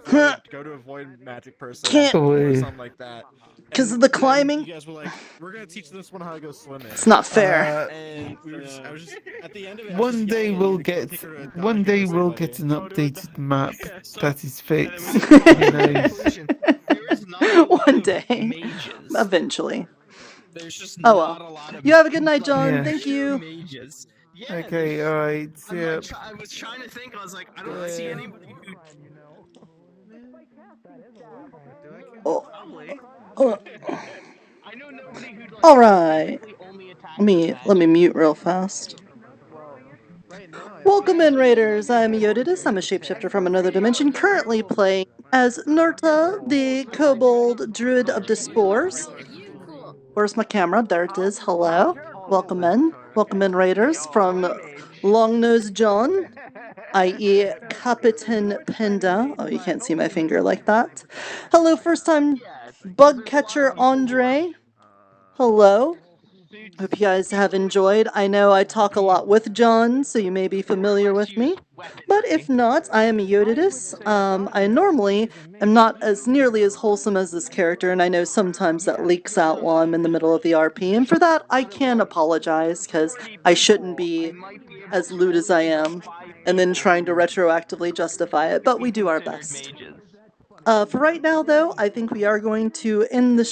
Go to avoid magic person Can't. or something like that. Because of the climbing? You guys were like, we're gonna teach this one how to go swimming. It's not fair. And we were just, I was just at the end of it. One day we'll get an updated map that is fixed. One day. Eventually. Oh well. You have a good night, John. Yeah. Thank you. Okay, alright, yeah. I was trying to think, I was like, I don't see anybody who... All right. Let me mute real fast. Welcome in, Raiders. I'm Eotidiss. I'm a shapeshifter from another dimension, currently playing as Nirta, the Kobold Druid of the Spores. Where's my camera? There it is. Hello. Welcome in. Welcome in, Raiders, from Longnose John, i.e. Capitan Penda. Oh, you can't see my finger like that. Hello, first time bug catcher Andre. Hello. Hope you guys have enjoyed. I know I talk a lot with John, so you may be familiar with me. But if not, I am Eotidiss. I normally am not as nearly as wholesome as this character, and I know sometimes that leaks out while I'm in the middle of the RP, and for that I can apologize, because I shouldn't be as lewd as I am, and then trying to retroactively justify it, but we do our best. For right now, though, I think we are going to end the